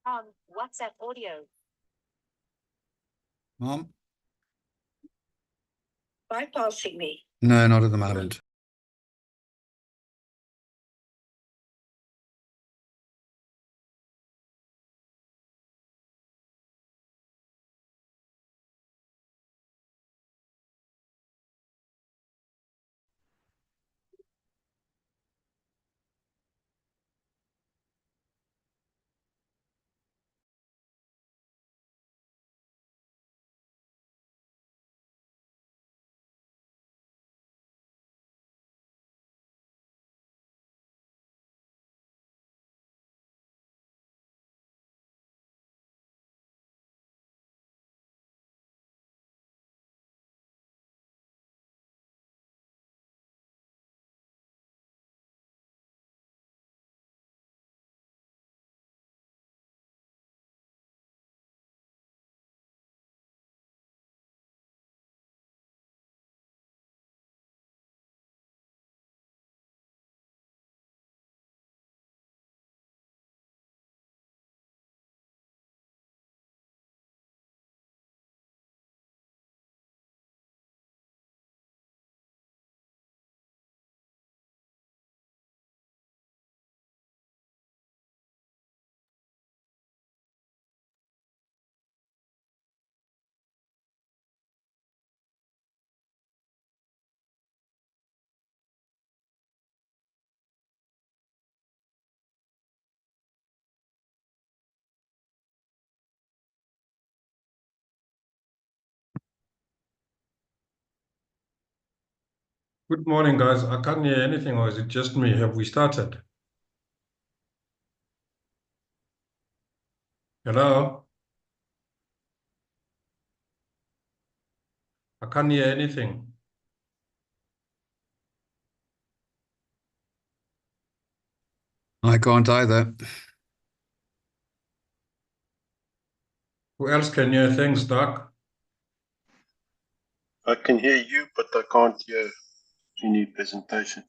WhatsApp audio. Mom? Bypassing me. No, not at the moment. Good morning, guys. I can't hear anything, or is it just me? Have we started? Hello? I can't hear anything. I can't either. Who else can hear things, Doc? I can hear you, but I can't hear any presentation.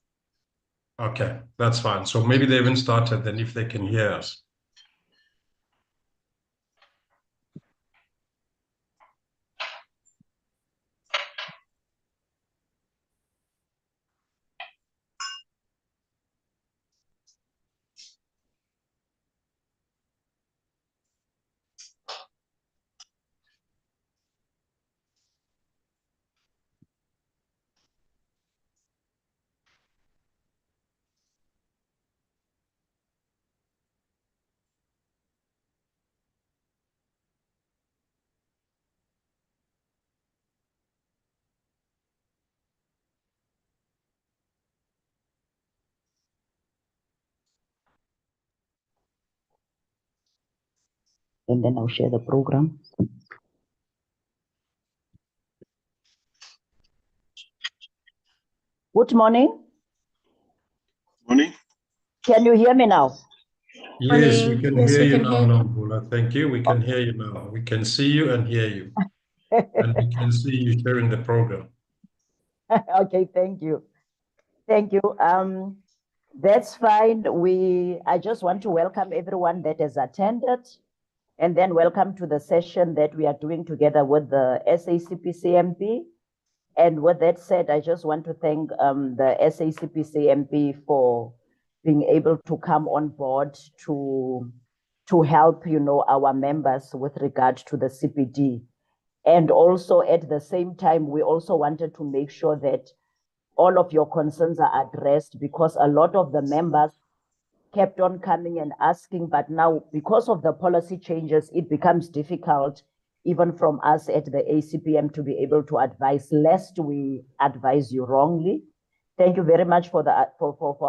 Okay, that's fine. So maybe they haven't started then if they can hear us. And then I'll share the program. Good morning. Morning. Can you hear me now? Yes, we can hear you now, hear you. Nombula. Thank you. We can hear you now. We can see you and hear you. And we can see you sharing the program. Okay, thank you. Thank you. That's fine. I just want to welcome everyone that has attended, and then welcome to the session that we are doing together with the SACPCMP. And with that said, I just want to thank the SACPCMP for being able to come on board to help, our members with regard to the CPD. And also at the same time, we also wanted to make sure that all of your concerns are addressed, because a lot of the members kept on coming and asking, but now because of the policy changes, it becomes difficult even from us at the ACPM to be able to advise, lest we advise you wrongly. Thank you very much for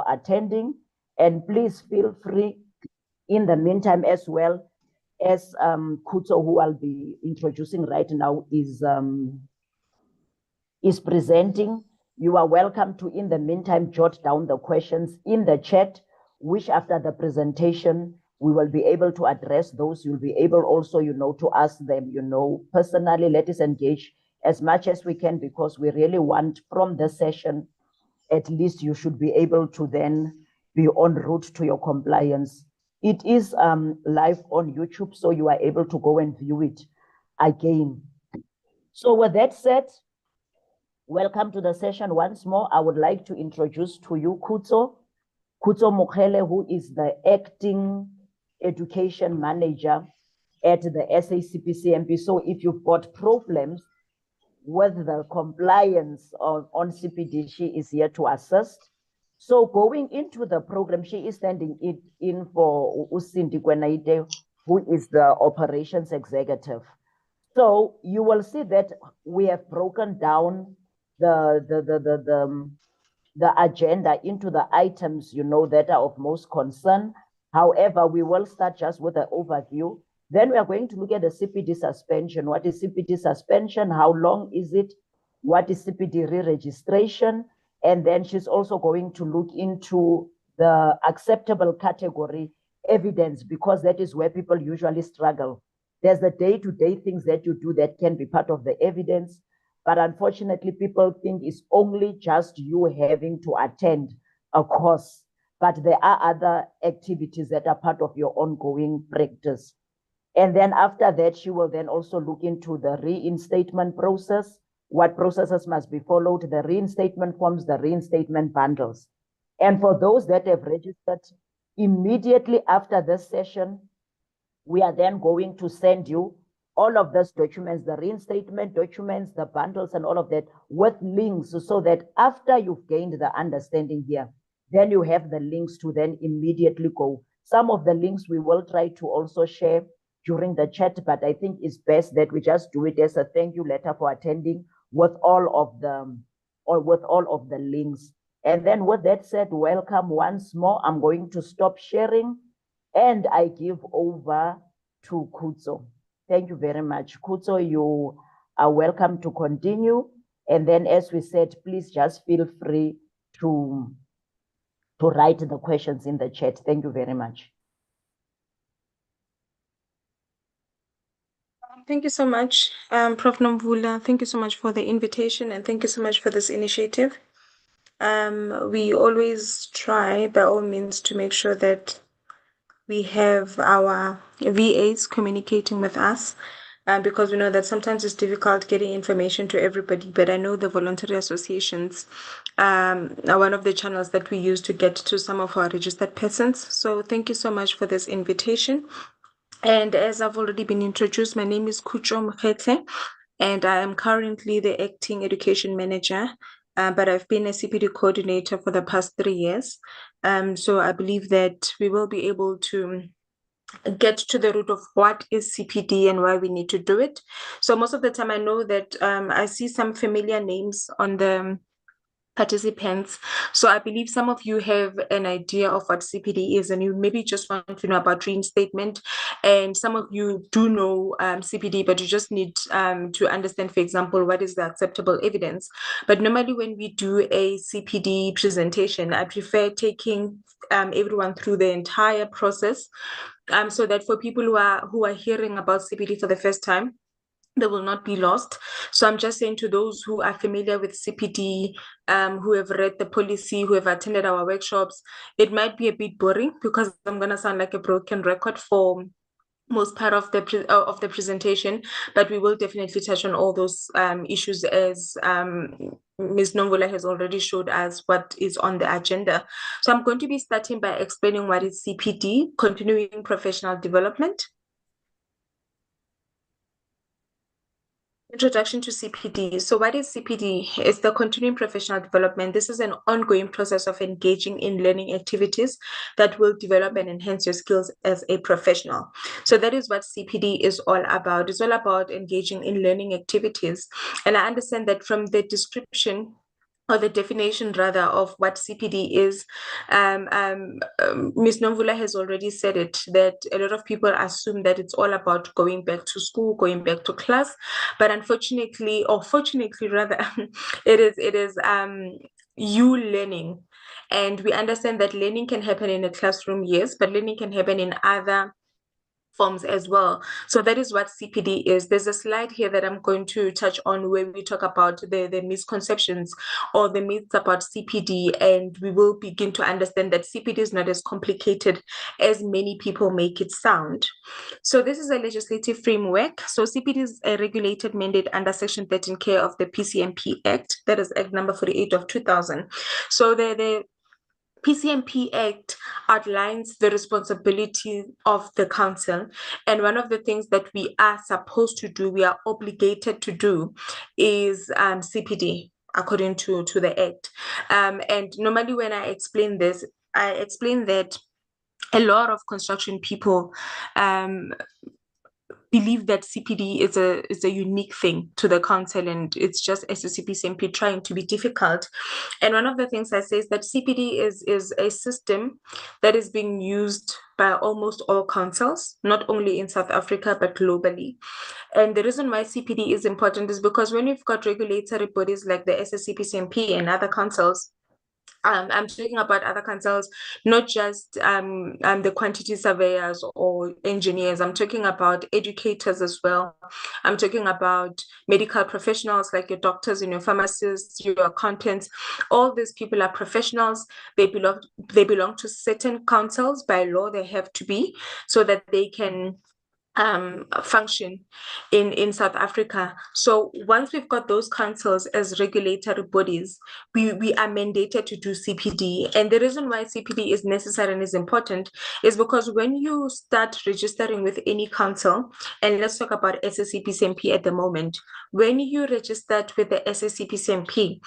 attending, and please feel free in the meantime, as well as Kuto, who I'll be introducing right now, is presenting. You are welcome to, in the meantime, jot down the questions in the chat, which after the presentation, we will be able to address those. You'll be able also, to ask them, personally. Let us engage as much as we can, because we really want from the session, at least you should be able to then be en route to your compliance It is live on YouTube, so you are able to go and view it again. So with that said, welcome to the session once more. I would like to introduce to you Khutso Mokhele, who is the acting education manager at the SACPCMP. So if you've got problems with the compliance on CPD, she is here to assist. So going into the program, she is standing it in for Usindi Kwenaite, who is the operations executive. So you will see that we have broken down the agenda into the items, that are of most concern. However, we will start just with an overview. Then we are going to look at the CPD suspension. What is CPD suspension? How long is it? What is CPD re-registration? And then she's also going to look into the acceptable category evidence, because that is where people usually struggle. There's the day-to-day things that you do that can be part of the evidence. But unfortunately, people think it's only just you having to attend a course. But there are other activities that are part of your ongoing practice. And then after that, she will then also look into the reinstatement process, what processes must be followed, the reinstatement forms, the reinstatement bundles. And for those that have registered, immediately after this session, we are then going to send you all of those documents, the reinstatement documents, the bundles, and all of that with links, so that after you've gained the understanding here, then you have the links to then immediately go. Some of the links we will try to also share during the chat, but I think it's best that we just do it as a thank you letter for attending with all of the links. And then with that said, welcome once more. I'm going to stop sharing and I give over to Khutso. Thank you very much. Khutso, you are welcome to continue. And then, as we said, please just feel free to write the questions in the chat. Thank you very much. Thank you so much, Prof. Nomvula. Thank you so much for the invitation, and thank you so much for this initiative. We always try by all means to make sure that we have our VAs communicating with us, because we know that sometimes it's difficult getting information to everybody, but I know the voluntary associations are one of the channels that we use to get to some of our registered persons. So thank you so much for this invitation. And as I've already been introduced, my name is Khutso Mokhele, and I am currently the acting education manager, but I've been a CPD coordinator for the past 3 years. So I believe that we will be able to get to the root of what is CPD and why we need to do it. So most of the time I know that I see some familiar names on the participants. So I believe some of you have an idea of what CPD is, and you maybe just want to know about reinstatement. And some of you do know CPD, but you just need to understand, for example, what is the acceptable evidence. But normally when we do a CPD presentation, I prefer taking everyone through the entire process, so that for people who are hearing about CPD for the first time, they will not be lost. So I'm just saying to those who are familiar with CPD, who have read the policy, who have attended our workshops, it might be a bit boring because I'm going to sound like a broken record for most part of the presentation, but we will definitely touch on all those issues as Ms. Nomvula has already showed us what is on the agenda. So I'm going to be starting by explaining what is CPD, continuing professional development. Introduction to CPD. So what is CPD? It's the continuing professional development. This is an ongoing process of engaging in learning activities that will develop and enhance your skills as a professional. So that is what CPD is all about. It's all about engaging in learning activities. And I understand that from the description, or the definition rather, of what CPD is, Ms. Nomvula has already said it, that a lot of people assume that it's all about going back to school, going back to class, but unfortunately, or fortunately rather, it is you learning. And we understand that learning can happen in a classroom, yes, but learning can happen in other forms as well. So that is what CPD is. There's a slide here that I'm going to touch on where we talk about the misconceptions or the myths about CPD, and we will begin to understand that CPD is not as complicated as many people make it sound. So this is a legislative framework. So CPD is a regulated mandate under Section 13K of the PCMP Act. That is Act number 48 of 2000. So the PCMP Act outlines the responsibility of the council, and one of the things that we are supposed to do, we are obligated to do, is CPD according to the Act. And normally when I explain this, I explain that a lot of construction people believe that CPD is a unique thing to the council, and it's just SACPCMP trying to be difficult. And one of the things I say is that CPD is a system that is being used by almost all councils, not only in South Africa, but globally. And the reason why CPD is important is because when you've got regulatory bodies like the SACPCMP and other councils, I'm talking about other councils, not just the quantity surveyors or engineers. I'm talking about educators as well. I'm talking about medical professionals like your doctors and your pharmacists, your accountants. All these people are professionals. They belong to certain councils. By law, they have to be, so that they can function in South Africa. So once we've got those councils as regulatory bodies, we are mandated to do CPD. And the reason why CPD is necessary and is important is because when you start registering with any council, and let's talk about SACPCMP at the moment, when you registered with the SACPCMP,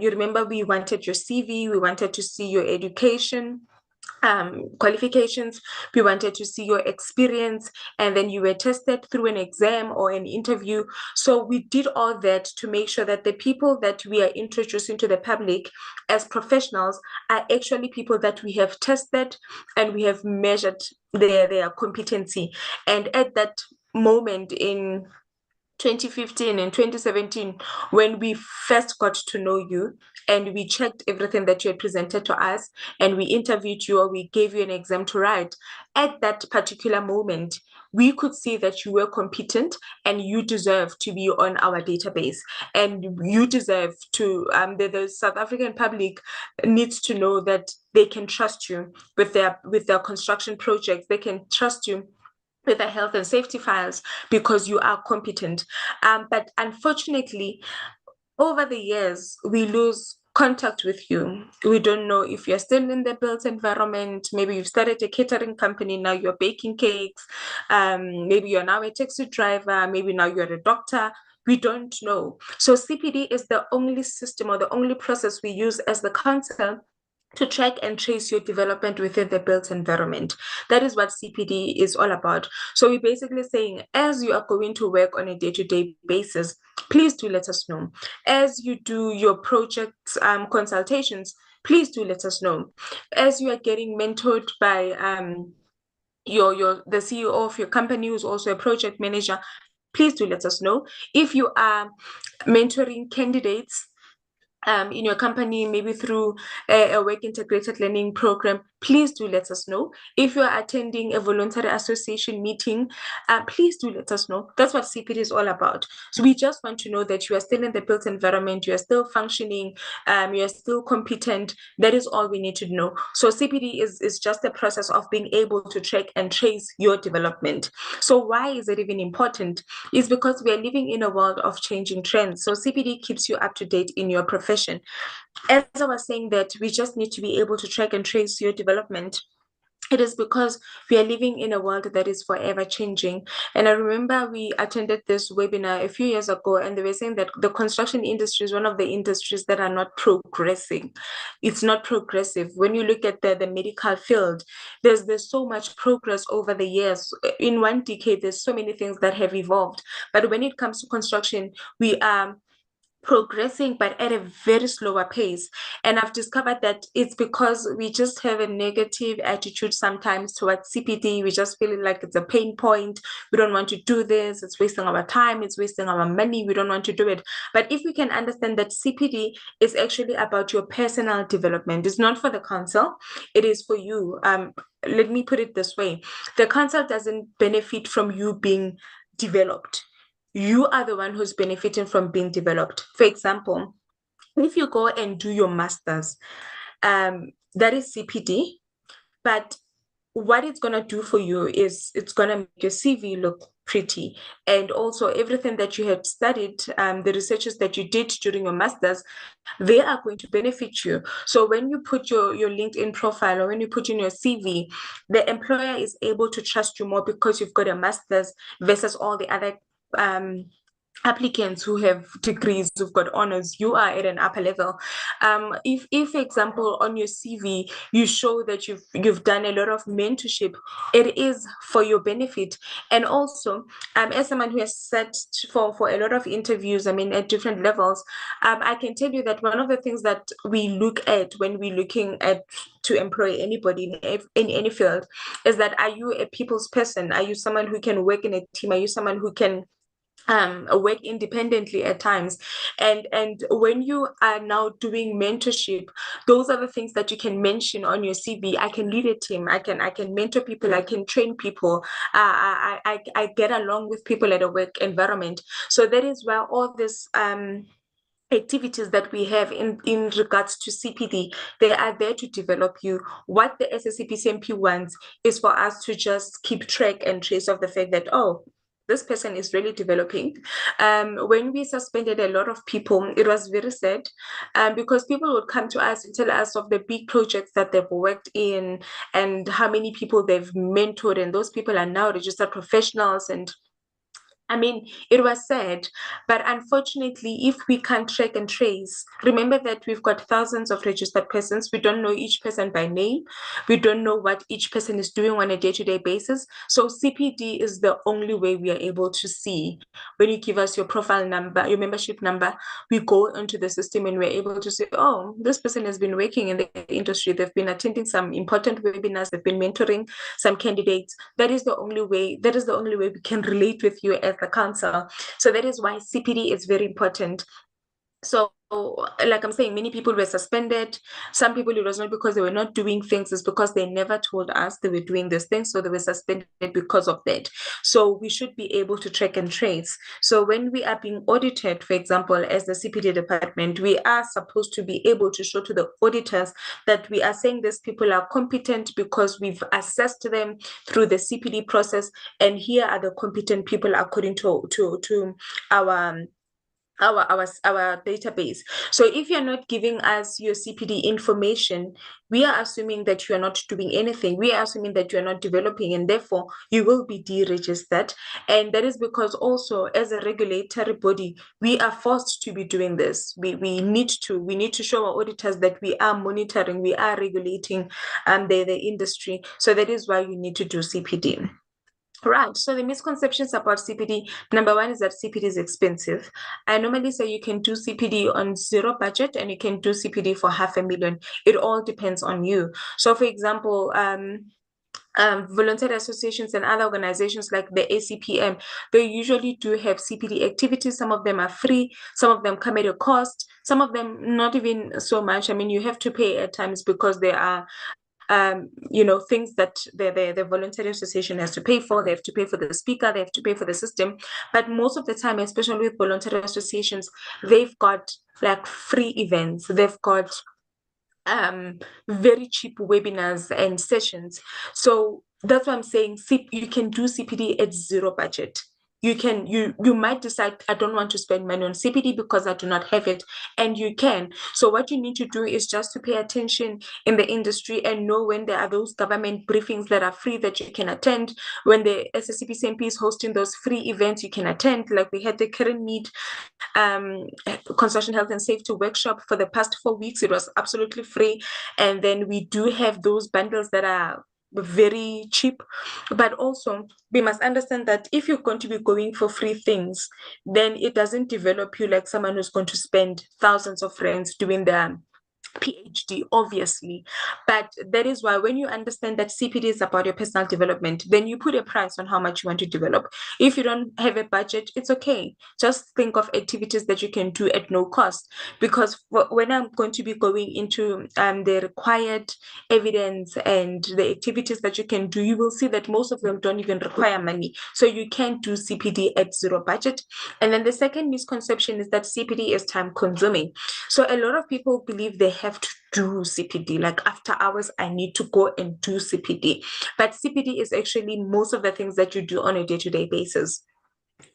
you remember we wanted your CV, we wanted to see your education, qualifications, we wanted to see your experience, and then you were tested through an exam or an interview. So we did all that to make sure that the people that we are introducing to the public as professionals are actually people that we have tested and we have measured their competency. And at that moment in 2015 and 2017, when we first got to know you and we checked everything that you had presented to us and we interviewed you or we gave you an exam to write, at that particular moment, we could see that you were competent and you deserve to be on our database, and you deserve to, the South African public needs to know that they can trust you with their construction projects. They can trust you with the health and safety files because you are competent. But unfortunately, over the years, we lose contact with you. We don't know if you're still in the built environment. Maybe you've started a catering company, now you're baking cakes. Maybe you're now a taxi driver. Maybe now you're a doctor. We don't know. So CPD is the only system or the only process we use as the council to track and trace your development within the built environment. That is what CPD is all about. So we're basically saying, as you are going to work on a day-to-day basis, please do let us know. As you do your project consultations, please do let us know. As you are getting mentored by the CEO of your company, who's also a project manager, please do let us know. If you are mentoring candidates in your company, maybe through a work integrated learning program, please do let us know. If you are attending a voluntary association meeting, please do let us know. That's what CPD is all about. So we just want to know that you are still in the built environment, you are still functioning, you are still competent. That is all we need to know. So CPD is just a process of being able to track and trace your development. So why is it even important? It's because we are living in a world of changing trends. So CPD keeps you up to date in your profession. As I was saying, that we just need to be able to track and trace your development. It is because we are living in a world that is forever changing. And I remember we attended this webinar a few years ago, and they were saying that the construction industry is one of the industries that are not progressing. It's not progressive. When you look at the medical field, there's so much progress over the years. In one decade, there's so many things that have evolved. But when it comes to construction, we are progressing, but at a very slower pace. And I've discovered that it's because we just have a negative attitude sometimes towards CPD. We just feel like it's a pain point. We don't want to do this. It's wasting our time. It's wasting our money. We don't want to do it. But if we can understand that CPD is actually about your personal development, it's not for the council. It is for you. let me put it this way. The council doesn't benefit from you being developed. You are the one who's benefiting from being developed. For example, if you go and do your master's, that is CPD, but what it's going to do for you is it's going to make your CV look pretty, and also everything that you have studied, the researches that you did during your master's, they are going to benefit you. So when you put your LinkedIn profile, or when you put in your CV, the employer is able to trust you more because you've got a master's versus all the other applicants who have degrees, who've got honors. You are at an upper level. If for example, on your CV you show that you've done a lot of mentorship, it is for your benefit. And also, as someone who has sat for a lot of interviews, I mean, at different levels, I can tell you that one of the things that we look at when we're looking at to employ anybody in any field is that, are you a people's person? Are you someone who can work in a team? Are you someone who can work independently at times? And when you are now doing mentorship, those are the things that you can mention on your CV. I can lead a team, I can mentor people, I can train people, I get along with people at a work environment. So that is where all this activities that we have in regards to CPD, they are there to develop you. What the SACPCMP wants is for us to just keep track and trace of the fact that, oh, this person is really developing. When we suspended a lot of people, it was very sad, because people would come to us and tell us of the big projects that they've worked in and how many people they've mentored, and those people are now registered professionals. And I mean, it was sad, but unfortunately, if we can't track and trace, remember that we've got thousands of registered persons. We don't know each person by name. We don't know what each person is doing on a day-to-day basis. So CPD is the only way we are able to see. When you give us your profile number, your membership number, we go into the system and we're able to say, oh, this person has been working in the industry. They've been attending some important webinars. They've been mentoring some candidates. That is the only way we can relate with you as the council. So that is why CPD is very important. So, like I'm saying, many people were suspended. Some people, it was not because they were not doing things, it's because they never told us they were doing these things. So they were suspended because of that. So we should be able to track and trace. So when we are being audited, for example, as the CPD department, we are supposed to be able to show to the auditors that we are saying these people are competent because we've assessed them through the CPD process. And here are the competent people according to our database. So if you're not giving us your CPD information, we are assuming that you are not doing anything. We are assuming that you are not developing, and therefore you will be deregistered. And that is because also, as a regulatory body, we are forced to be doing this. We need to show our auditors that we are monitoring, we are regulating the industry. So that is why you need to do CPD. Right. So the misconceptions about CPD, number one is that CPD is expensive. I normally say you can do CPD on zero budget and you can do CPD for $500,000. It all depends on you. So for example, voluntary associations and other organizations like the ACPM, they usually do have CPD activities. Some of them are free, some of them come at a cost, some of them not even so much. I mean, you have to pay at times because there are things that the voluntary association has to pay for. They have to pay for the speaker, they have to pay for the system. But most of the time, especially with voluntary associations, they've got like free events. They've got very cheap webinars and sessions. So that's why I'm saying you can do CPD at zero budget. You might decide, I don't want to spend money on CPD because I do not have it, and you can. So what you need to do is just to pay attention in the industry and know when there are those government briefings that are free that you can attend. When the SACPCMP is hosting those free events, you can attend. Like we had the current meet construction health and safety workshop for the past 4 weeks. It was absolutely free. And then we do have those bundles that are very cheap. But also we must understand that if you're going to be going for free things, then it doesn't develop you like someone who's going to spend thousands of rands doing PhD, obviously. But that is why when you understand that CPD is about your personal development, then you put a price on how much you want to develop. If you don't have a budget, it's okay. Just think of activities that you can do at no cost. Because when I'm going to be going into the required evidence and the activities that you can do, you will see that most of them don't even require money. So you can do CPD at zero budget. And then the second misconception is that CPD is time consuming. So a lot of people believe they have to do CPD, like after hours, I need to go and do CPD. But CPD is actually most of the things that you do on a day-to-day basis.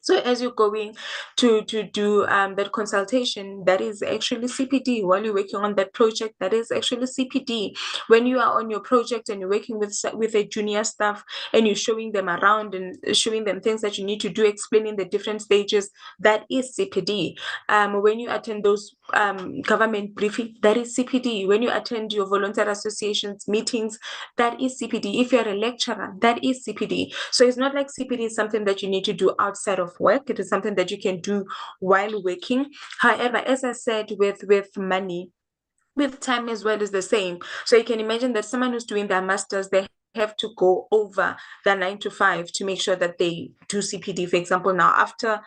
So as you're going to do that consultation, that is actually CPD. While you're working on that project, that is actually CPD. When you are on your project and you're working with a junior staff and you're showing them around and showing them things that you need to do, explaining the different stages, that is CPD. When you attend those government briefing, that is CPD. When you attend your volunteer associations meetings, that is CPD. If you're a lecturer, that is CPD. So it's not like CPD is something that you need to do outside of work. It is something that you can do while working. However, as I said, with money, with time as well is the same. So you can imagine that someone who's doing their masters, they have to go over the 9 to 5 to make sure that they do CPD. For example, now after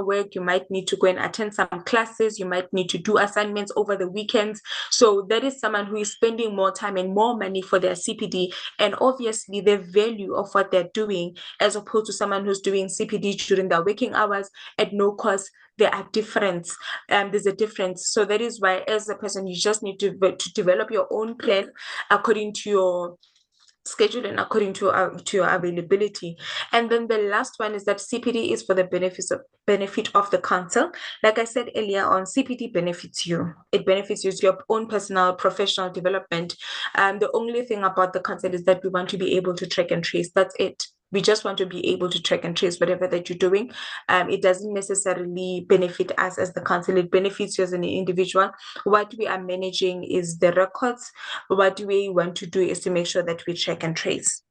work, you might need to go and attend some classes. You might need to do assignments over the weekends. So that is someone who is spending more time and more money for their CPD. And obviously the value of what they're doing, as opposed to someone who's doing CPD during their working hours at no cost, there are difference. There's a difference. So that is why, as a person, you just need to develop your own plan according to your schedule and according to your availability. And then the last one is that CPD is for the benefit of the council. Like I said earlier on, CPD benefits you. It benefits you, your own personal professional development. The only thing about the council is that we want to be able to track and trace. That's it. We just want to be able to track and trace whatever that you're doing. It doesn't necessarily benefit us as the council. It benefits you as an individual. What we are managing is the records. What we want to do is to make sure that we track and trace.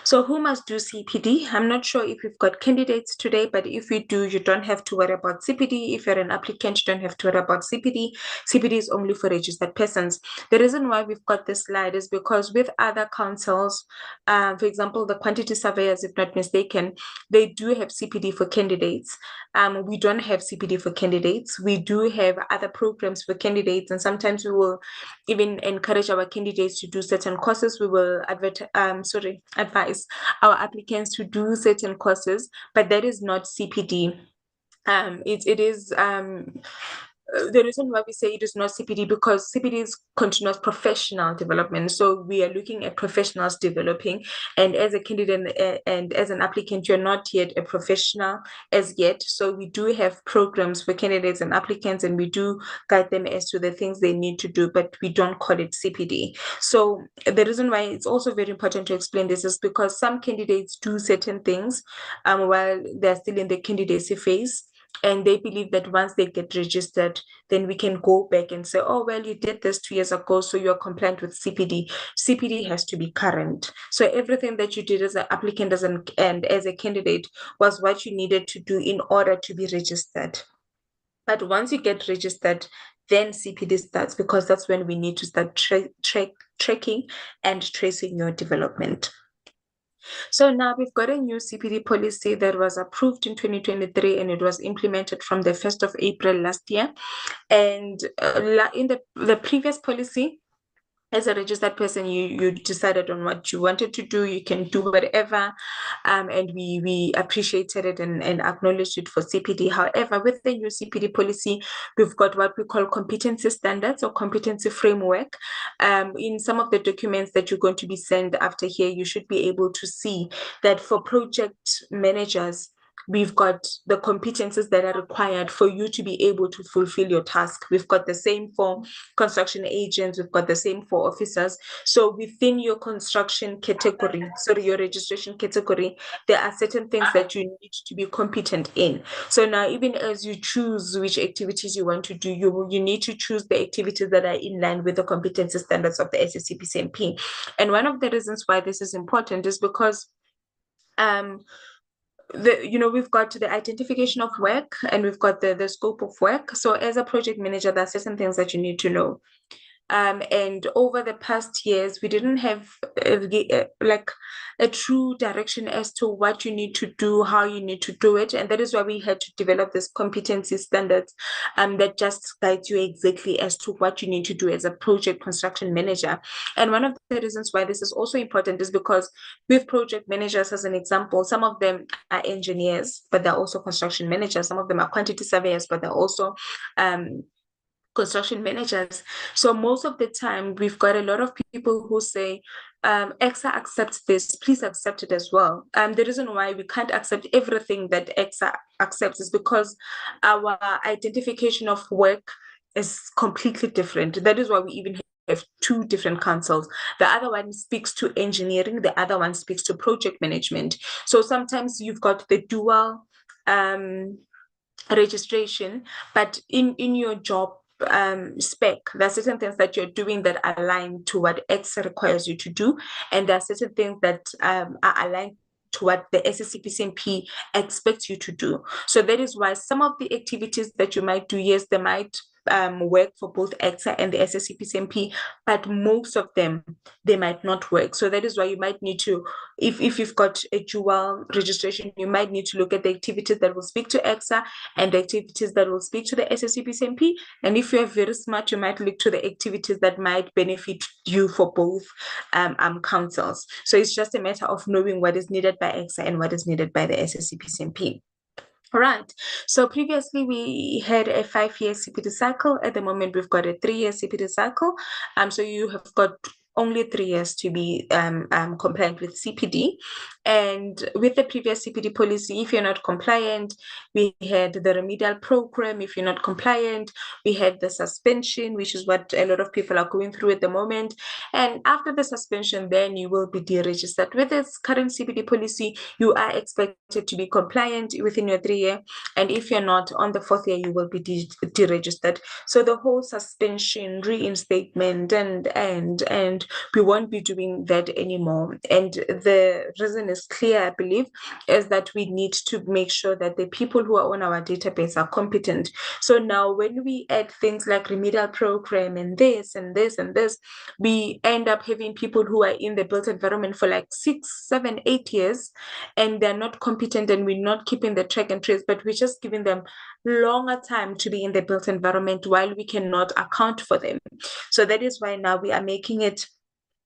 So who must do CPD? I'm not sure if we've got candidates today, but if we do, you don't have to worry about CPD. If you're an applicant, you don't have to worry about CPD. CPD is only for registered persons. The reason why we've got this slide is because with other councils, for example, the quantity surveyors, if not mistaken, they do have CPD for candidates. We don't have CPD for candidates. We do have other programs for candidates, and sometimes we will even encourage our candidates to do certain courses. We will advise our applicants to do certain courses, but that is not CPD. It is the reason why we say it is not CPD, because CPD is continuous professional development. So we are looking at professionals developing, and as a candidate and as an applicant, you're not yet a professional as yet. So we do have programs for candidates and applicants, and we do guide them as to the things they need to do, but we don't call it CPD. So the reason why it's also very important to explain this is because some candidates do certain things while they're still in the candidacy phase. And they believe that once they get registered, then we can go back and say, oh, well, you did this 2 years ago, so you're compliant with CPD. CPD has to be current. So everything that you did as an applicant and as a candidate was what you needed to do in order to be registered. But once you get registered, then CPD starts, because that's when we need to start tracking and tracing your development. So now we've got a new CPD policy that was approved in 2023, and it was implemented from the 1st of April last year. And in the previous policy, as a registered person, you decided on what you wanted to do. You can do whatever, and we appreciated it and acknowledged it for CPD. However, with the new CPD policy, we've got what we call competency standards or competency framework. In some of the documents that you're going to be sent after here, you should be able to see that for project managers, we've got the competencies that are required for you to be able to fulfill your task. We've got the same for construction agents. We've got the same for officers. So within your construction category, your registration category, there are certain things that you need to be competent in. So now, even as you choose which activities you want to do, you need to choose the activities that are in line with the competency standards of the SACPCMP. And one of the reasons why this is important is because we've got the identification of work and we've got the scope of work. So as a project manager, there are certain things that you need to know. And over the past years, we didn't have like a true direction as to what you need to do, how you need to do it. And that is why we had to develop this competency standards that just guides you exactly as to what you need to do as a project construction manager. And one of the reasons why this is also important is because with project managers, as an example, some of them are engineers, but they're also construction managers. Some of them are quantity surveyors, but they're also construction managers. So most of the time, we've got a lot of people who say, EXA accepts this, please accept it as well. The reason why we can't accept everything that EXA accepts is because our identification of work is completely different. That is why we even have two different councils. The other one speaks to engineering, the other one speaks to project management. So sometimes you've got the dual registration, but in your job spec, there are certain things that you're doing that align to what EXA requires you to do, and there are certain things that are aligned to what the SACPCMP expects you to do. So that is why some of the activities that you might do, yes, they might work for both EXA and the SACPCMP, but most of them, they might not work. So that is why you might need to, if you've got a dual registration, you might need to look at the activities that will speak to EXA and the activities that will speak to the SACPCMP. And if you're very smart, you might look to the activities that might benefit you for both councils. So it's just a matter of knowing what is needed by EXA and what is needed by the SACPCMP. All right. So previously we had a 5-year CPD cycle. At the moment, we've got a 3-year CPD cycle. So you have got only 3 years to be compliant with CPD. And with the previous CPD policy, if you're not compliant, we had the remedial program. If you're not compliant, we had the suspension, which is what a lot of people are going through at the moment. And after the suspension, then you will be deregistered. With this current CPD policy, you are expected to be compliant within your 3-year. And if you're not, on the 4th year, you will be deregistered. So the whole suspension, reinstatement, and we won't be doing that anymore. And the reason is clear, I believe, is that we need to make sure that the people who are on our database are competent. So now when we add things like remedial program and this and this and this, we end up having people who are in the built environment for like 6, 7, 8 years, and they're not competent, and we're not keeping the track and trace, but we're just giving them longer time to be in the built environment while we cannot account for them. So that is why now we are making it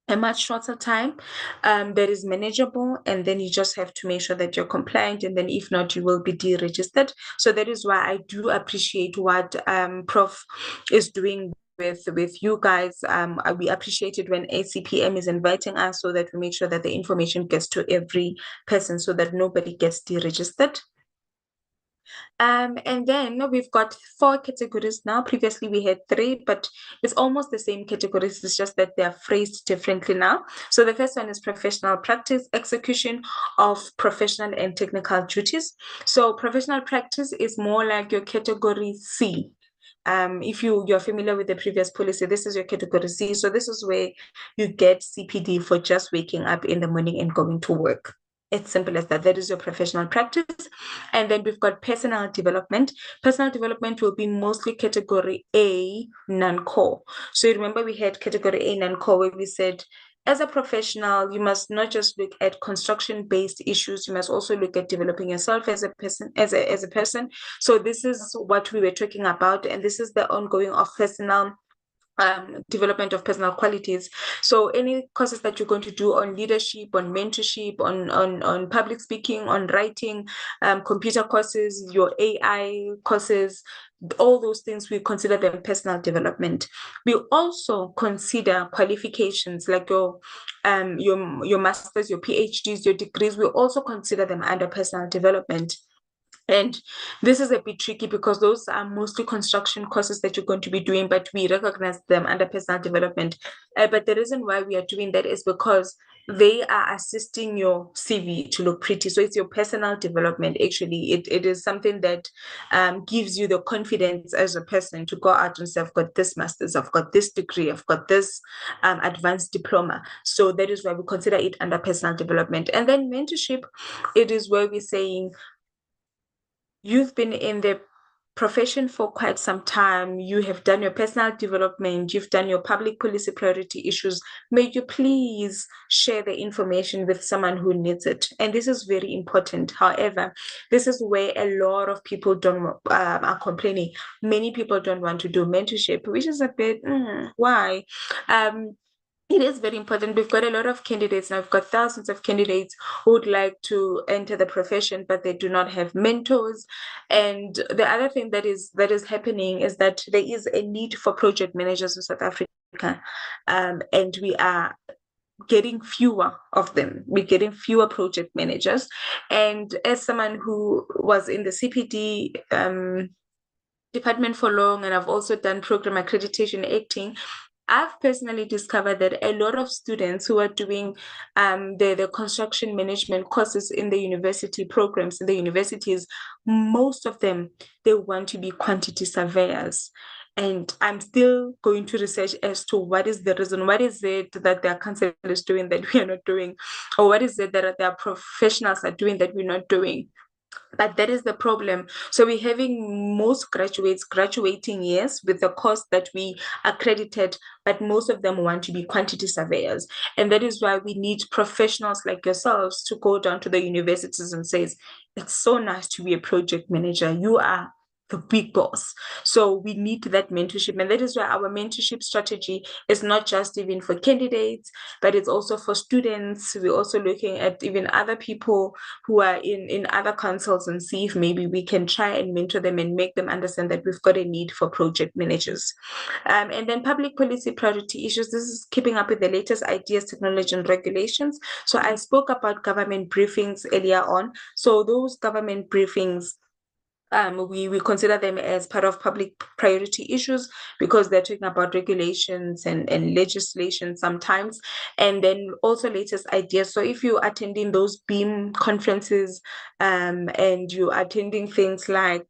a much shorter time that is manageable, and then you just have to make sure that you're compliant, and then if not, you will be deregistered. So that is why I do appreciate what Prof is doing with you guys. We appreciate it when ACPM is inviting us, so that we make sure that the information gets to every person, so that nobody gets deregistered. And then we've got 4 categories now. Previously we had 3, but it's almost the same categories. It's just that they are phrased differently now. So the first one is professional practice, execution of professional and technical duties. So professional practice is more like your category C. If you're familiar with the previous policy, this is your category C. So this is where you get CPD for just waking up in the morning and going to work. It's simple as that. That is your professional practice. And then we've got personal development. Personal development will be mostly category A, non-core. So you remember we had category A, non-core, where we said, as a professional, you must not just look at construction-based issues. You must also look at developing yourself as a person. As a person. So this is what we were talking about, and this is the ongoing of personal development of personal qualities. So any courses that you're going to do on leadership, on mentorship, on public speaking, on writing, computer courses, your AI courses, all those things, we consider them personal development. We also consider qualifications like your masters, your PhDs, your degrees. We also consider them under personal development. And this is a bit tricky because those are mostly construction courses that you're going to be doing, but we recognize them under personal development. But the reason why we are doing that is because they are assisting your CV to look pretty. So it's your personal development. Actually, it is something that gives you the confidence as a person to go out and say, I've got this master's, I've got this degree, I've got this advanced diploma. So that is why we consider it under personal development. And then mentorship, it is where we're saying, you've been in the profession for quite some time, you have done your personal development, you've done your public policy priority issues, may you please share the information with someone who needs it. And this is very important. However, this is where a lot of people are complaining. Many people don't want to do mentorship, which is a bit, why? It is very important. We've got a lot of candidates now. We've got thousands of candidates who would like to enter the profession, but they do not have mentors. And the other thing that is happening is that there is a need for project managers in South Africa, and we are getting fewer of them. We're getting fewer project managers. And as someone who was in the CPD department for long, and I've also done program accreditation acting, I've personally discovered that a lot of students who are doing the construction management courses in the university programs in the universities, most of them, they want to be quantity surveyors. And I'm still going to research as to what is the reason. What is it that their council is doing that we are not doing? Or what is it that their professionals are doing that we're not doing? But that is the problem. So we're having most graduates graduating, yes, with the course that we accredited, but most of them want to be quantity surveyors. And that is why we need professionals like yourselves to go down to the universities and say, it's so nice to be a project manager. You are the big boss. So we need that mentorship. And that is why our mentorship strategy is not just even for candidates, but it's also for students. We're also looking at even other people who are in other councils and see if maybe we can try and mentor them and make them understand that we've got a need for project managers. And then public policy priority issues. This is keeping up with the latest ideas, technology, and regulations. So I spoke about government briefings earlier on. So those government briefings, we consider them as part of public priority issues because they're talking about regulations and legislation sometimes, and then also latest ideas. So if you're attending those BEAM conferences and you're attending things like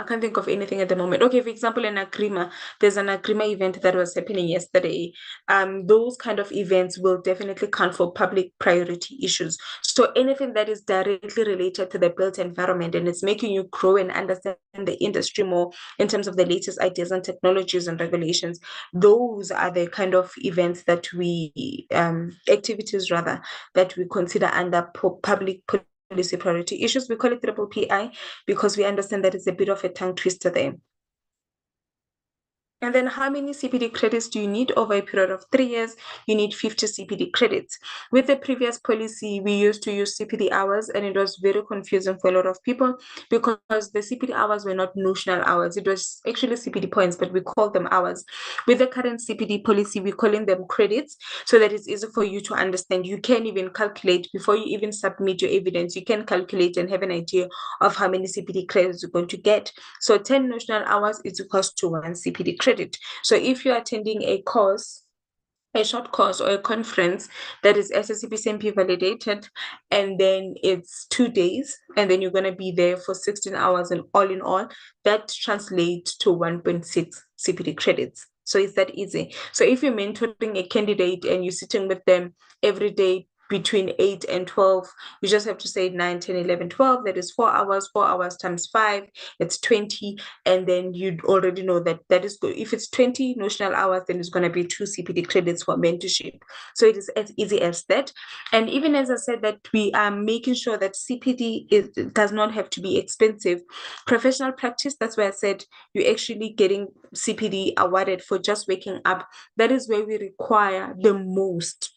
I can't think of anything at the moment. Okay, for example, in Agrima, there's an Agrima event that was happening yesterday. Those kind of events will definitely count for public priority issues. So anything that is directly related to the built environment and it's making you grow and understand the industry more in terms of the latest ideas and technologies and regulations, those are the kind of events that we, activities rather, that we consider under public policy priority issues. We call it triple PI because we understand that it's a bit of a tongue twister there. And then how many CPD credits do you need over a period of 3 years? You need 50 CPD credits. With the previous policy, we used to use CPD hours, and it was very confusing for a lot of people because the CPD hours were not notional hours. It was actually CPD points, but we called them hours. With the current CPD policy, we're calling them credits so that it's easy for you to understand. You can even calculate before you even submit your evidence. You can calculate and have an idea of how many CPD credits you're going to get. So 10 notional hours is equals to 1 CPD credit. So if you're attending a course, a short course or a conference that is SACPCMP validated, and then it's 2 days, and then you're going to be there for 16 hours, and all in all, that translates to 1.6 CPD credits. So it's that easy. So if you're mentoring a candidate and you're sitting with them every day between 8 and 12, you just have to say 9, 10, 11, 12. That is 4 hours. 4 hours times 5, it's 20. And then you'd already know that is good. If it's 20 notional hours, then it's going to be 2 CPD credits for mentorship. So it is as easy as that. And even as I said, that we are making sure that CPD does not have to be expensive. Professional practice, that's why I said you're actually getting CPD awarded for just waking up. That is where we require the most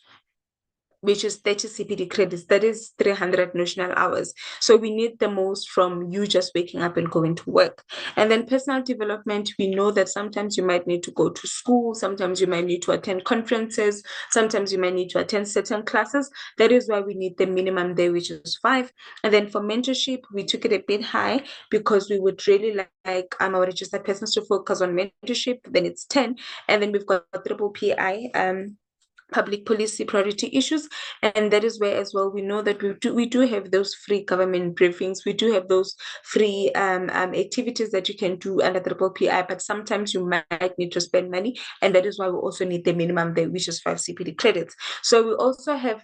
which is 30 CPD credits. That is 300 notional hours. So we need the most from you just waking up and going to work. And then personal development, we know that sometimes you might need to go to school, sometimes you might need to attend conferences, sometimes you might need to attend certain classes. That is why we need the minimum there, which is 5. And then for mentorship, we took it a bit high because we would really like our registered persons to focus on mentorship. Then it's 10. And then we've got triple PI, public policy priority issues, and that is where as well we know that we do have those free government briefings, we do have those free activities that you can do under triple PI, but sometimes you might need to spend money, and that is why we also need the minimum there, which is 5 CPD credits. So we also have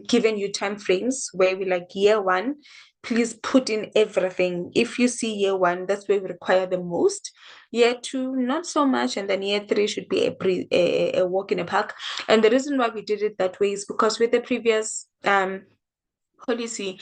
given you time frames where we like year 1, please put in everything. If you see year 1, that's where we require the most. Year 2, not so much, and then year 3 should be a walk in a park. And the reason why we did it that way is because with the previous policy,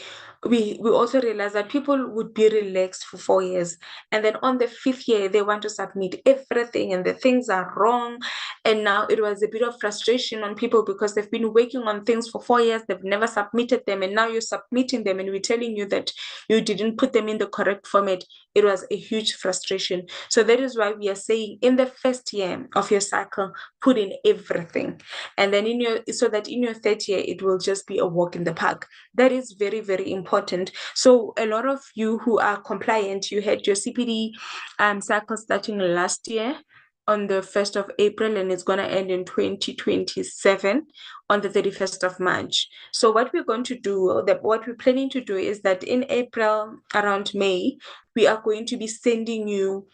we also realized that people would be relaxed for 4 years, and then on the 5th year they want to submit everything and the things are wrong. And now it was a bit of frustration on people because they've been working on things for 4 years, they've never submitted them, and now you're submitting them and we're telling you that you didn't put them in the correct format. It was a huge frustration. So that is why we are saying in the first year of your cycle, put in everything, and then so that in your 3rd year it will just be a walk in the park. That is very, very important. So a lot of you who are compliant, you had your CPD cycle starting last year on the 1st of April, and it's going to end in 2027 on the 31st of March. So what we're going to do, what we're planning to do is that in April, around May, we are going to be sending you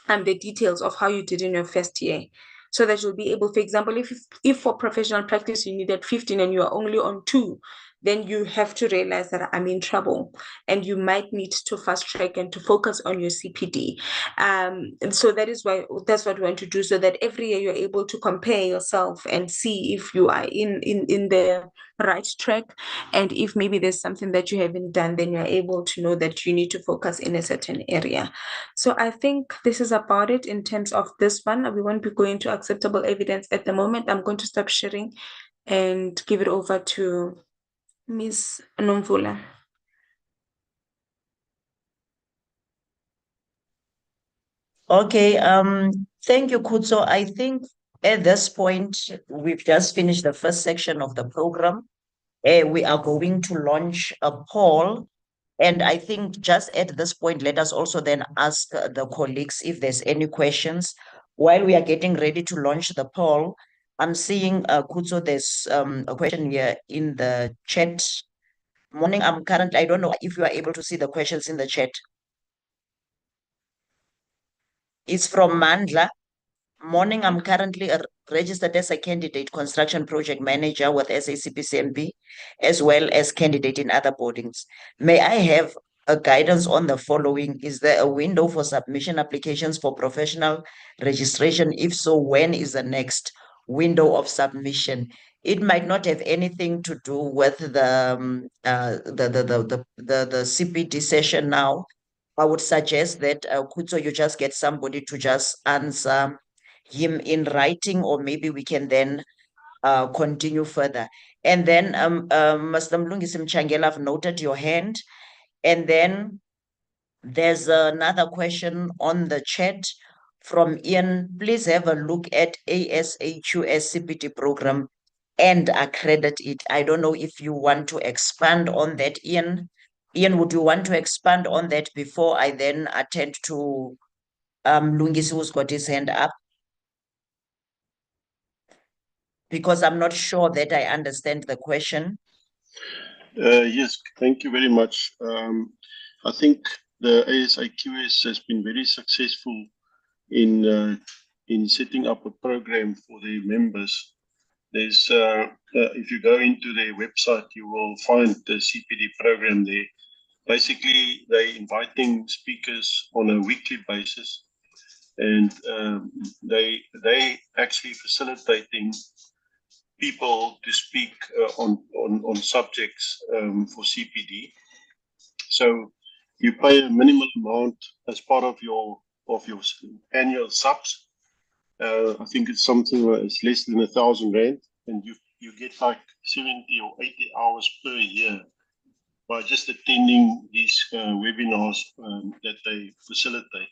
the details of how you did in your first year, so that you'll be able, for example, if for professional practice you needed 15 and you are only on 2, then you have to realize that I'm in trouble and you might need to fast track and to focus on your CPD. And so that's what we want to do, so that every year you're able to compare yourself and see if you are in the right track, and if maybe there's something that you haven't done, then you're able to know that you need to focus in a certain area. So I think this is about it in terms of this one. We won't be going to acceptable evidence at the moment. I'm going to stop sharing and give it over to Ms. Nomvula. Okay, thank you, Kutso. I think at this point, we've just finished the first section of the program. We are going to launch a poll. And I think just at this point, let us also then ask the colleagues if there's any questions. While we are getting ready to launch the poll, I'm seeing, Kutso, there's a question here in the chat. Morning, I don't know if you are able to see the questions in the chat. It's from Mandla. Morning, I'm currently registered as a candidate construction project manager with SACPCMP, as well as candidate in other bodies. May I have a guidance on the following? Is there a window for submission applications for professional registration? If so, when is the next window of submission? It might not have anything to do with the CPD session now. I would suggest that Kutso, you just get somebody to just answer him in writing, or maybe we can then continue further. And then Mr. Mlungisi Mchangela, I've noted your hand. And then there's another question on the chat from Ian. Please have a look at ASHUS CPD program and accredit it. I don't know if you want to expand on that, Ian. Ian, would you want to expand on that before I then attend to Mlungisi, who's got his hand up? Because I'm not sure that I understand the question. Yes, thank you very much. I think the ASIQS has been very successful in setting up a program for their members. There's if you go into their website, you will find the CPD program there. Basically, they're inviting speakers on a weekly basis, and they actually facilitating people to speak on subjects for CPD. So you pay a minimal amount as part of your annual subs. I think it's something it's less than 1,000 rand, and you get like 70 or 80 hours per year by just attending these webinars that they facilitate.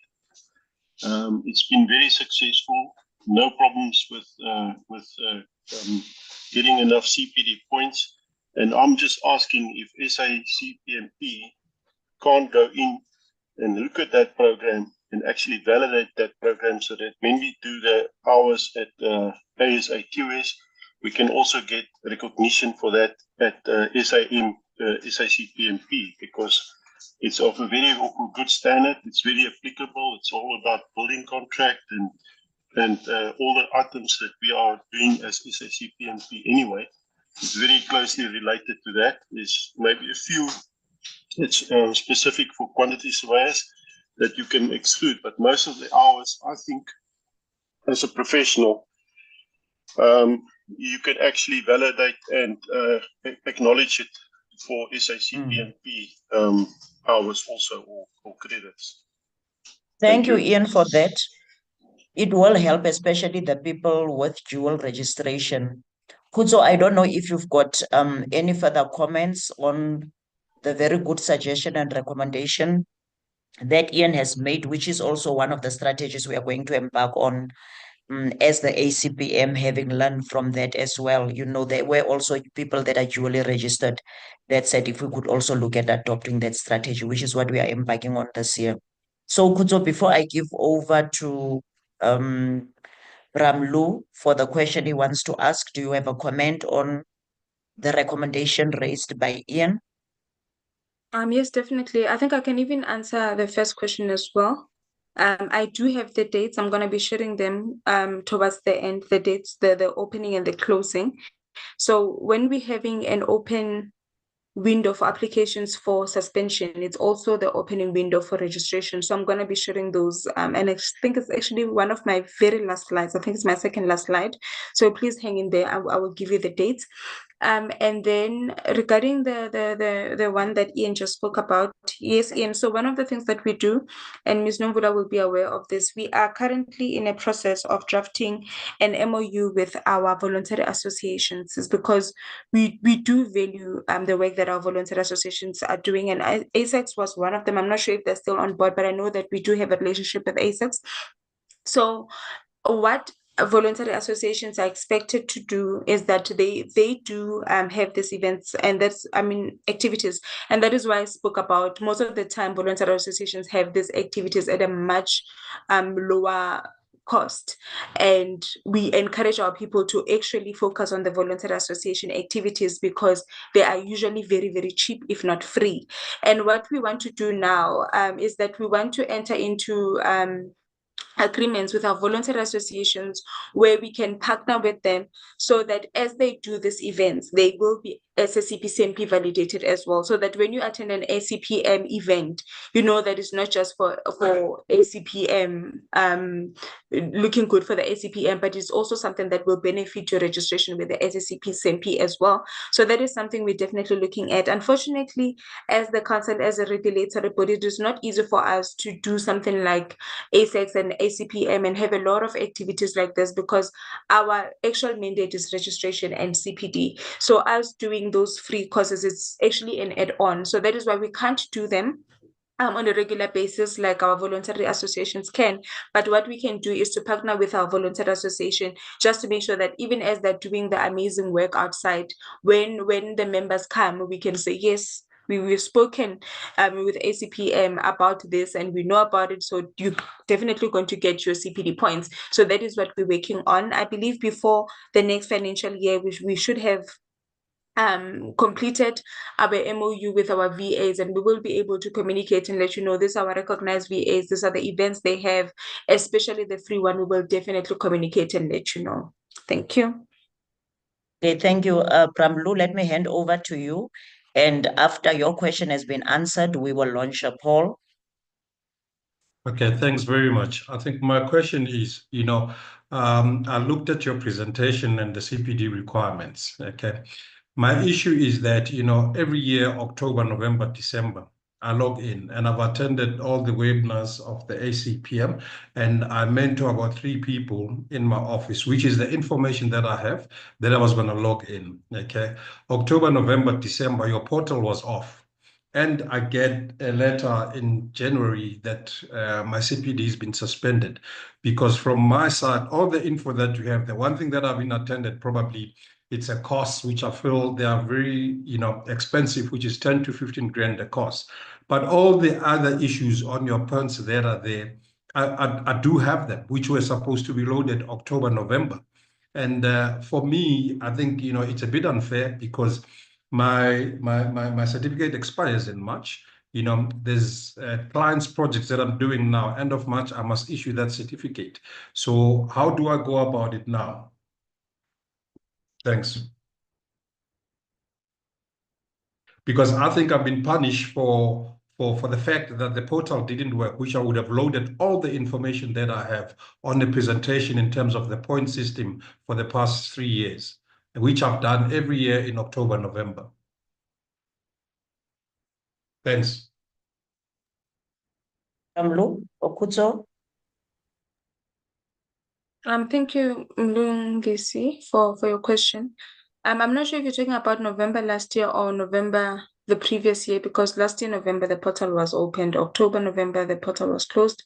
It's been very successful. No problems with getting enough CPD points. And I'm just asking if SACPMP can't go in and look at that program and actually validate that program so that when we do the hours at ASAQS, we can also get recognition for that at SACPMP, because it's of a very good standard. It's very applicable. It's all about building contract and all the items that we are doing as SACPMP anyway. It's very closely related to that. There's maybe a few that's specific for quantity surveyors that you can exclude, but most of the hours, I think, as a professional, you can actually validate and acknowledge it for SACPMP hours also, or credits. Thank you, Ian, for that. It will help, especially the people with dual registration. Kuzo, I don't know if you've got any further comments on the very good suggestion and recommendation that Ian has made, which is also one of the strategies we are going to embark on as the ACPM, having learned from that as well. You know, there were also people that are dually registered that said if we could also look at adopting that strategy, which is what we are embarking on this year. So Kuzo, before I give over to Ramlu for the question he wants to ask, do you have a comment on the recommendation raised by Ian? Yes, definitely. I think I can even answer the first question as well. I do have the dates. I'm going to be sharing them towards the end, the dates, the opening and the closing. So when we're having an open window for applications for suspension, it's also the opening window for registration. So I'm going to be sharing those. And I think it's actually one of my very last slides. I think it's my second last slide. So please hang in there. I will give you the dates. And then regarding the one that Ian just spoke about, yes, Ian. So one of the things that we do, and Ms. Nomvula will be aware of this, we are currently in a process of drafting an MOU with our voluntary associations, is because we do value the work that our voluntary associations are doing, and ASACS was one of them. I'm not sure if they're still on board, but I know that we do have a relationship with ASACS. So what voluntary associations are expected to do is that they do have these events, and that's activities, and that is why I spoke about most of the time voluntary associations have these activities at a much lower cost, and we encourage our people to actually focus on the voluntary association activities because they are usually very, very cheap, if not free. And what we want to do now is that we want to enter into agreements with our voluntary associations where we can partner with them so that as they do these events, they will be SACPCMP validated as well, so that when you attend an ACPM event, you know that it's not just for ACPM looking good for the ACPM, but it's also something that will benefit your registration with the SACPCMP as well. So that is something we're definitely looking at. Unfortunately, as the council, as a regulatory body, it is not easy for us to do something like ASACS and ACPM and have a lot of activities like this because our actual mandate is registration and CPD. So us doing those free courses, it's actually an add-on. So that is why we can't do them on a regular basis like our voluntary associations can. But what we can do is to partner with our voluntary association just to make sure that even as they're doing the amazing work outside, when the members come, we can say, yes, we've spoken with ACPM about this and we know about it, so you're definitely going to get your CPD points. So that is what we're working on. I believe before the next financial year, we should have completed our MOU with our VAs, and we will be able to communicate and let you know, these are our recognized VAs, these are the events they have, especially the free one. We will definitely communicate and let you know. Thank you. Okay, thank you, Pramlu. Let me hand over to you. And after your question has been answered, we will launch a poll. Okay, thanks very much. I think my question is, I looked at your presentation and the CPD requirements, okay? My issue is that, every year, October, November, December, I log in, and I've attended all the webinars of the ACPM, and I mentor about 3 people in my office, which is the information that I have that I was going to log in. Okay. October, November, December, your portal was off. And I get a letter in January that my CPD has been suspended, because from my side, all the info that you have, the one thing that I've been attended, probably it's a cost which I feel they are very, expensive, which is 10 to 15 grand a cost. But all the other issues on your points that are there, I do have them, which were supposed to be loaded October, November. And for me, I think, it's a bit unfair, because my certificate expires in March. There's clients projects that I'm doing now. End of March, I must issue that certificate. So how do I go about it now? Thanks. Because I think I've been punished for the fact that the portal didn't work, which I would have loaded all the information that I have on the presentation in terms of the point system for the past 3 years, which I've done every year in October, November. Thanks. Mlu Okutso. Thank you, Mlungisi, for your question. I'm not sure if you're talking about November last year or November the previous year, because last year, November, the portal was opened. October, November, the portal was closed.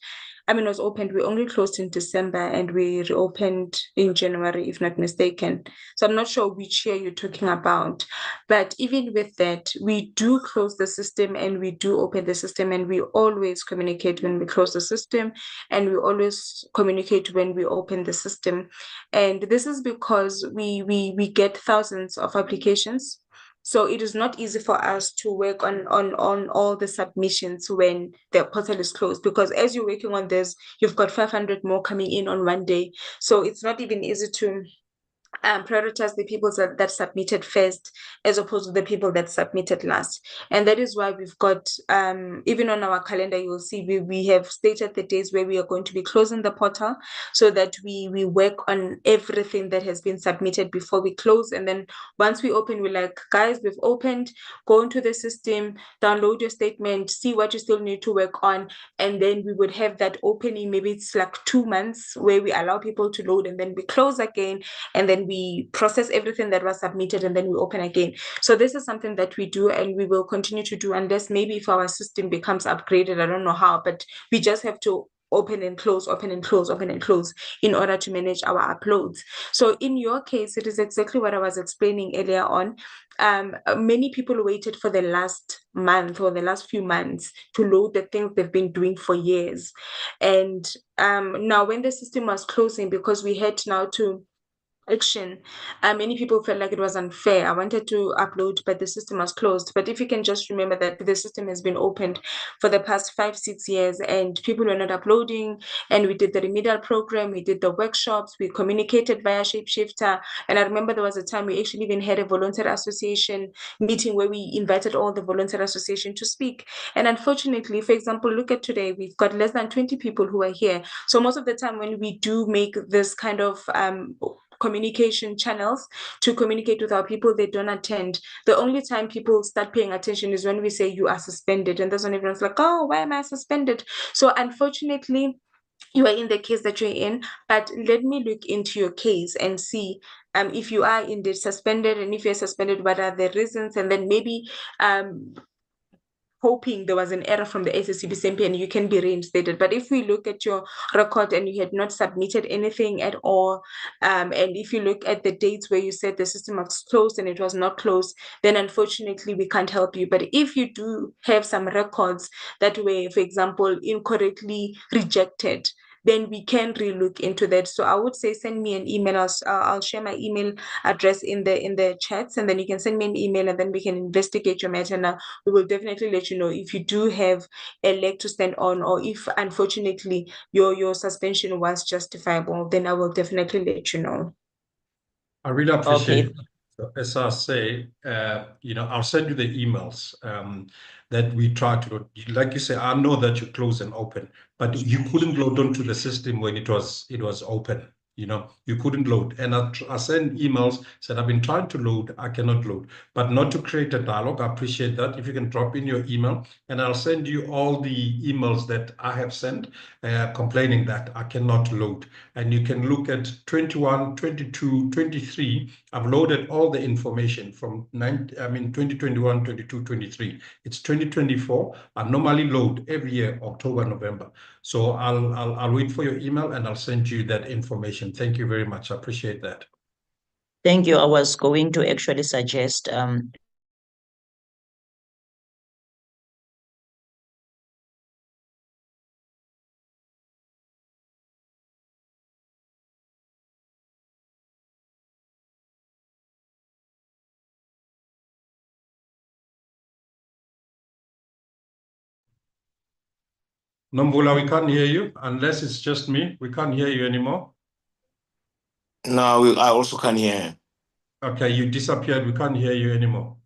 It was opened. We only closed in December and we reopened in January, if not mistaken. So I'm not sure which year you're talking about. But even with that, we do close the system and we do open the system, and we always communicate when we close the system, and we always communicate when we open the system. And this is because we get thousands of applications. So it is not easy for us to work on all the submissions when the portal is closed, because as you're working on this, you've got 500 more coming in on one day. So it's not even easy to prioritize the people that submitted first as opposed to the people that submitted last. And that is why we've got, even on our calendar, you will see we have stated the days where we are going to be closing the portal, so that we work on everything that has been submitted before we close. And then once we open, we're like, guys, we've opened, go into the system, download your statement, see what you still need to work on. And then we would have that opening, maybe it's like 2 months, where we allow people to load, and then we close again, and then we process everything that was submitted, and then we open again. So this is something that we do, and we will continue to do, unless maybe if our system becomes upgraded, I don't know how, but we just have to open and close, open and close, open and close, in order to manage our uploads. So in your case, it is exactly what I was explaining earlier on. Many people waited for the last month or the last few months to load the things they've been doing for years. And now when the system was closing, because we had now to action, many people felt like it was unfair. I wanted to upload, but the system was closed. But if you can just remember that the system has been opened for the past 5-6 years, and people were not uploading, and we did the remedial program, we did the workshops, we communicated via Shapeshifter. And I remember there was a time we actually even had a volunteer association meeting where we invited all the volunteer association to speak. And unfortunately, for example, look at today, we've got less than 20 people who are here. So most of the time when we do make this kind of communication channels to communicate with our people, they don't attend. The only time people start paying attention is when we say you are suspended, and that's when everyone's like, oh, why am I suspended? So unfortunately, you are in the case that you're in, but let me look into your case and see if you are indeed suspended, and if you're suspended, what are the reasons, and then maybe hoping there was an error from the SACPCMP and you can be reinstated. But if we look at your record and you had not submitted anything at all, and if you look at the dates where you said the system was closed and it was not closed, then unfortunately we can't help you. But if you do have some records that were, for example, incorrectly rejected, then we can relook into that. So I would say send me an email. I'll share my email address in the chats, and then you can send me an email, and then we can investigate your matter. Now we will definitely let you know if you do have a leg to stand on, or if unfortunately your suspension was justifiable, then I will definitely let you know. I really appreciate it. So as I say, I'll send you the emails that we try to, like you say, I know that you close and open, but you couldn't load onto the system when it was open. you couldn't load. And I send emails, said, I've been trying to load, I cannot load. But not to create a dialogue, I appreciate that. If you can drop in your email, and I'll send you all the emails that I have sent complaining that I cannot load. And you can look at 21, 22, 23. I've loaded all the information from 2021, 22, 23. It's 2024. I normally load every year, October, November. So I'll wait for your email and I'll send you that information. Thank you very much. I appreciate that. Thank you. I was going to actually suggest Nombula, we can't hear you unless it's just me. We can't hear you anymore. No, I also can't hear him. Okay, you disappeared. We can't hear you anymore.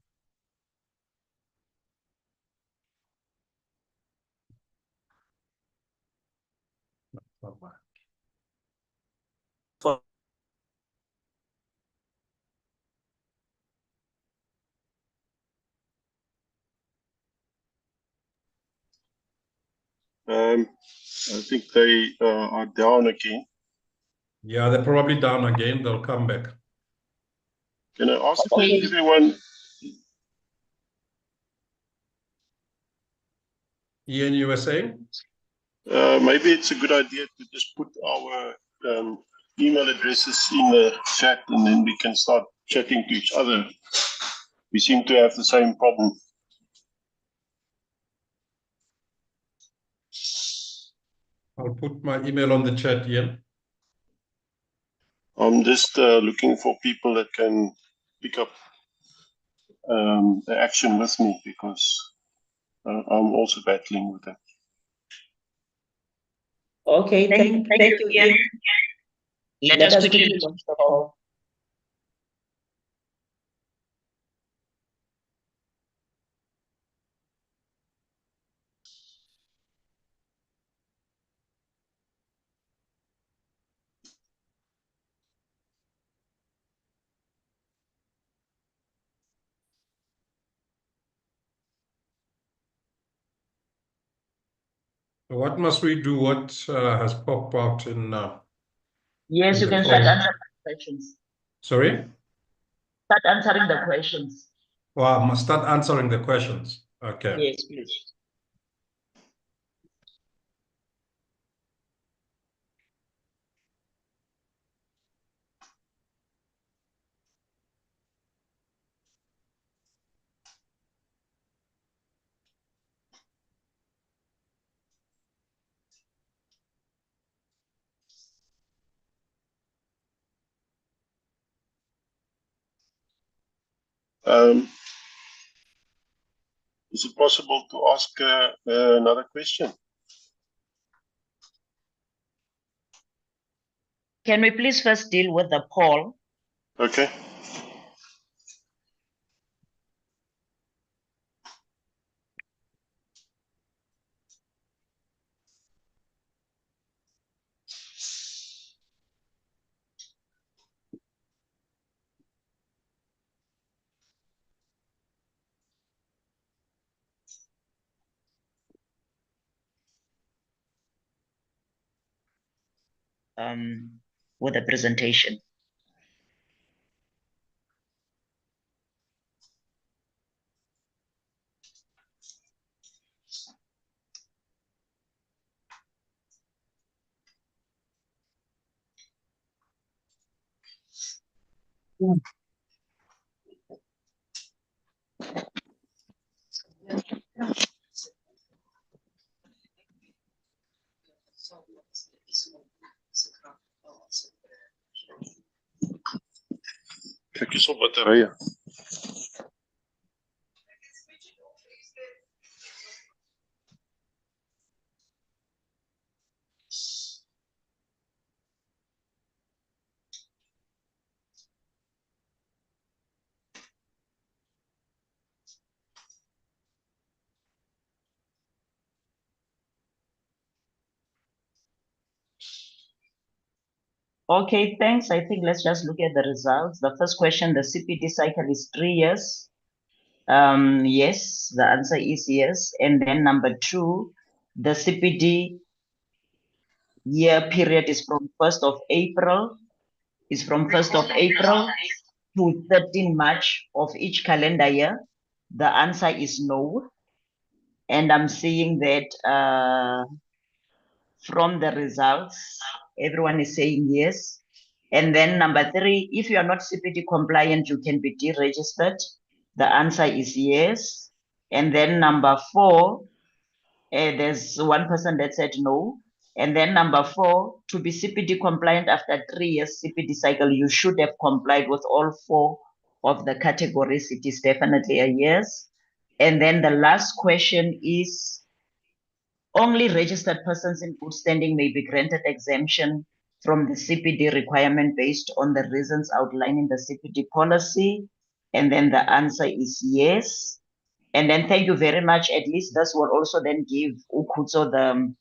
for I think they are down again. Yeah, they're probably down again. They'll come back. Can I ask everyone? Ian, you were saying? Maybe it's a good idea to just put our email addresses in the chat, and then we can start chatting to each other. We seem to have the same problem. I'll put my email on the chat, Ian. I'm just looking for people that can pick up the action with me, because I'm also battling with that. okay, thank you, Ian. Let us quickly launch the call. So what must we do? What has popped out in Yes, in you the can start call? answering the questions. Sorry? Start answering the questions. Well, I must start answering the questions. Okay. Yes, please. Is it possible to ask another question? Can we please first deal with the poll? Okay. With the presentation. Kyk eens op batterye. Okay, thanks. I think let's just look at the results. The first question, the CPD cycle is 3 years. Yes, the answer is yes. And then number 2, the CPD year period is from 1st of April, to 13 March of each calendar year. The answer is no. And I'm seeing that from the results, everyone is saying yes. And then number 3, if you are not CPD compliant, you can be deregistered. The answer is yes. And then number 4, there's one person that said no. And then number 4, to be CPD compliant after 3 years CPD cycle, you should have complied with all 4 of the categories. It is definitely a yes. And then the last question is, only registered persons in good standing may be granted exemption from the CPD requirement based on the reasons outlined in the CPD policy. And then the answer is yes. And then thank you very much. At least this will also then give Ukutso the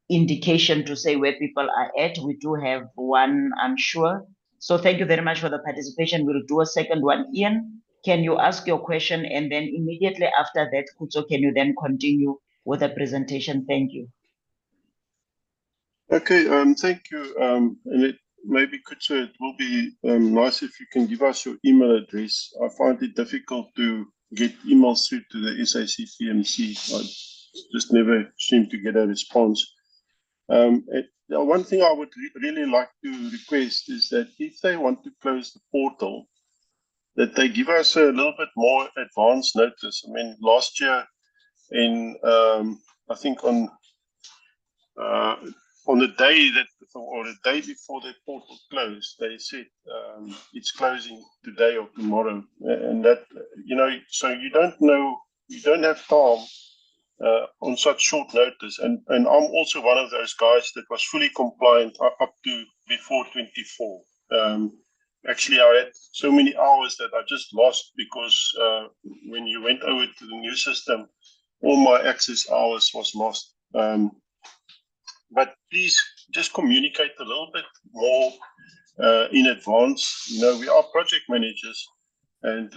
indication to say where people are at. We do have one unsure. So thank you very much for the participation. We'll do a second one. Ian, can you ask your question? And then immediately after that, Kutso, can you then continue with the presentation? Thank you. Okay, thank you. And it maybe it will be nice if you can give us your email address. I find it difficult to get emails through to the SACPMC. I just never seem to get a response. One thing I would really like to request is that if they want to close the portal, that they give us a little bit more advance notice. I mean, last year I think on the day or the day before the portal closed, they said it's closing today or tomorrow, and that so you don't know, you don't have time on such short notice. And I'm also one of those guys that was fully compliant up to before 24. Actually, I had so many hours that I just lost because when you went over to the new system, all my access hours was lost. But please just communicate a little bit more in advance. We are project managers, and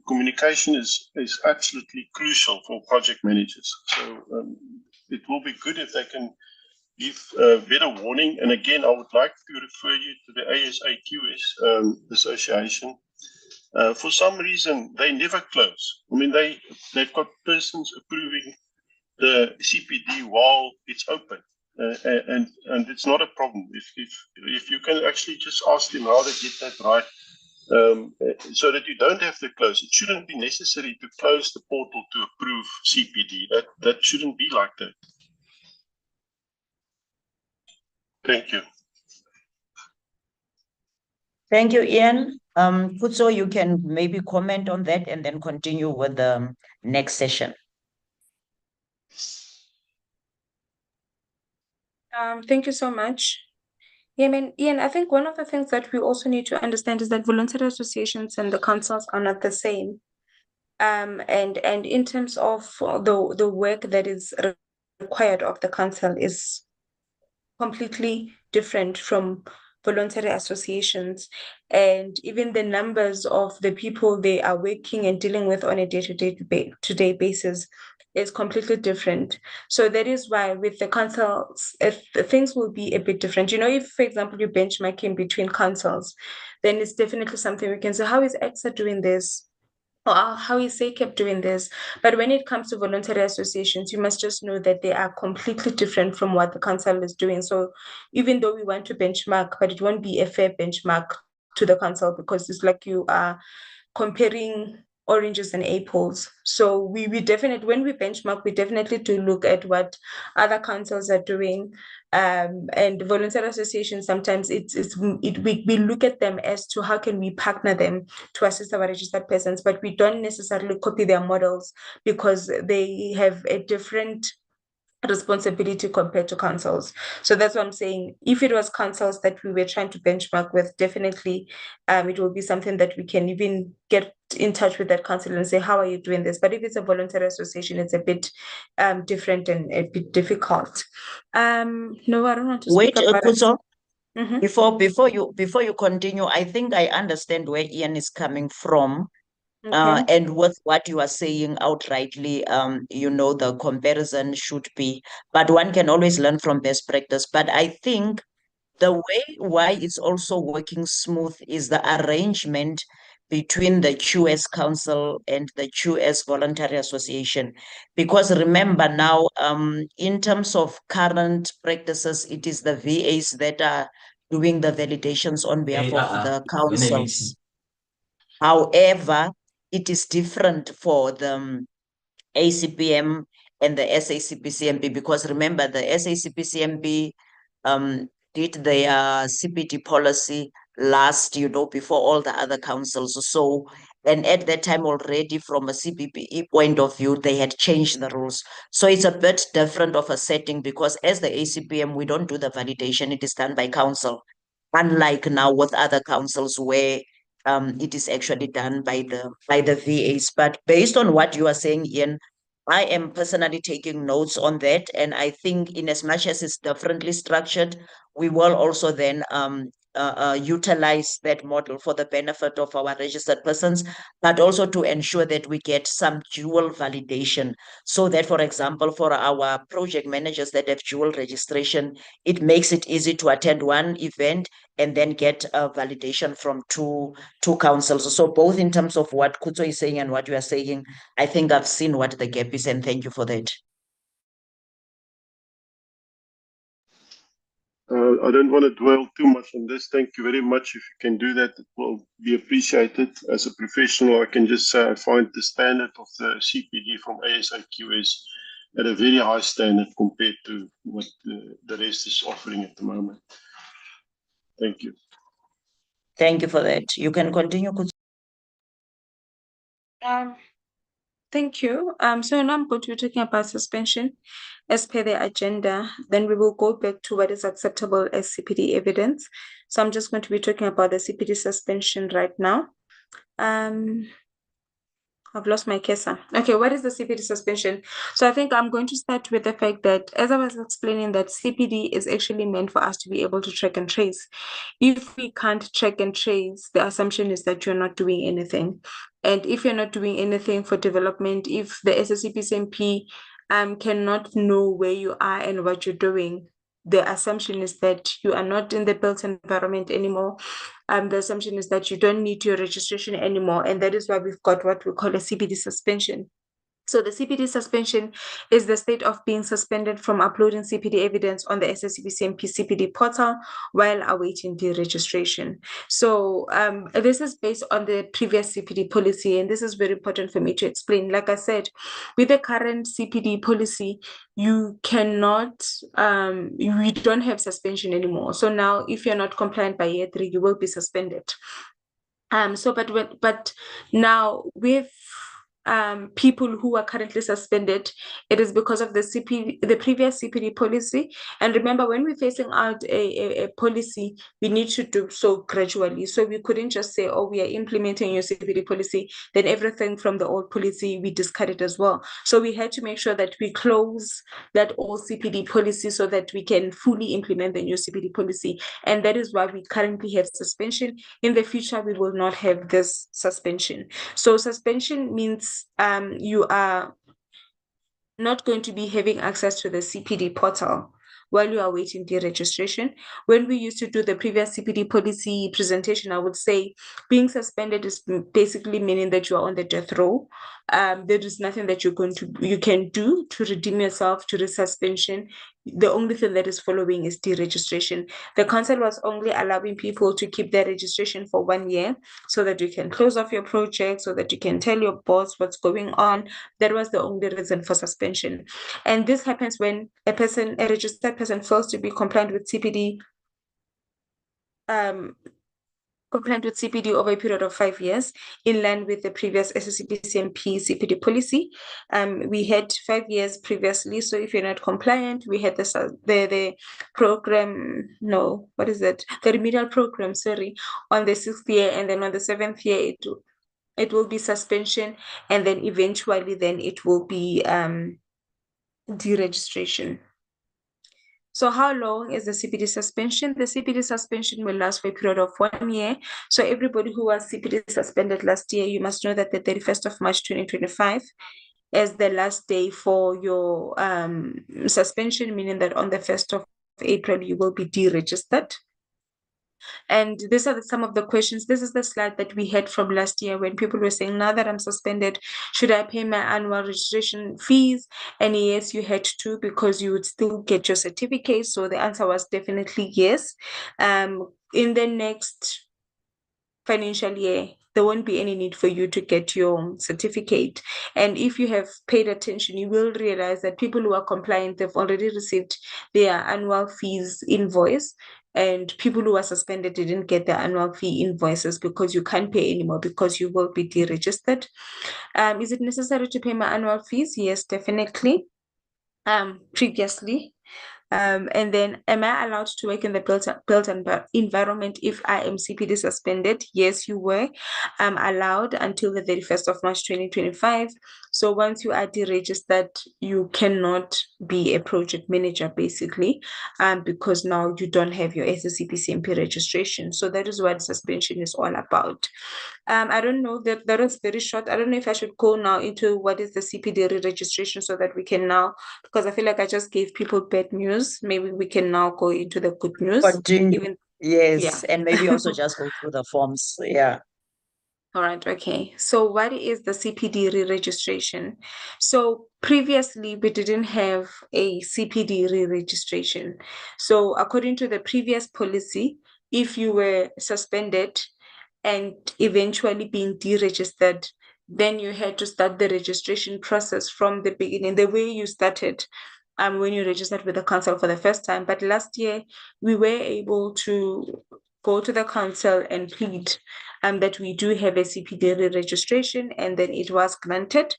communication is absolutely crucial for project managers. So it will be good if they can give better warning. And again, I would like to refer you to the ASAQS Association. For some reason, they never close. I mean, they've got persons approving the CPD while it's open. And it's not a problem. If you can actually just ask them how they get that right, so that you don't have to close. It shouldn't be necessary to close the portal to approve CPD. That shouldn't be like that. Thank you. Thank you, Ian. Kutso, you can maybe comment on that and then continue with the next session. Thank you so much. Yeah, Ian, I think one of the things that we also need to understand is that voluntary associations and the councils are not the same. And in terms of the work that is required of the council is completely different from voluntary associations, and even the numbers of the people they are working and dealing with on a day-to-day basis is completely different. So that is why with the councils, things will be a bit different. If, for example, you benchmark in between councils, then it's definitely something we can say, how is EXA doing this? Or how is SACP doing this? But when it comes to voluntary associations, you must just know that they are completely different from what the council is doing. So even though we want to benchmark, but it won't be a fair benchmark to the council, because it's like you are comparing oranges and apples. So we definitely, when we benchmark, we definitely do look at what other councils are doing. And voluntary associations, sometimes we look at them as to how can we partner them to assist our registered persons, but we don't necessarily copy their models because they have a different responsibility compared to councils. So that's what I'm saying. If it was councils that we were trying to benchmark with, definitely it will be something that we can even get in touch with that council and say, how are you doing this? But if it's a voluntary association, it's a bit different and a bit difficult. No, I don't want to speak about Kutso. Mhm. Before you continue, I think I understand where Ian is coming from. Okay. And with what you are saying outrightly, the comparison should be, but one can always learn from best practice. But I think the way why it's also working smooth is the arrangement between the QS Council and the QS Voluntary Association. Because remember now, in terms of current practices, it is the VAs that are doing the validations on behalf of the councils. However, it is different for the ACPM and the SACPCMP, because remember the SACPCMP did their CPD policy last, before all the other councils. So, and at that time already from a CPPE point of view, they had changed the rules. So it's a bit different of a setting, because as the ACPM, we don't do the validation, it is done by council. Unlike now with other councils where it is actually done by the VAs. But based on what you are saying, Ian, I am personally taking notes on that. And I think in as much as it's differently structured, we will also then utilize that model for the benefit of our registered persons, but also to ensure that we get some dual validation. So that, for example, for our project managers that have dual registration, it makes it easy to attend one event and then get a validation from two councils. So both in terms of what Kuto is saying and what you are saying, I think I've seen what the gap is, and thank you for that. I don't want to dwell too much on this. Thank you very much. If you can do that, it will be appreciated. As a professional, I can just say I find the standard of the CPD from ASIQS at a very high standard compared to what the rest is offering at the moment. Thank you. Thank you for that. You can continue, Kuto. Thank you. So now I'm going to be talking about suspension as per the agenda. Then we will go back to what is acceptable as CPD evidence. So I'm just going to be talking about the CPD suspension right now. I've lost my cursor. Okay, what is the CPD suspension? So I think I'm going to start with the fact that, as I was explaining, that CPD is actually meant for us to be able to track and trace. If we can't track and trace, the assumption is that you're not doing anything. And if you're not doing anything for development, if the SACPCMP cannot know where you are and what you're doing, the assumption is that you are not in the built environment anymore. The assumption is that you don't need your registration anymore. And that is why we've got what we call a CPD suspension. So the CPD suspension is the state of being suspended from uploading CPD evidence on the SACPCMP CPD portal while awaiting deregistration. So this is based on the previous CPD policy, and this is very important for me to explain. Like I said, with the current CPD policy, you cannot, we don't have suspension anymore. So now if you're not compliant by year 3, you will be suspended. But now with people who are currently suspended, it is because of the previous CPD policy. And remember, when we're facing out a policy, we need to do so gradually. So we couldn't just say, oh, we are implementing your CPD policy, then everything from the old policy we discard it as well. So we had to make sure that we close that old CPD policy so that we can fully implement the new CPD policy. And that is why we currently have suspension. In the future, we will not have this suspension. So suspension means you are not going to be having access to the CPD portal while you are waiting deregistration. When we used to do the previous CPD policy presentation, I would say being suspended is basically meaning that you are on the death row. There is nothing that you can do to redeem yourself to the suspension. The only thing that is following is deregistration. The council was only allowing people to keep their registration for 1 year so that you can close off your project, so that you can tell your boss what's going on. That was the only reason for suspension. And this happens when a registered person fails to be compliant with CPD over a period of 5 years, in line with the previous SACPCMP CPD policy. We had 5 years previously, so if you're not compliant, we had the program, no, what is that? The remedial program, sorry, on the 6th year, and then on the 7th year, it will be suspension, and then eventually then it will be deregistration. So how long is the CPD suspension? The CPD suspension will last for a period of 1 year. So everybody who was CPD suspended last year, you must know that the 31st of March 2025 is the last day for your suspension, meaning that on the 1st of April, you will be deregistered. And these are some of the questions. This is the slide that we had from last year when people were saying, now that I'm suspended, should I pay my annual registration fees? And yes, you had to, because you would still get your certificate. So the answer was definitely yes. In the next financial year, there won't be any need for you to get your certificate. And if you have paid attention, you will realize that people who are compliant, they've already received their annual fees invoice. And people who are suspended didn't get their annual fee invoices because you can't pay anymore because you will be deregistered. Is it necessary to pay my annual fees? Yes, definitely. Previously. And then, am I allowed to work in the built environment if I am CPD suspended? Yes, you were allowed until the 31st of March 2025. So once you are deregistered, you cannot be a project manager, basically, because now you don't have your SACPCMP registration. So that is what suspension is all about. I don't know, that was very short. I don't know if I should go now into what is the CPD re-registration so that we can now, because I feel like I just gave people bad news. Maybe we can now go into the good news. Continue. Yes, Yeah. and maybe also just go through the forms. Yeah. All right, okay. So what is the CPD re-registration? So previously, we didn't have a CPD re-registration. So according to the previous policy, if you were suspended and eventually being deregistered, then you had to start the registration process from the beginning, the way you started when you registered with the council for the first time. But last year, we were able to go to the council and plead that we do have a CPD registration, and then it was granted.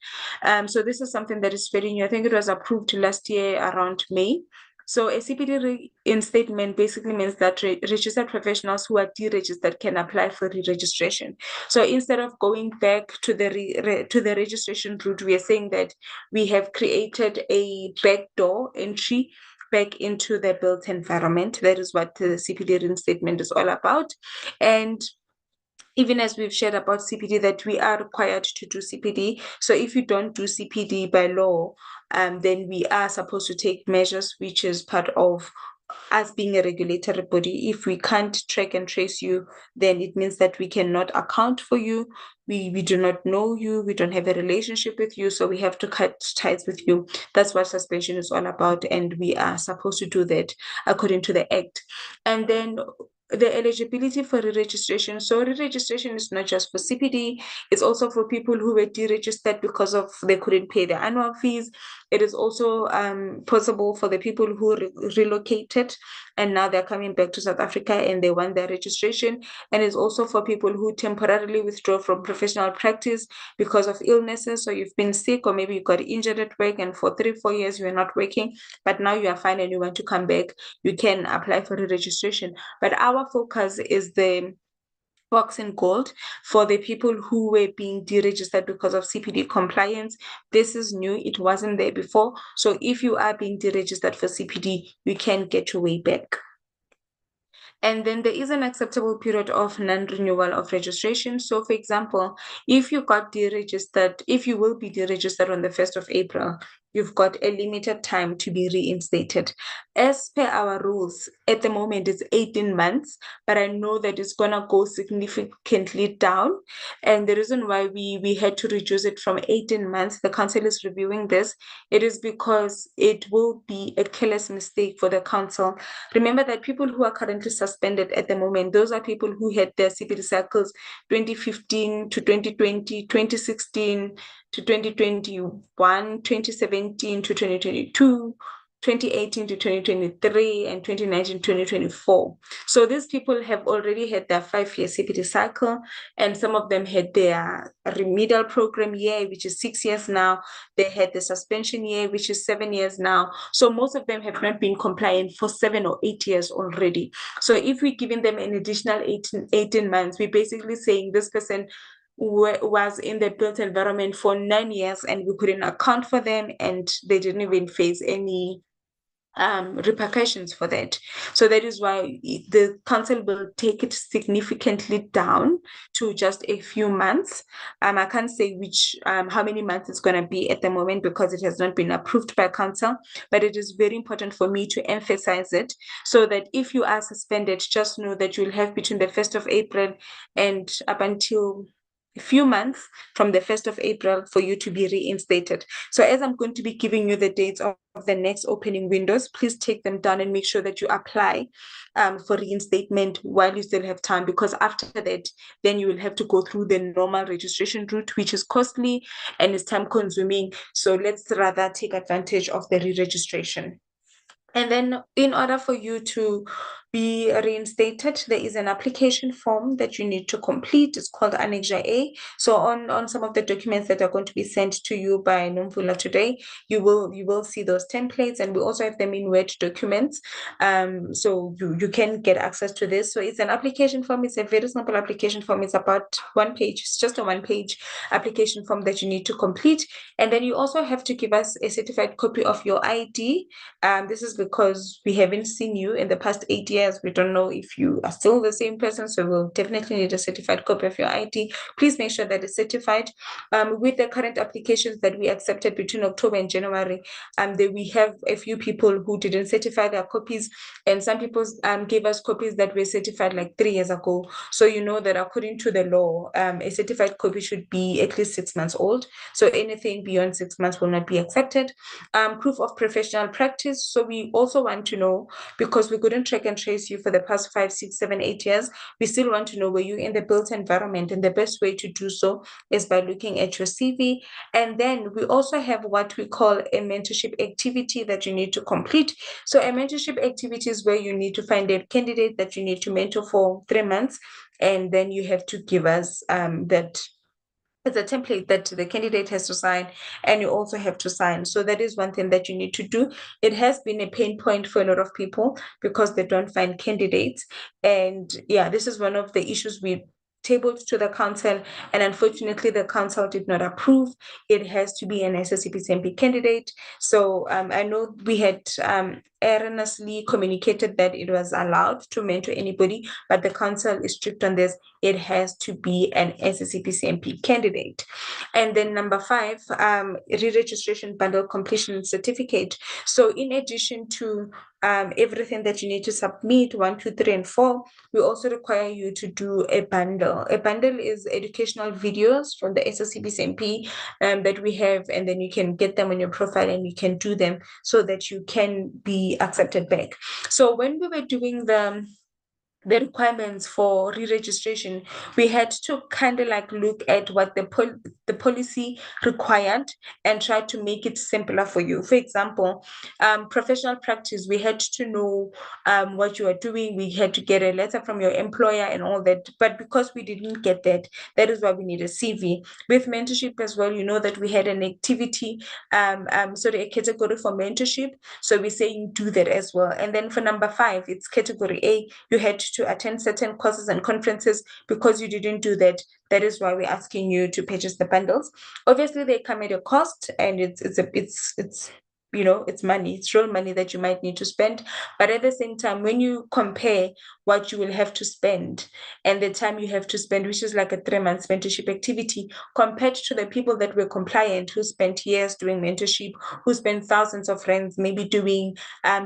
So this is something that is very new. I think it was approved last year around May. So a CPD reinstatement basically means that registered professionals who are deregistered can apply for re-registration. So instead of going back to the registration route, we are saying that we have created a backdoor entry back into the built environment. That is what the CPD reinstatement is all about. And even as we've shared about CPD, that we are required to do CPD. So if you don't do CPD by law, then we are supposed to take measures, which is part of us being a regulatory body. If we can't track and trace you, then it means that we cannot account for you. We do not know you. We don't have a relationship with you. So we have to cut ties with you. That's what suspension is all about. And we are supposed to do that according to the Act. And then the eligibility for re-registration. So re-registration is not just for CPD, it's also for people who were deregistered because of they couldn't pay their annual fees. It is also possible for the people who relocated and now they're coming back to South Africa and they want their registration. And it's also for people who temporarily withdraw from professional practice because of illnesses. So you've been sick or maybe you got injured at work and for 3-4 years you are not working, but now you are fine and you want to come back, you can apply for re-registration. But our focus is the box in gold for the people who were being deregistered because of CPD compliance. This is new, it wasn't there before. So if you are being deregistered for CPD, you can get your way back. And then there is an acceptable period of non-renewal of registration. So for example, if you got deregistered, if you will be deregistered on the 1st of April, you've got a limited time to be reinstated. As per our rules, at the moment it's 18 months, but I know that it's gonna go significantly down. And the reason why we had to reduce it from 18 months, the council is reviewing this, it is because it will be a careless mistake for the council. Remember that people who are currently suspended at the moment, those are people who had their CPD cycles 2015 to 2020, 2016 to 2021, 2017 to 2022, 2018 to 2023, and 2019 to 2024. So these people have already had their 5-year CPD cycle, and some of them had their remedial program year, which is 6 years now. They had the suspension year, which is 7 years now. So most of them have not been compliant for 7 or 8 years already. So if we're giving them an additional 18 months, we're basically saying this person was in the built environment for 9 years and we couldn't account for them and they didn't even face any repercussions for that. So that is why the council will take it significantly down to just a few months. I can't say which how many months it's going to be at the moment because it has not been approved by council, but it is very important for me to emphasize it so that if you are suspended, just know that you'll have between the 1st of April and up until a few months from the 1st of April for you to be reinstated. So as I'm going to be giving you the dates of the next opening windows, please take them down and make sure that you apply for reinstatement while you still have time, because after that, then you will have to go through the normal registration route, which is costly and is time consuming. So let's rather take advantage of the re-registration. And then in order for you to be reinstated, there is an application form that you need to complete. It's called Annex A. So on some of the documents that are going to be sent to you by Nomvula today, you will see those templates, and we also have them in Word documents. So you can get access to this. So it's an application form. It's a very simple application form. It's about 1 page. It's just a 1-page application form that you need to complete. And then you also have to give us a certified copy of your ID. This is because we haven't seen you in the past 8 years. We don't know if you are still the same person, so we'll definitely need a certified copy of your ID. Please make sure that it's certified. With the current applications that we accepted between October and January, we have a few people who didn't certify their copies, and some people gave us copies that were certified like 3 years ago. So you know that according to the law, a certified copy should be at least 6 months old. So anything beyond 6 months will not be accepted. Proof of professional practice. So we also want to know, because we couldn't track and trace you for the past 5, 6, 7, 8 years, we still want to know, were you in the built environment? And the best way to do so is by looking at your CV. And then we also have what we call a mentorship activity that you need to complete. So a mentorship activity is where you need to find a candidate that you need to mentor for 3 months, and then you have to give us that. It's a template that the candidate has to sign, and you also have to sign. So that is one thing that you need to do. It has been a pain point for a lot of people because they don't find candidates. And yeah, this is one of the issues we tabled to the council, and unfortunately the council did not approve. It has to be an SACPCMP candidate. So I know we had erroneously communicated that it was allowed to mentor anybody, but the council is strict on this. It has to be an SACPCMP candidate. And then number 5, re-registration bundle completion certificate. So in addition to everything that you need to submit, 1, 2, 3, and 4, we also require you to do a bundle. A bundle is educational videos from the SACPCMP that we have, and then you can get them on your profile and you can do them so that you can be accepted back. So when we were doing the requirements for re-registration, we had to kind of like look at what the policy required and try to make it simpler for you. For example, professional practice, we had to know what you are doing. We had to get a letter from your employer and all that. But because we didn't get that, that is why we need a CV. With mentorship as well, you know that we had an activity, a category for mentorship. So we're saying do that as well. And then for number 5, it's category A. You had to attend certain courses and conferences. Because you didn't do that, that is why we're asking you to purchase the bundles. Obviously they come at a cost, and it's you know, it's money, it's real money that you might need to spend. But at the same time, when you compare what you will have to spend and the time you have to spend, which is like a 3-month mentorship activity, compared to the people that were compliant, who spent years doing mentorship, who spent thousands of rands maybe doing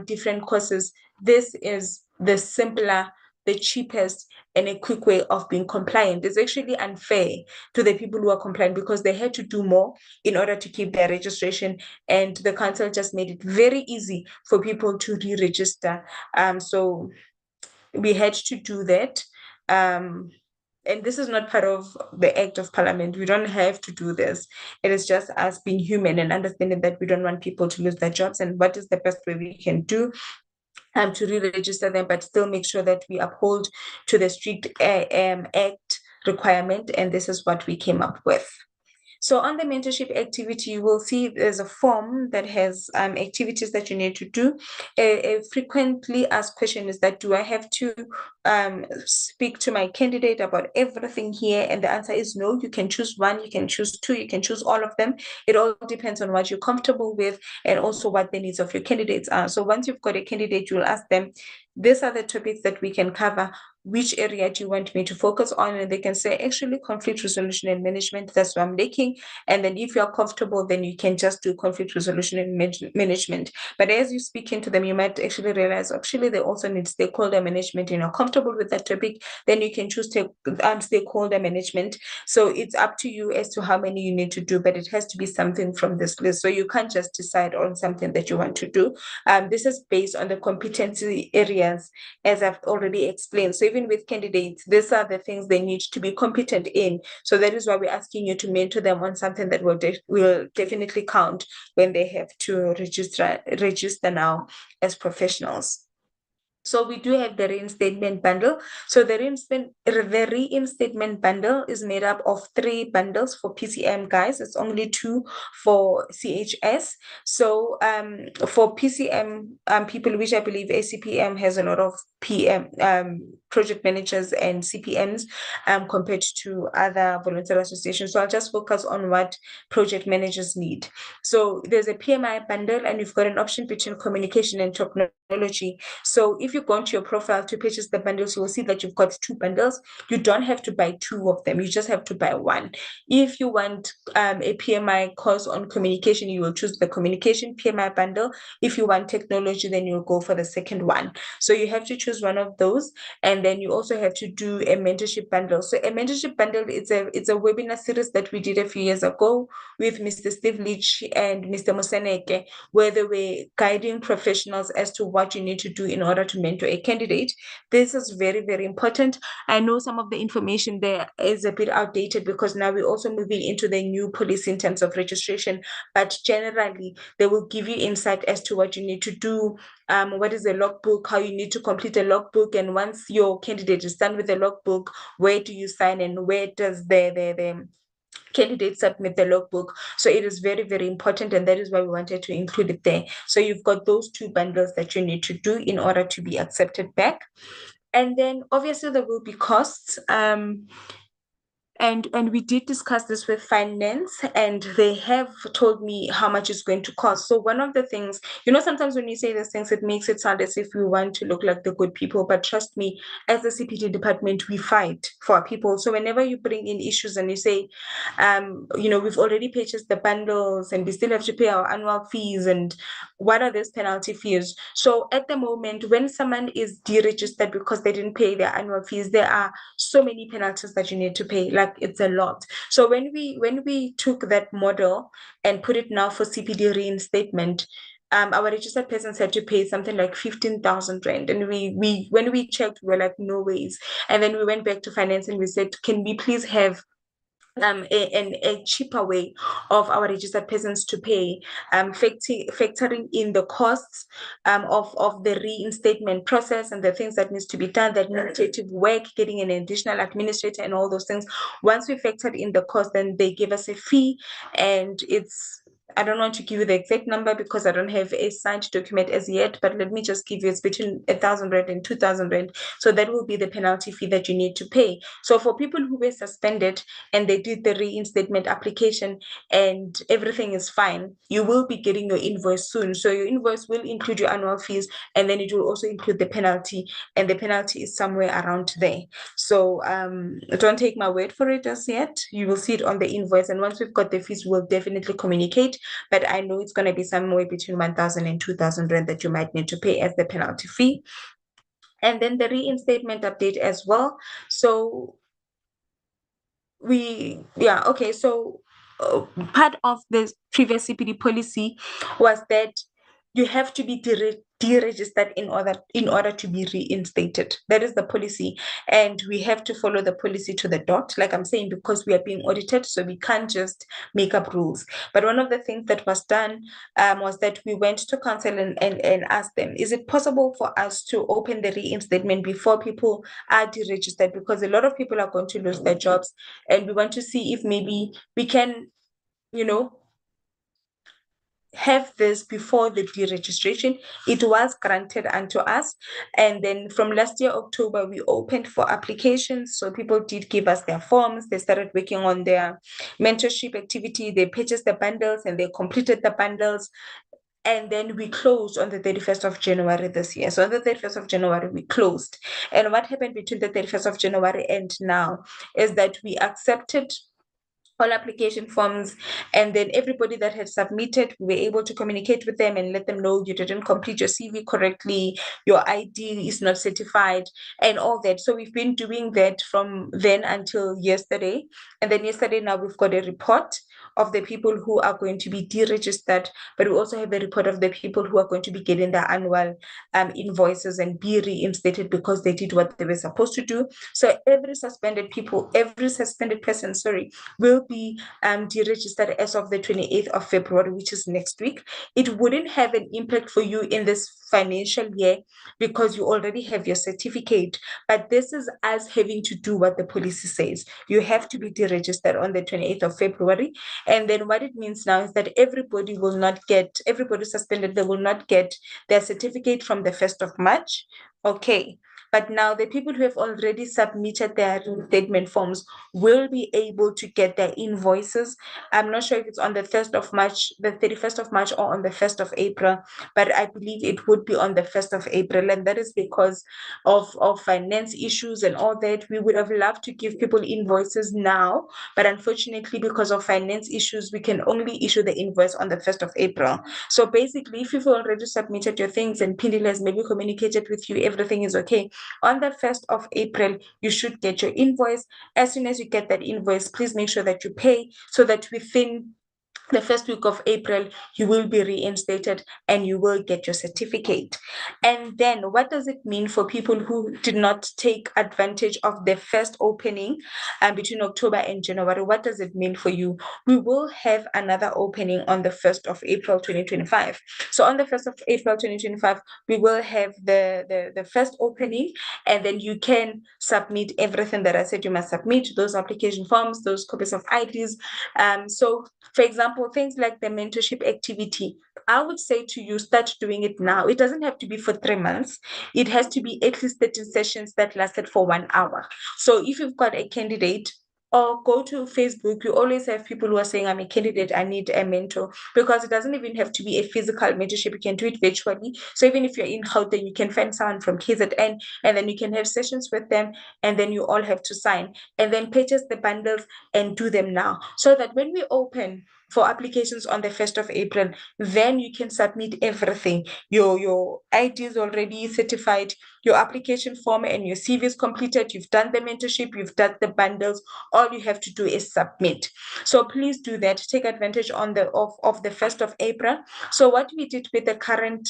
different courses, this is the simpler, the cheapest, and a quick way of being compliant. It's actually unfair to the people who are compliant because they had to do more in order to keep their registration, and the council just made it very easy for people to re-register. So we had to do that. And this is not part of the Act of Parliament. We don't have to do this. It is just us being human and understanding that we don't want people to lose their jobs, and what is the best way we can do to re-register them, but still make sure that we uphold to the strict Act requirement. And this is what we came up with. So on the mentorship activity, you will see there's a form that has activities that you need to do. A frequently asked question is that, do I have to speak to my candidate about everything here? And the answer is no. You can choose one, you can choose two, you can choose all of them. It all depends on what you're comfortable with and also what the needs of your candidates are. So once you've got a candidate, you'll ask them, these are the topics that we can cover. Which area do you want me to focus on? And they can say, actually, conflict resolution and management, that's what I'm looking. And then if you're comfortable, then you can just do conflict resolution and management. But as you speak into them, you might actually realize, actually, they also need stakeholder management, and you're comfortable with that topic, then you can choose stakeholder management. So it's up to you as to how many you need to do, but it has to be something from this list. So you can't just decide on something that you want to do. This is based on the competency areas, as I've already explained. So even with candidates, these are the things they need to be competent in. So that is why we're asking you to mentor them on something that will definitely count when they have to register now as professionals. So we do have the reinstatement bundle. So the reinstatement bundle is made up of 3 bundles for PCM, guys. It's only 2 for CHS. So for PCM people, which I believe ACPM has a lot of PM project managers and CPMs compared to other voluntary associations. So I'll just focus on what project managers need. So there's a PMI bundle, and you've got an option between communication and technology. So if you go into your profile to purchase the bundles, you will see that you've got 2 bundles. You don't have to buy 2 of them. You just have to buy 1. If you want a PMI course on communication, you will choose the communication PMI bundle. If you want technology, then you'll go for the second one. So you have to choose one of those. And then you also have to do a mentorship bundle. So a mentorship bundle, it's a webinar series that we did a few years ago with Mr. Steve Leach and Mr. Moseneke, where they were guiding professionals as to what you need to do in order to mentor a candidate. This is very, very important. I know some of the information there is a bit outdated because now we're also moving into the new policy in terms of registration, but generally they will give you insight as to what you need to do, what is a logbook, how you need to complete a logbook, and once your candidate is done with the logbook, where do you sign and where does the candidates submit the logbook. So it is very, very important, and that is why we wanted to include it there. So you've got those 2 bundles that you need to do in order to be accepted back. And then obviously there will be costs. And we did discuss this with finance, and they have told me how much it's going to cost. So one of the things, sometimes when you say these things, it makes it sound as if we want to look like the good people. But trust me, as the CPD department, we fight for our people. So whenever you bring in issues and you say, we've already purchased the bundles and we still have to pay our annual fees, and what are these penalty fees? So at the moment, when someone is deregistered because they didn't pay their annual fees, there are so many penalties that you need to pay. Like, it's a lot. So when we took that model and put it now for CPD reinstatement, our registered persons had to pay something like 15,000 rand, and we when we checked, we were like, no ways. And then we went back to finance and we said, can we please have a cheaper way of our registered persons to pay, factoring in the costs of the reinstatement process and the things that needs to be done, the administrative work, getting an additional administrator and all those things. Once we factored in the cost, then they give us a fee, and I don't want to give you the exact number because I don't have a signed document as yet, but let me just give you, it's between 1,000 rand and 2,000 rand. So that will be the penalty fee that you need to pay. So for people who were suspended and they did the reinstatement application and everything is fine, you will be getting your invoice soon. So your invoice will include your annual fees, and then it will also include the penalty, and the penalty is somewhere around there. So don't take my word for it as yet. You will see it on the invoice, and once we've got the fees, we'll definitely communicate. But I know it's going to be somewhere between 1,000 and 2,000 rand that you might need to pay as the penalty fee. And then the reinstatement update as well. So so part of the previous CPD policy was that you have to be deregistered in order to be reinstated. That is the policy, and we have to follow the policy to the dot, like I'm saying, because we are being audited, so we can't just make up rules. But one of the things that was done was that we went to council and asked them, is it possible for us to open the reinstatement before people are deregistered, because a lot of people are going to lose their jobs, and we want to see if maybe we can have this before the deregistration. It was granted unto us. And then from last year, October, we opened for applications. So people did give us their forms. They started working on their mentorship activity. They purchased the bundles and they completed the bundles. And then we closed on the 31st of January this year. So on the 31st of January, we closed. And what happened between the 31st of January and now is that we accepted all application forms, and then everybody that had submitted, we were able to communicate with them and let them know you didn't complete your CV correctly, your ID is not certified, and all that. So we've been doing that from then until yesterday. And then yesterday, now we've got a report of the people who are going to be deregistered, but we also have a report of the people who are going to be getting their annual invoices and be reinstated because they did what they were supposed to do. So every suspended person, will be deregistered as of the 28th of February, which is next week. It wouldn't have an impact for you in this financial year because you already have your certificate, but this is us having to do what the policy says. You have to be deregistered on the 28th of February. And then what it means now is that everybody suspended, they will not get their certificate from the 1st of March. Okay. But now the people who have already submitted their reinstatement forms will be able to get their invoices. I'm not sure if it's on the 1st of March, the 31st of March, or on the 1st of April, but I believe it would be on the 1st of April. And that is because of finance issues and all that. We would have loved to give people invoices now, but unfortunately, because of finance issues, we can only issue the invoice on the 1st of April. So basically, if you've already submitted your things and Pindile has maybe communicated with you, everything is okay, on the 1st of April, you should get your invoice. As soon as you get that invoice, please make sure that you pay so that within the first week of April, you will be reinstated and you will get your certificate. And then what does it mean for people who did not take advantage of the first opening between October and January? What does it mean for you? We will have another opening on the 1st of April 2025. So on the 1st of April 2025, we will have the first opening, and then you can submit everything that I said you must submit, those application forms, those copies of IDs. So for example, things like the mentorship activity, I would say to you, start doing it now. It doesn't have to be for 3 months. It has to be at least 13 sessions that lasted for 1 hour. So if you've got a candidate, or go to Facebook, you always have people who are saying, I'm a candidate, I need a mentor, because it doesn't even have to be a physical mentorship. You can do it virtually. So even if you're in Gauteng, you can find someone from KZN, and then you can have sessions with them, and then you all have to sign, and then purchase the bundles and do them now. So that when we open for applications on the 1st of April, then you can submit everything. Your ID is already certified, your application form and your CV is completed, you've done the mentorship, you've done the bundles, all you have to do is submit. So please do that. Take advantage of the 1st of April. So what we did with the current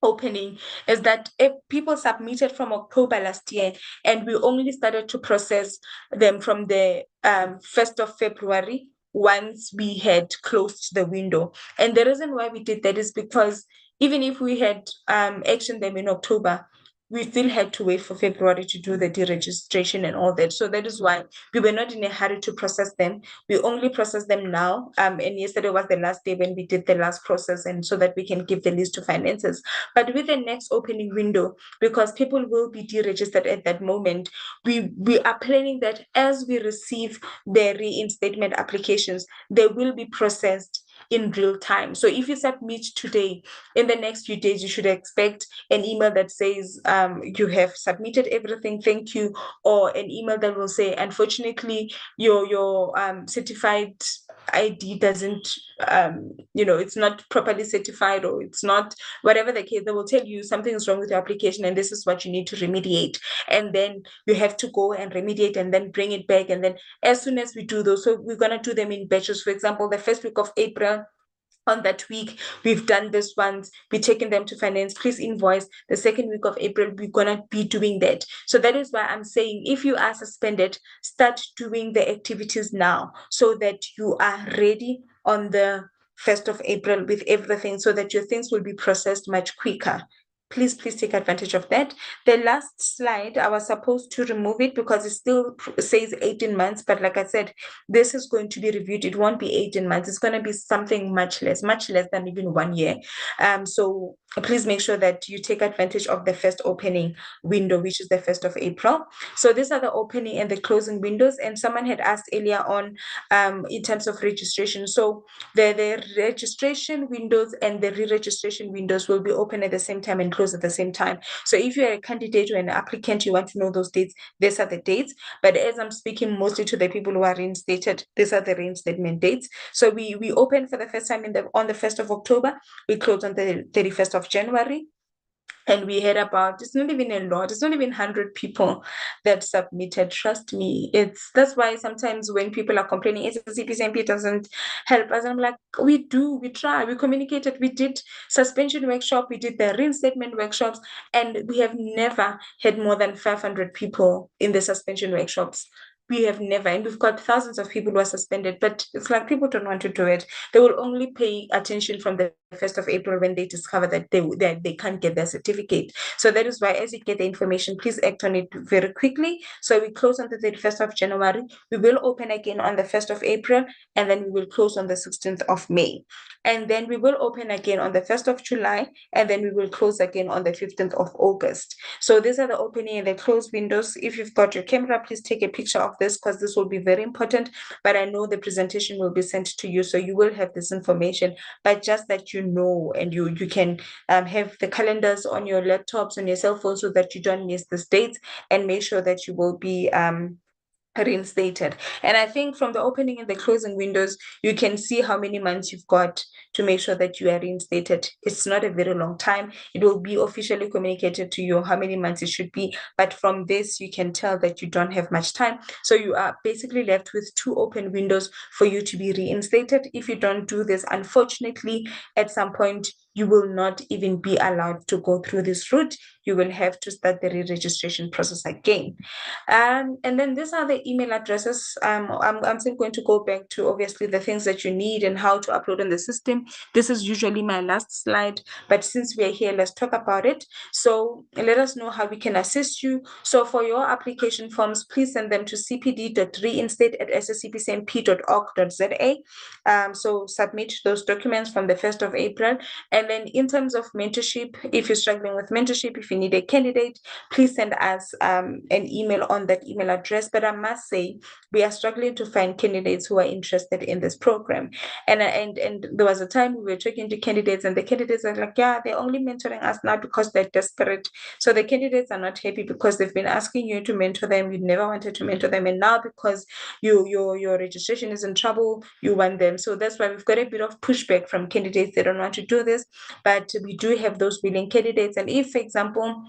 opening is that if people submitted from October last year, and we only started to process them from the 1st of February once we had closed the window. And the reason why we did that is because even if we had actioned them in October, we still had to wait for February to do the deregistration and all that. So that is why we were not in a hurry to process them. We only process them now. And yesterday was the last day when we did the last process, and so that we can give the list to finances. But with the next opening window, because people will be deregistered at that moment, we are planning that as we receive the reinstatement applications, they will be processed in real time. So if you submit today, in the next few days, you should expect an email that says you have submitted everything, thank you, or an email that will say, unfortunately, your certified ID doesn't, it's not properly certified, or it's not, whatever the case, they will tell you something is wrong with your application and this is what you need to remediate. And then you have to go and remediate and then bring it back. And then as soon as we do those, so we're going to do them in batches. For example, the first week of April, on that week, we've done this once, we're taking them to finance, please invoice. The second week of April, we're going to be doing that. So that is why I'm saying, if you are suspended, start doing the activities now so that you are ready on the 1st of April with everything, so that your things will be processed much quicker. please take advantage of that. The last slide, I was supposed to remove it because it still says 18 months, but like I said, this is going to be reviewed. It won't be 18 months. It's going to be something much less than even 1 year. So please make sure that you take advantage of the first opening window, which is the 1st of April. So these are the opening and the closing windows. And someone had asked earlier on in terms of registration. So the registration windows and the re-registration windows will be open at the same time and close at the same time. So if you're a candidate or an applicant, you want to know those dates, these are the dates. But as I'm speaking mostly to the people who are reinstated, these are the reinstatement dates. So we open for the first time on the 1st of October, we close on the 31st of January. And we had about, it's not even a lot, it's not even 100 people that submitted. Trust me, that's why sometimes when people are complaining, SACPCMP doesn't help us. I'm like, we try, we communicated, we did suspension workshop, we did the reinstatement workshops, and we have never had more than 500 people in the suspension workshops. We have never, and we've got thousands of people who are suspended, but it's like people don't want to do it. They will only pay attention from the 1st of April when they discover that they can't get their certificate. So that is why, as you get the information, please act on it very quickly. So we close on the 31st of January. We will open again on the 1st of April, and then we will close on the 16th of May. And then we will open again on the 1st of July, and then we will close again on the 15th of August. So these are the opening and the close windows. If you've got your camera, please take a picture of this because this will be very important. But I know the presentation will be sent to you, so you will have this information. But just that you know, and you can have the calendars on your laptops, on your cell phones, so that you don't miss this date, and make sure that you will be reinstated. And I think from the opening and the closing windows, you can see how many months you've got to make sure that you are reinstated. It's not a very long time. It will be officially communicated to you how many months it should be. But from this, you can tell that you don't have much time. So you are basically left with 2 open windows for you to be reinstated. If you don't do this, unfortunately, at some point, you will not even be allowed to go through this route. You will have to start the re-registration process again. And then these are the email addresses. I'm still going to go back to obviously the things that you need and how to upload in the system. This is usually my last slide, but since we are here, let's talk about it. So let us know how we can assist you. So for your application forms, please send them to cpd.reinstate@sacpcmp.org.za. So submit those documents from the 1st of April. And then in terms of mentorship, if you're struggling with mentorship, if you need a candidate, please send us an email on that email address. But I must say, we are struggling to find candidates who are interested in this program. And there was a time we were talking to candidates, and the candidates are like, yeah, they're only mentoring us now because they're desperate. So the candidates are not happy because they've been asking you to mentor them. You never wanted to mentor them. And now because your registration is in trouble, you want them. So that's why we've got a bit of pushback from candidates. They don't want to do this, but we do have those willing candidates. And if, for example,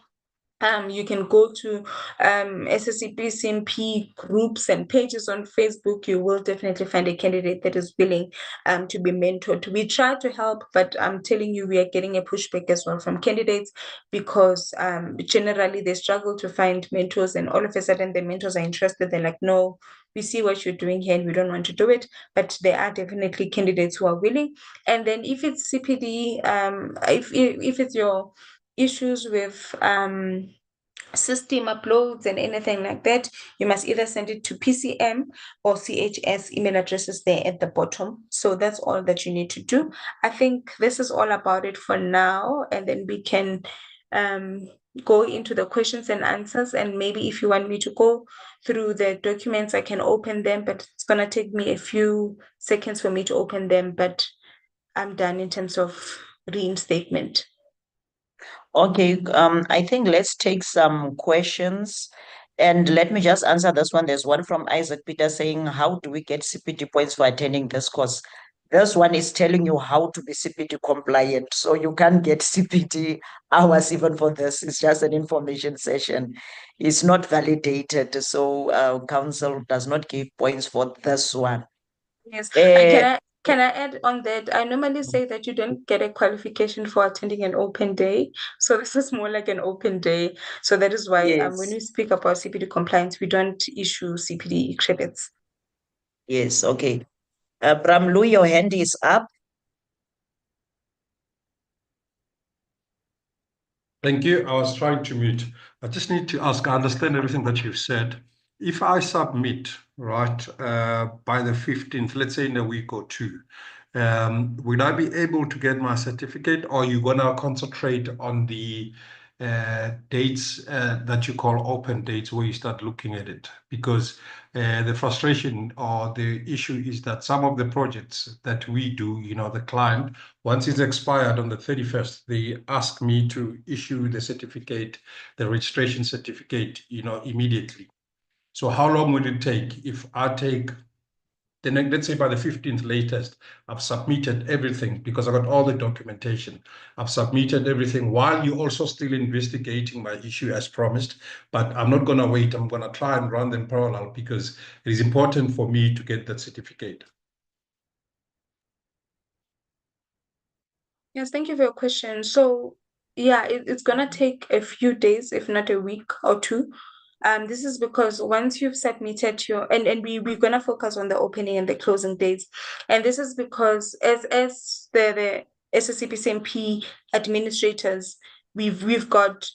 you can go to SACPCMP groups and pages on Facebook. You will definitely find a candidate that is willing to be mentored. We try to help, but I'm telling you, we are getting a pushback as well from candidates because generally they struggle to find mentors, and all of a sudden the mentors are interested. They're like, no, we see what you're doing here and we don't want to do it. But there are definitely candidates who are willing. And then if it's CPD, if it's your issues with system uploads and anything like that, you must either send it to PCM or CHS. Email addresses there at the bottom. So that's all that you need to do. I think this is all about it for now, and then we can go into the questions and answers. And maybe if you want me to go through the documents, I can open them, but it's gonna take me a few seconds for me to open them. But I'm done in terms of reinstatement. Okay, I think let's take some questions. And let me just answer this one. There's one from Isaac Peter saying, how do we get CPD points for attending this course? This one is telling you how to be CPD compliant. So you can't get CPD hours even for this. It's just an information session. It's not validated. So council does not give points for this one. Yes. Can I add on that? I normally say that you don't get a qualification for attending an open day. So this is more like an open day. So that is why Yes. when we speak about CPD compliance, we don't issue CPD credits. Yes, okay. Bramlu, your hand is up. Thank you. I was trying to mute. I just need to ask, I understand everything that you've said. If I submit, right, by the 15th, let's say in a week or two, would I be able to get my certificate, or are you going to concentrate on the dates that you call open dates where you start looking at it? Because the frustration or the issue is that some of the projects that we do, the client, once it's expired on the 31st, they ask me to issue the certificate, the registration certificate, immediately. So how long would it take if I take let's say by the 15th latest, I've submitted everything because I got all the documentation. I've submitted everything while you're also still investigating my issue as promised, but I'm not going to wait. I'm going to try and run them parallel because it is important for me to get that certificate. Yes, thank you for your question. So, yeah, it's gonna take a few days, if not a week or two. This is because once you've submitted your and we're gonna focus on the opening and the closing dates. And this is because as the SACPCMP administrators, we've got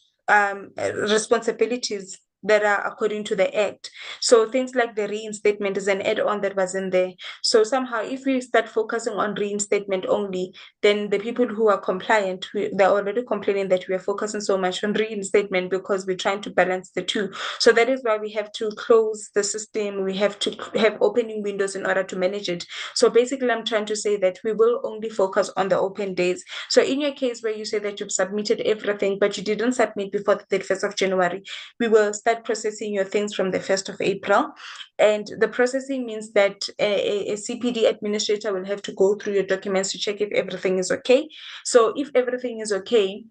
responsibilities that are according to the Act. So things like the reinstatement is an add-on that was in there. So somehow, if we start focusing on reinstatement only, then the people who are compliant, they're already complaining that we are focusing so much on reinstatement because we're trying to balance the two. So that is why we have to close the system. We have to have opening windows in order to manage it. So basically, I'm trying to say that we will only focus on the open days. So in your case where you say that you've submitted everything, but you didn't submit before the 31st of January, we will start processing your things from the 1st of April. And the processing means that a CPD administrator will have to go through your documents to check if everything is okay. So if everything is okay,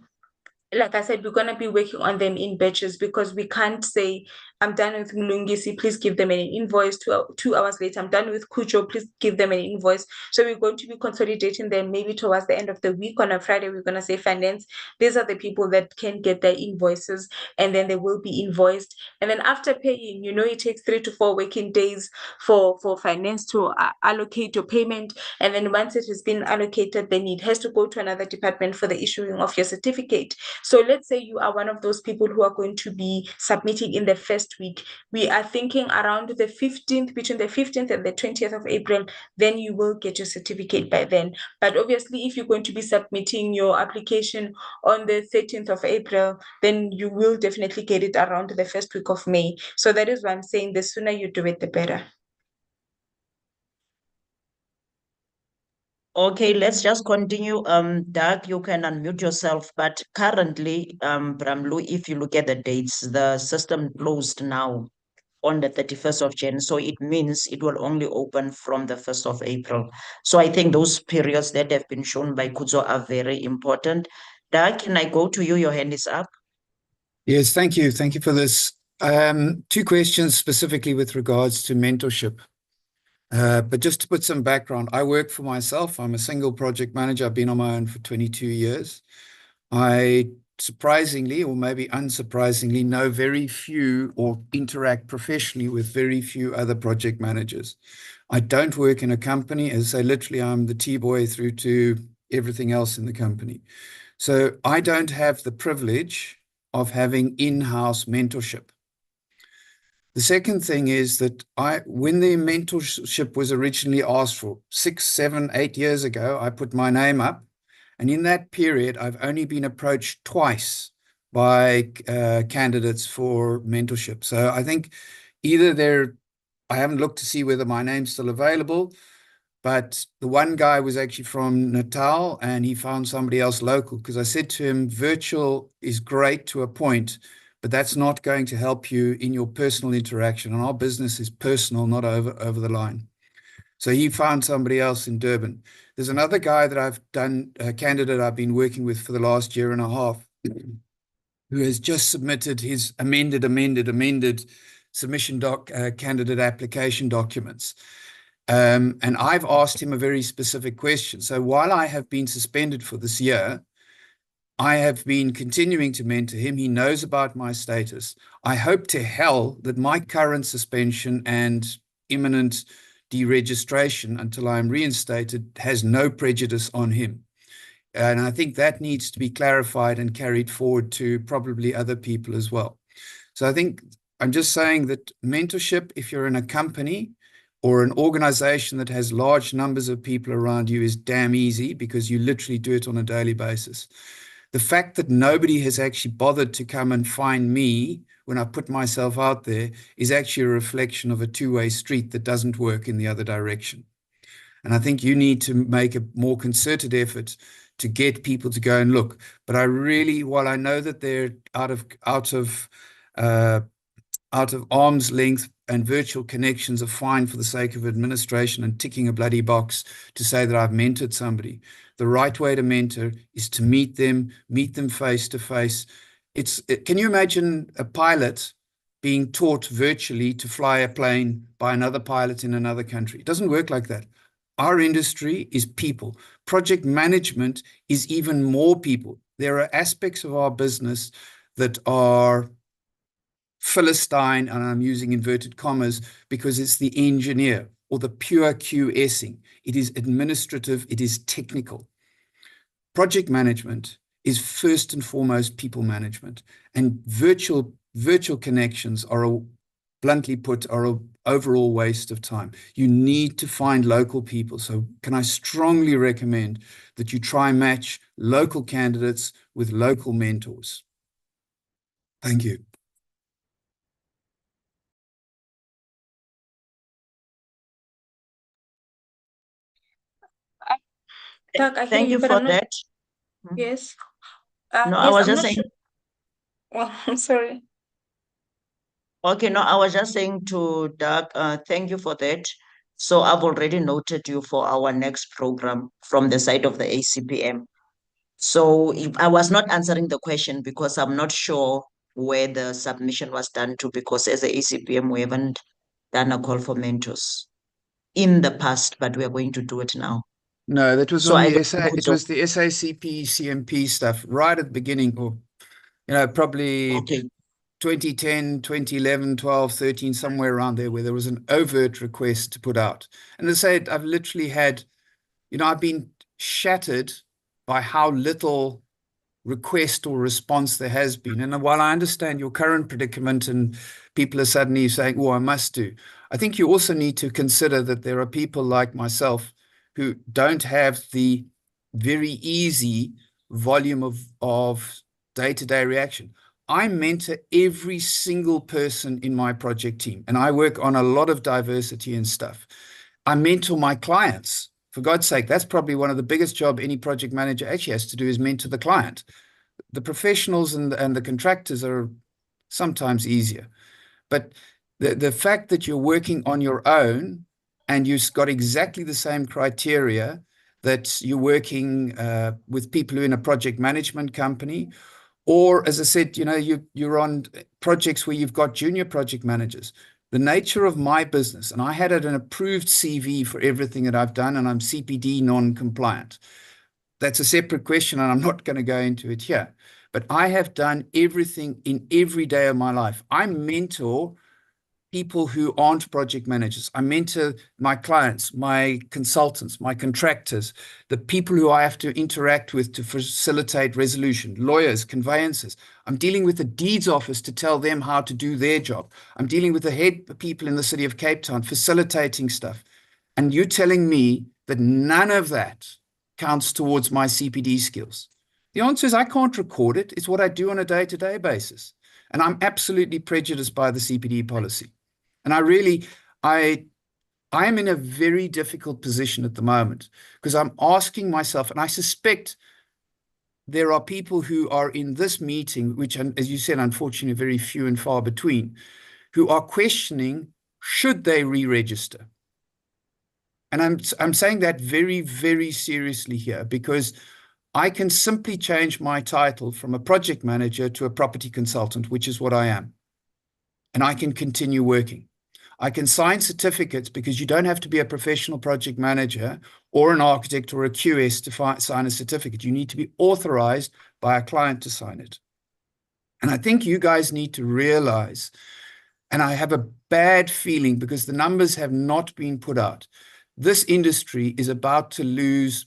like I said, we're going to be working on them in batches because we can't say, I'm done with Mulungisi, please give them an invoice. 2 hours later, I'm done with Kujo, please give them an invoice. So we're going to be consolidating them maybe towards the end of the week. On a Friday, we're going to say finance. These are the people that can get their invoices, and then they will be invoiced. And then after paying, it takes 3 to 4 working days for finance to allocate your payment. And then once it has been allocated, then it has to go to another department for the issuing of your certificate. So let's say you are one of those people who are going to be submitting in the first week. We are thinking around the 15th, between the 15th and the 20th of April, then you will get your certificate by then. But obviously, if you're going to be submitting your application on the 13th of April, then you will definitely get it around the first week of May. So that is why I'm saying the sooner you do it, the better. Okay, let's just continue. Doug, you can unmute yourself, but currently, Bramlu, if you look at the dates, the system closed now on the 31st of January. So it means it will only open from the 1st of April. So I think those periods that have been shown by Kuzo are very important. Doug, can I go to you? Your hand is up. Yes, thank you. Thank you for this. 2 questions specifically with regards to mentorship. But just to put some background, I work for myself. I'm a single project manager. I've been on my own for 22 years. I surprisingly, or maybe unsurprisingly, know very few or interact professionally with very few other project managers. I don't work in a company. As I say, literally, I'm the T-boy through to everything else in the company. So I don't have the privilege of having in-house mentorship. The second thing is that when the mentorship was originally asked for 6, 7, 8 years ago, I put my name up. And in that period, I've only been approached twice by candidates for mentorship. So I think either I haven't looked to see whether my name's still available, but the one guy was actually from Natal and he found somebody else local, because I said to him, virtual is great to a point, but that's not going to help you in your personal interaction. And our business is personal, not over the line. So he found somebody else in Durban. There's another guy that I've done, a candidate I've been working with for the last year and a half, who has just submitted his amended submission candidate application documents. And I've asked him a very specific question. So while I have been suspended for this year, I have been continuing to mentor him. He knows about my status. I hope to hell that my current suspension and imminent deregistration until I'm reinstated has no prejudice on him. And I think that needs to be clarified and carried forward to probably other people as well. So I think I'm just saying that mentorship, if you're in a company or an organization that has large numbers of people around you, is damn easy because you literally do it on a daily basis. The fact that nobody has actually bothered to come and find me when I put myself out there is actually a reflection of a two-way street that doesn't work in the other direction. And I think you need to make a more concerted effort to get people to go and look. But I really, while I know that they're out of arm's length and virtual connections are fine for the sake of administration and ticking a bloody box to say that I've mentored somebody, the right way to mentor is to meet them face to face. Can you imagine a pilot being taught virtually to fly a plane by another pilot in another country? It doesn't work like that. Our industry is people. Project management is even more people. There are aspects of our business that are Philistine, and I'm using inverted commas because it's the engineer or the pure QSing. It is administrative, it is technical. Project management is first and foremost people management, and virtual connections are, bluntly put, are an overall waste of time. You need to find local people. So can I strongly recommend that you try and match local candidates with local mentors? Thank you. Doug, I Thank hear you but for I'm not. that. Yes. No, I Yes, was I'm just not saying, sure. Well, I'm sorry. okay, no, I was just saying to Doug, thank you for that. So I've already noted you for our next program from the side of the ACPM. So if I was not answering the question because I'm not sure where the submission was done to, because as a ACPM, we haven't done a call for mentors in the past, but we are going to do it now. No, that was So on I the don't SA, know it was the SACPCMP stuff right at the beginning, or, probably okay. 2010, 2011, 12, 13, somewhere around there, where there was an overt request to put out. And as I said, I've literally had, I've been shattered by how little request or response there has been. And while I understand your current predicament and people are suddenly saying, oh, I must do, I think you also need to consider that there are people like myself who don't have the very easy volume of day-to-day reaction. I mentor every single person in my project team, and I work on a lot of diversity and stuff. I mentor my clients. For God's sake, that's probably one of the biggest jobs any project manager actually has to do, is mentor the client. The professionals and the contractors are sometimes easier. But the fact that you're working on your own and you've got exactly the same criteria that you're working with people who are in a project management company, or as I said, you're on projects where you've got junior project managers. The nature of my business, and I had an approved CV for everything that I've done, and I'm CPD non-compliant. That's a separate question, and I'm not going to go into it here. But I have done everything in every day of my life. I mentor people who aren't project managers. I mentor my clients, my consultants, my contractors, the people who I have to interact with to facilitate resolution, lawyers, conveyancers. I'm dealing with the deeds office to tell them how to do their job. I'm dealing with the head people in the city of Cape Town, facilitating stuff. And you're telling me that none of that counts towards my CPD skills? The answer is I can't record it. It's what I do on a day-to-day basis. And I'm absolutely prejudiced by the CPD policy. And I am in a very difficult position at the moment because I'm asking myself, and I suspect there are people who are in this meeting, which, as you said, unfortunately, very few and far between, who are questioning, should they re-register? And I'm saying that very, very seriously here, because I can simply change my title from a project manager to a property consultant, which is what I am. And I can continue working. I can sign certificates, because you don't have to be a professional project manager or an architect or a QS to sign a certificate. You need to be authorized by a client to sign it. And I think you guys need to realize, and I have a bad feeling because the numbers have not been put out, this industry is about to lose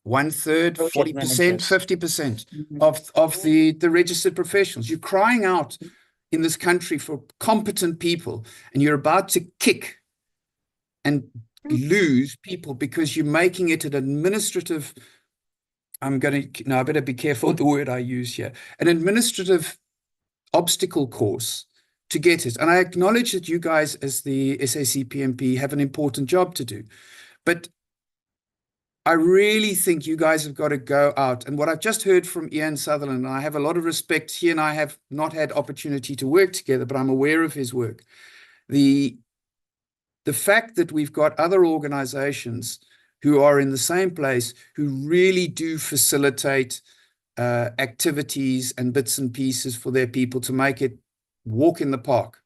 1/3, Project 40%, managers. 50% Mhm. of the registered professionals. You're crying out in this country for competent people, and you're about to kick and lose people because you're making it an administrative, I better be careful the word I use here, an administrative obstacle course to get it. And I acknowledge that you guys as the SACPMP have an important job to do, but I really think you guys have got to go out. And what I've just heard from Ian Sutherland, and I have a lot of respect, he and I have not had opportunity to work together, but I'm aware of his work. The fact that we've got other organizations who are in the same place, who really do facilitate activities and bits and pieces for their people to make it walk in the park.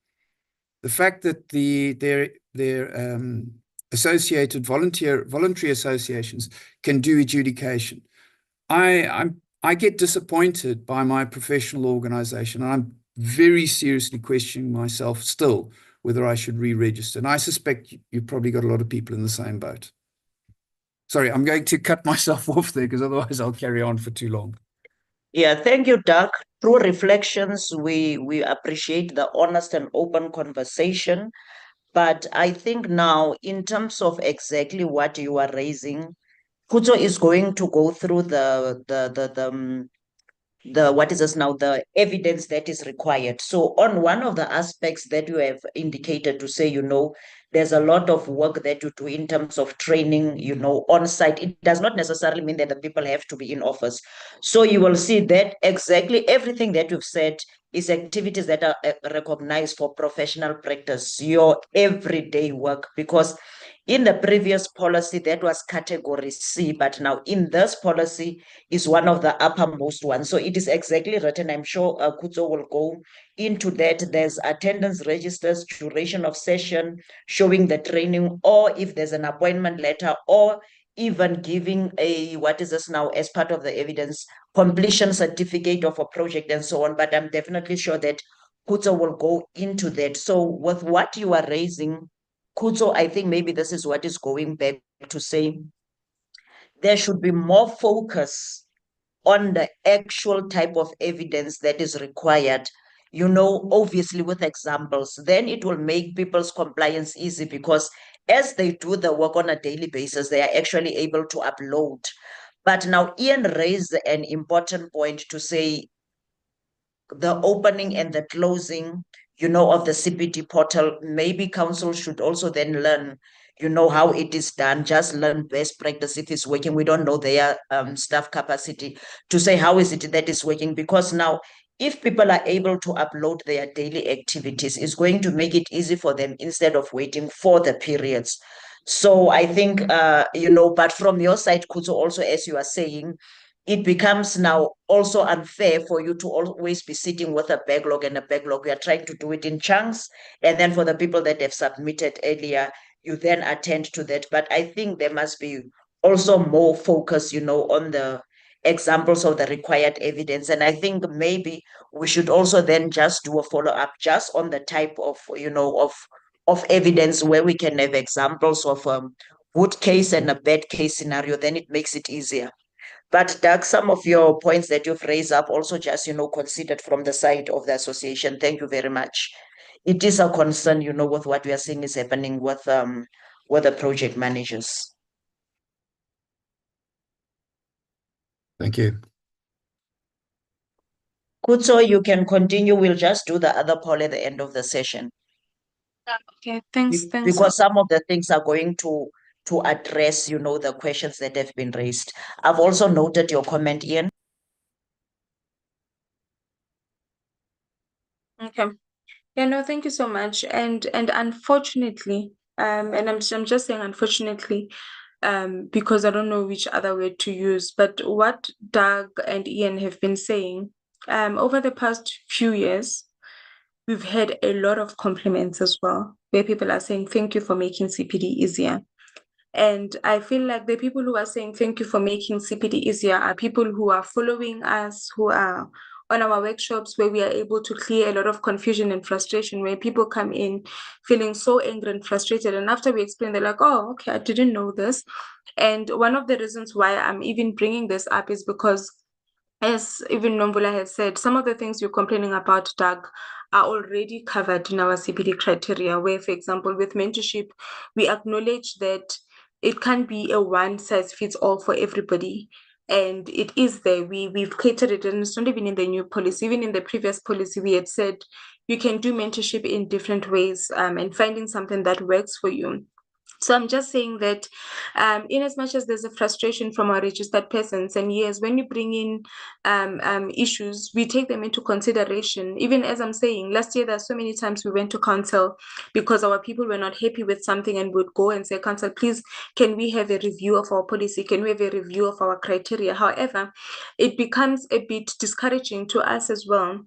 The fact that their associated voluntary associations can do adjudication. I get disappointed by my professional organization, and I'm very seriously questioning myself still whether I should re-register. And I suspect you've probably got a lot of people in the same boat. Sorry, I'm going to cut myself off there because otherwise I'll carry on for too long. Yeah, thank you, Doug. Through reflections, we appreciate the honest and open conversation. But I think now, in terms of exactly what you are raising, Kuto is going to go through what is this now, the evidence that is required. So on one of the aspects that you have indicated to say, there's a lot of work that you do in terms of training, on site. It does not necessarily mean that the people have to be in office. So you will see that exactly everything that you've said is activities that are recognized for professional practice, your everyday work, because in the previous policy, that was category C, but now in this policy is one of the uppermost ones. So it is exactly written. I'm sure Kuzo will go into that. There's attendance registers, duration of session, showing the training, or if there's an appointment letter, or even giving what is this now as part of the evidence, completion certificate of a project and so on. But I'm definitely sure that Kuzo will go into that. So with what you are raising, Kuzo, I think maybe this is what is going back to say there should be more focus on the actual type of evidence that is required, obviously with examples. Then it will make people's compliance easy because as they do the work on a daily basis, they are actually able to upload. But now Ian raised an important point to say the opening and the closing, of the CPD portal. Maybe council should also then learn, how it is done, just learn best practice if it's working. We don't know their staff capacity to say how is it that is working, because now if people are able to upload their daily activities, it's going to make it easy for them instead of waiting for the periods. So I think, but from your side, Kuzo, also, as you are saying, it becomes now also unfair for you to always be sitting with a backlog and a backlog. We are trying to do it in chunks. And then for the people that have submitted earlier, you then attend to that. But I think there must be also more focus, on the examples of the required evidence. And I think maybe we should also then just do a follow-up just on the type of, of evidence where we can have examples of good case and a bad case scenario. Then it makes it easier. But Doug, some of your points that you've raised up also just, considered from the side of the association. Thank you very much. It is a concern, with what we are seeing is happening with the project managers. Thank you. Kutso, you can continue. We'll just do the other poll at the end of the session. Okay, thanks. Because some of the things are going to address, the questions that have been raised. I've also noted your comment, Ian. Okay. Yeah, no, thank you so much. And unfortunately, and I'm just saying unfortunately, because I don't know which other word to use, but what Doug and Ian have been saying, over the past few years, we've had a lot of compliments as well, where people are saying, thank you for making CPD easier. And I feel like the people who are saying thank you for making CPD easier are people who are following us, who are on our workshops where we are able to clear a lot of confusion and frustration, where people come in feeling so angry and frustrated. And after we explain, they're like, oh, okay, I didn't know this. And one of the reasons why I'm even bringing this up is because, as even Nomvula has said, some of the things you're complaining about, Doug, are already covered in our CPD criteria, where, for example, with mentorship, we acknowledge that it can't be a one-size-fits-all for everybody. And it is there. We've catered it, and it's not even in the new policy. Even in the previous policy, we had said you can do mentorship in different ways, and finding something that works for you. So I'm just saying that in as much as there's a frustration from our registered persons, and yes, when you bring in issues, we take them into consideration. Even as I'm saying, last year, there's so many times we went to council because our people were not happy with something and would go and say, council, please, can we have a review of our policy? Can we have a review of our criteria? However, it becomes a bit discouraging to us as well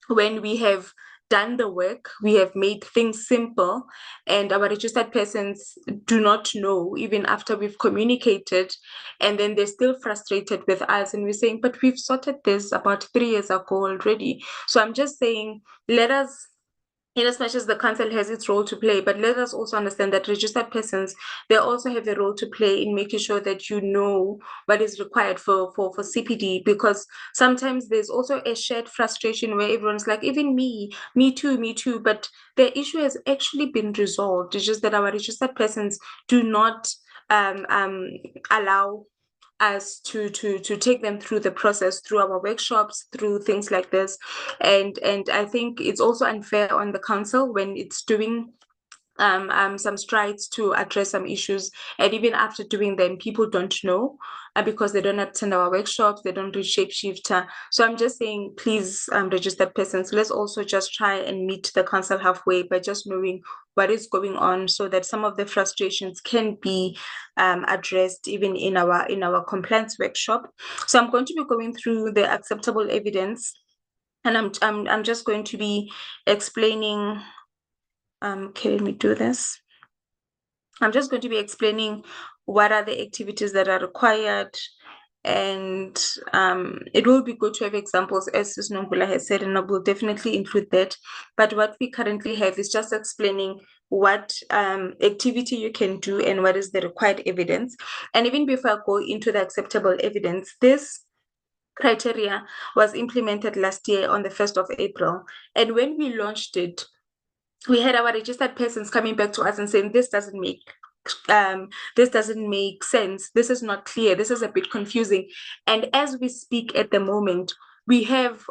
when we have done the work, we have made things simple, and our registered persons do not know, even after we've communicated, and then they're still frustrated with us, and we're saying, but we've sorted this about 3 years ago already. So I'm just saying, let us, in as much as the council has its role to play, but let us also understand that registered persons, they also have a role to play in making sure that you know what is required for CPD, because sometimes there's also a shared frustration where everyone's like, even me too, but the issue has actually been resolved. It's just that our registered persons do not allow us to take them through the process, through our workshops, through things like this. And I think it's also unfair on the council when it's doing some strides to address some issues, and even after doing them, people don't know because they don't attend our workshops, they don't reach shapeshifter. So I'm just saying, please, registered persons, let's also just try and meet the council halfway by just knowing what is going on, so that some of the frustrations can be addressed even in our compliance workshop. So I'm going to be going through the acceptable evidence, and I'm just going to be explaining. Okay, let me do this. I'm just going to be explaining what are the activities that are required, and it will be good to have examples, as Ms. Nomvula has said, and I will definitely include that. But what we currently have is just explaining what activity you can do and what is the required evidence. And even before I go into the acceptable evidence, this criteria was implemented last year on the 1st of April. And when we launched it, we had our registered persons coming back to us and saying, this doesn't make sense, this is not clear, this is a bit confusing. And as we speak at the moment, we have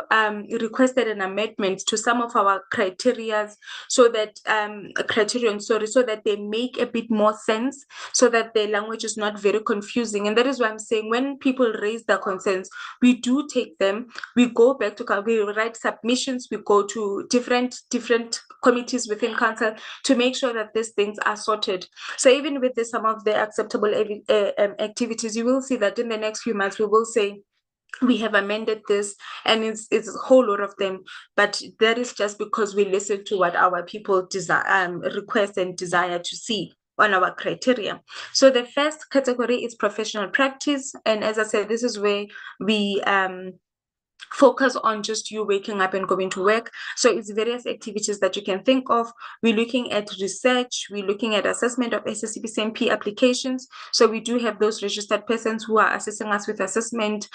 requested an amendment to some of our criteria, so that so that they make a bit more sense, so that the language is not very confusing. And that is why I'm saying, when people raise their concerns, we do take them, we go back to, we write submissions, we go to different committees within council to make sure that these things are sorted. So even with some of the acceptable activities, you will see that in the next few months we will say, we have amended this, and it's a whole lot of them. But that is just because we listen to what our people desire, request and desire to see on our criteria. So the first category is professional practice, and as I said, this is where we focus on just you waking up and going to work. So it's various activities that you can think of. We're looking at research, we're looking at assessment of SACPCMP applications. So we do have those registered persons who are assessing us with assessments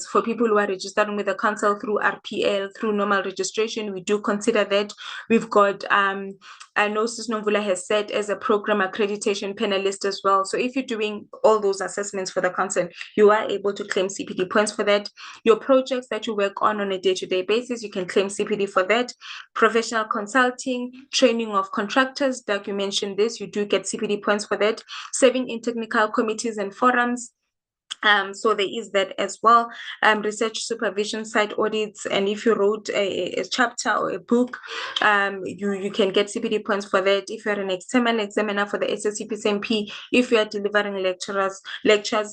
for people who are registered with the council through RPL, through normal registration. We do consider that. We've got, I know Sis Nomvula has said, as a program accreditation panelist as well. So if you're doing all those assessments for the council, you are able to claim CPD points for that. Your projects that you work on a day-to-day basis, you can claim CPD for that. Professional consulting, training of contractors, Doug, you mentioned this, you do get CPD points for that. Serving in technical committees and forums, so there is that as well. Research supervision, site audits, and if you wrote a chapter or a book, you can get CPD points for that. If you're an external examiner for the SACPCMP, if you are delivering lectures,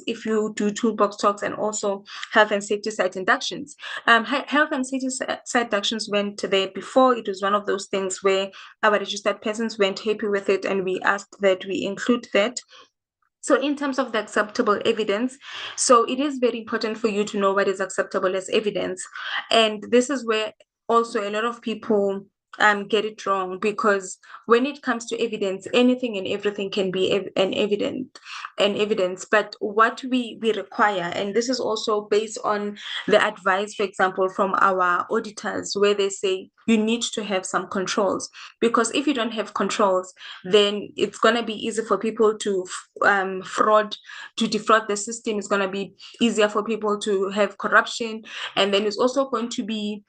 if you do toolbox talks, and also health and safety site inductions. Health and safety site inductions went there before. It was one of those things where our registered persons weren't happy with it, and we asked that we include that. So in terms of the acceptable evidence, so it is very important for you to know what is acceptable as evidence. And this is where also a lot of people get it wrong, because when it comes to evidence, anything and everything can be an evidence. But what we require, and this is also based on the advice, for example, from our auditors, where they say you need to have some controls, because if you don't have controls, then it's going to be easy for people to defraud the system. It's going to be easier for people to have corruption, and then it's also going to be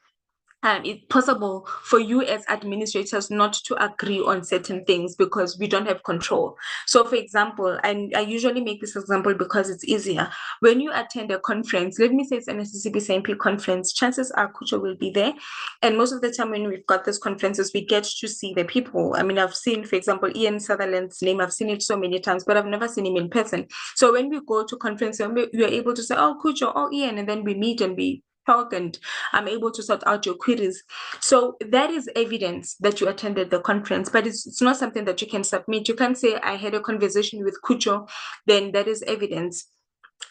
it's possible for you as administrators not to agree on certain things because we don't have control. So for example, and I usually make this example because it's easier. When you attend a conference, let me say it's an SACPCMP conference, chances are Kucho will be there. And most of the time when we've got these conferences, we get to see the people. I mean, I've seen, for example, Ian Sutherland's name, I've seen it so many times, but I've never seen him in person. So when we go to conference, you're able to say, oh, Kucho, oh, Ian, and then we meet and we talk, and I'm able to sort out your queries. So that is evidence that you attended the conference, but it's not something that you can submit. You can't say I had a conversation with Kucho, then that is evidence.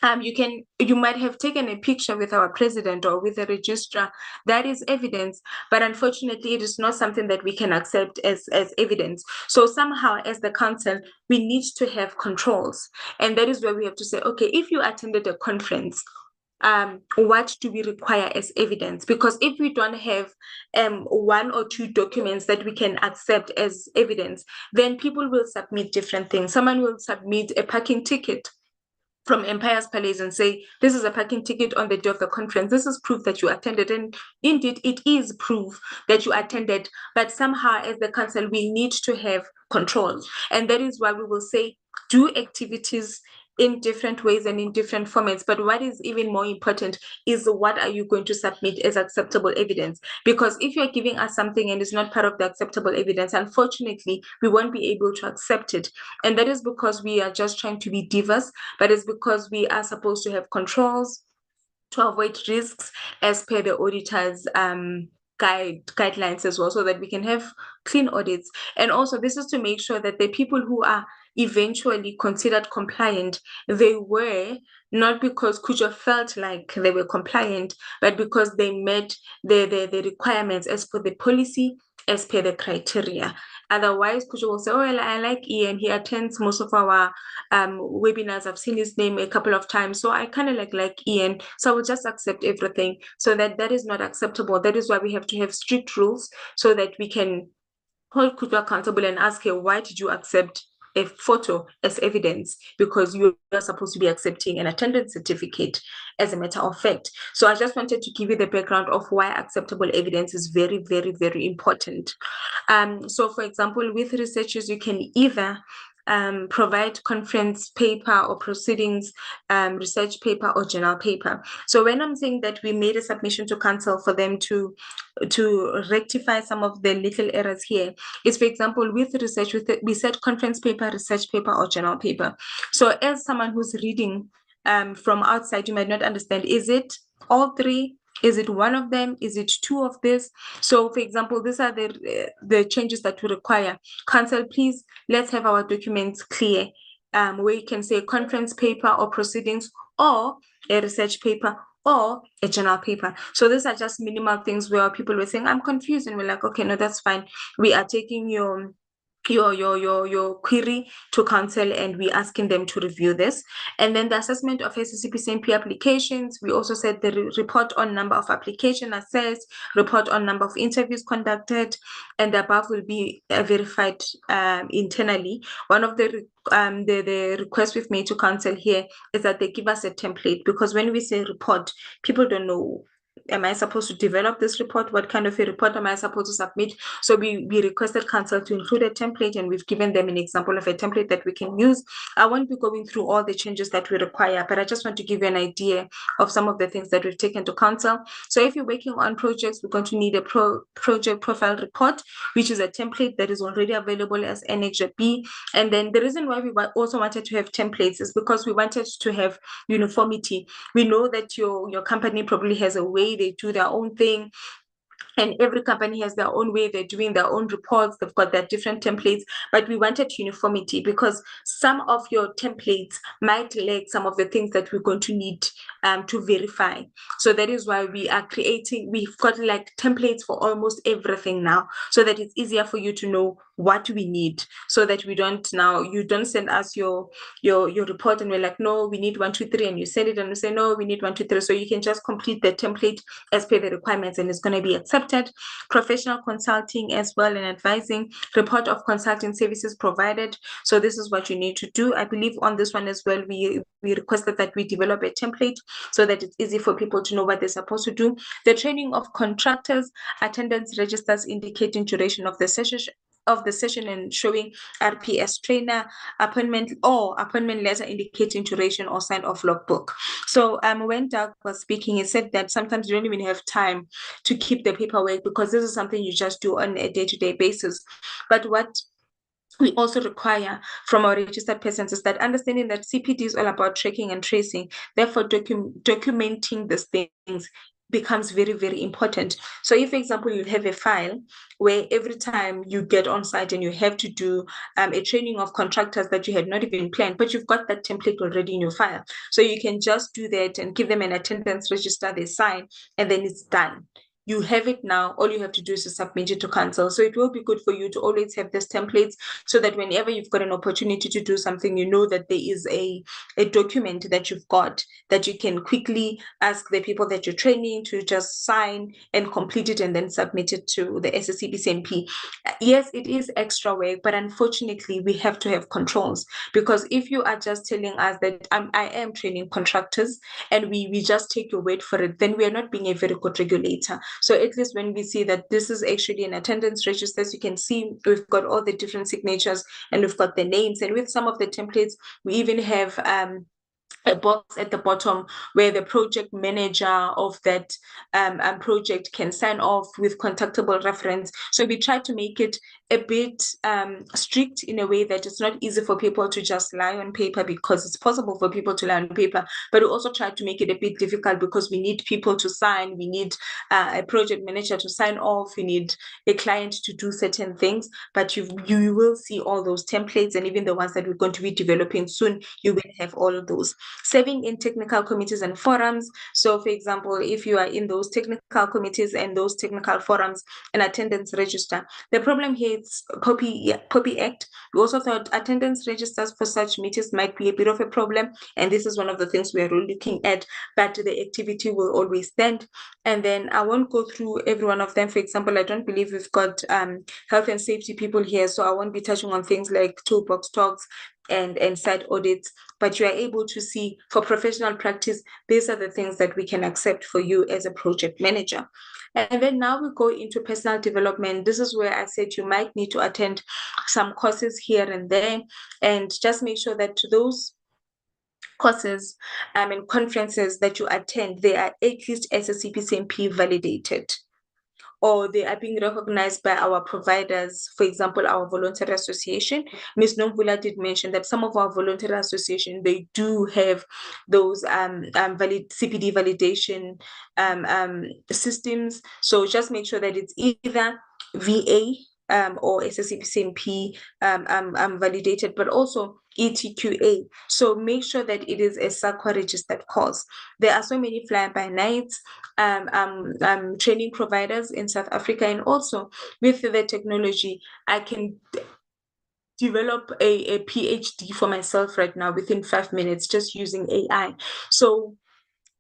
You might have taken a picture with our president or with the registrar. That is evidence, but unfortunately it is not something that we can accept as evidence. So somehow as the council, we need to have controls, and that is where we have to say, okay, if you attended a conference, what do we require as evidence? Because if we don't have one or two documents that we can accept as evidence, then people will submit different things. Someone will submit a parking ticket from Empire's Palace and say, this is a parking ticket on the day of the conference. This is proof that you attended. And indeed, it is proof that you attended. But somehow, as the council, we need to have control. And that is why we will say, do activities in different ways and in different formats. But what is even more important is what are you going to submit as acceptable evidence? Because if you're giving us something and it's not part of the acceptable evidence, unfortunately, we won't be able to accept it. And that is because we are just trying to be diverse, but it's because we are supposed to have controls to avoid risks as per the auditor's guidelines as well, so that we can have clean audits. And also this is to make sure that the people who are eventually considered compliant, they were not because Kujo felt like they were compliant, but because they met the requirements as per the policy, as per the criteria. Otherwise, Kujo will say, oh, well, I like Ian, he attends most of our webinars. I've seen his name a couple of times, so I kind of like Ian, so I will just accept everything. So that is not acceptable. That is why we have to have strict rules so that we can hold Kujo accountable and ask her, why did you accept a photo as evidence? Because you are supposed to be accepting an attendance certificate as a matter of fact. So I just wanted to give you the background of why acceptable evidence is very, very, very important. So for example, with researchers, you can either provide conference paper or proceedings, research paper or journal paper. So when I'm saying that we made a submission to council for them to rectify some of the little errors here, is for example, with research, we said conference paper, research paper or journal paper. So as someone who's reading from outside, you might not understand, is it all three? Is it one of them? Is it two of this? So for example, these are the changes that we require. Council, please, let's have our documents clear, where you can say conference paper or proceedings or a research paper or a journal paper. So these are just minimal things where people were saying, I'm confused, and we're like, okay, no, that's fine. We are taking your query to council and we asking them to review this. And then the assessment of SACPCMP applications, we also said the report on number of application assessed, report on number of interviews conducted, and the above will be verified internally. One of the requests we've made to council here is that they give us a template, because when we say report, people don't know, am I supposed to develop this report? What kind of a report am I supposed to submit? So we requested council to include a template, and we've given them an example of a template that we can use. I won't be going through all the changes that we require, but I just want to give you an idea of some of the things that we've taken to council. So if you're working on projects, we're going to need a project profile report, which is a template that is already available as Annexure B. And then the reason why we also wanted to have templates is because we wanted to have uniformity. We know that your company probably has a way they do their own thing. And every company has their own way, they're doing their own reports, they've got their different templates, but we wanted uniformity because some of your templates might lack some of the things that we're going to need to verify. So that is why we've got like templates for almost everything now, so that it's easier for you to know what we need, so that you don't send us your report and we're like, no, we need 1, 2, 3, and you send it and you say, no, we need 1, 2, 3. So you can just complete the template as per the requirements and it's going to be accepted. Professional consulting as well and advising, report of consulting services provided. So this is what you need to do. I believe on this one as well, we requested that we develop a template so that it's easy for people to know what they're supposed to do. The training of contractors, attendance registers indicating duration of the session and showing RPS trainer, appointment letter indicating duration or sign off logbook. So when Doug was speaking, he said that sometimes you don't even have time to keep the paperwork because this is something you just do on a day-to-day basis. But what we also require from our registered persons is that understanding that CPD is all about tracking and tracing, therefore documenting these things becomes very, very important. So if, for example, you have a file where every time you get on site and you have to do a training of contractors that you had not even planned, but you've got that template already in your file. So you can just do that and give them an attendance register, they sign, and then it's done. You have it now, all you have to do is to submit it to council. So it will be good for you to always have these templates so that whenever you've got an opportunity to do something, you know that there is a document that you've got that you can quickly ask the people that you're training to just sign and complete it and then submit it to the SACPCMP. Yes, it is extra work, but unfortunately we have to have controls, because if you are just telling us that I am training contractors and we just take your word for it, then we are not being a very good regulator. So at least when we see that this is actually an attendance register, as you can see, we've got all the different signatures and we've got the names. And with some of the templates, we even have a box at the bottom where the project manager of that project can sign off with contactable reference. So we try to make it a bit strict in a way that it's not easy for people to just lie on paper, because it's possible for people to lie on paper, but we also try to make it a bit difficult because we need people to sign, we need a project manager to sign off, we need a client to do certain things. But you will see all those templates, and even the ones that we're going to be developing soon, you will have all of those. Serving in technical committees and forums. So for example, if you are in those technical committees and those technical forums, an attendance register. The problem here is POPI Act. We also thought attendance registers for such meetings might be a bit of a problem, and this is one of the things we are looking at, but the activity will always stand. And then I won't go through every one of them. For example, I don't believe we've got health and safety people here, so I won't be touching on things like toolbox talks and site audits, but you are able to see for professional practice, these are the things that we can accept for you as a project manager. And then now we go into personal development. This is where I said you might need to attend some courses here and there, and just make sure that those courses and conferences that you attend, they are at least SACPCMP validated, or they are being recognized by our providers. For example, our voluntary association. Ms. Nomvula did mention that some of our voluntary association, they do have those CPD validation systems. So just make sure that it's either VA or SACPCMP validated, but also ETQA. So make sure that it is a SACPA registered course. There are so many fly-by-nights training providers in South Africa, and also with the technology, I can develop a PhD for myself right now within 5 minutes just using AI. So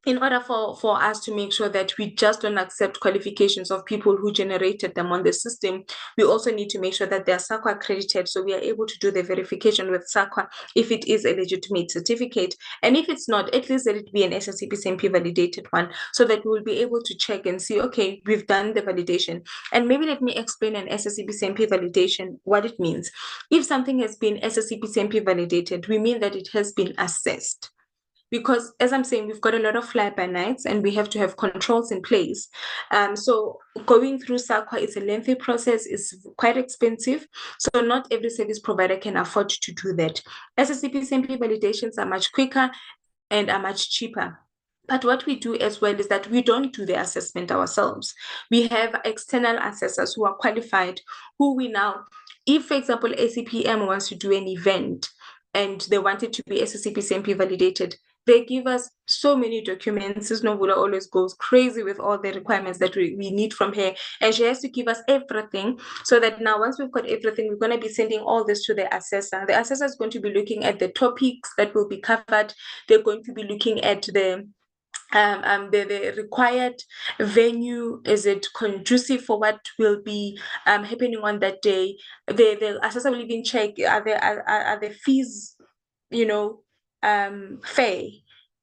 in order for us to make sure that we just don't accept qualifications of people who generated them on the system, we also need to make sure that they're SACPA accredited, so we are able to do the verification with SACPA if it is a legitimate certificate. And if it's not, at least let it be an SACPCMP validated one, so that we will be able to check and see, okay, we've done the validation. And maybe let me explain an SACPCMP validation, what it means. If something has been SACPCMP validated, we mean that it has been assessed. Because as I'm saying, we've got a lot of fly-by-nights and we have to have controls in place. So going through SACPA is a lengthy process, it's quite expensive. So not every service provider can afford to do that. SACPCMP validations are much quicker and are much cheaper. But what we do as well is that we don't do the assessment ourselves. We have external assessors who are qualified, who we now, if, for example, ACPM wants to do an event and they want it to be SACPCMP validated, they give us so many documents. Sis Novula always goes crazy with all the requirements that we need from her. And she has to give us everything, so that now once we've got everything, we're going to be sending all this to the assessor. The assessor is going to be looking at the topics that will be covered. They're going to be looking at the required venue. Is it conducive for what will be happening on that day? The assessor will even check, are the fees, fair?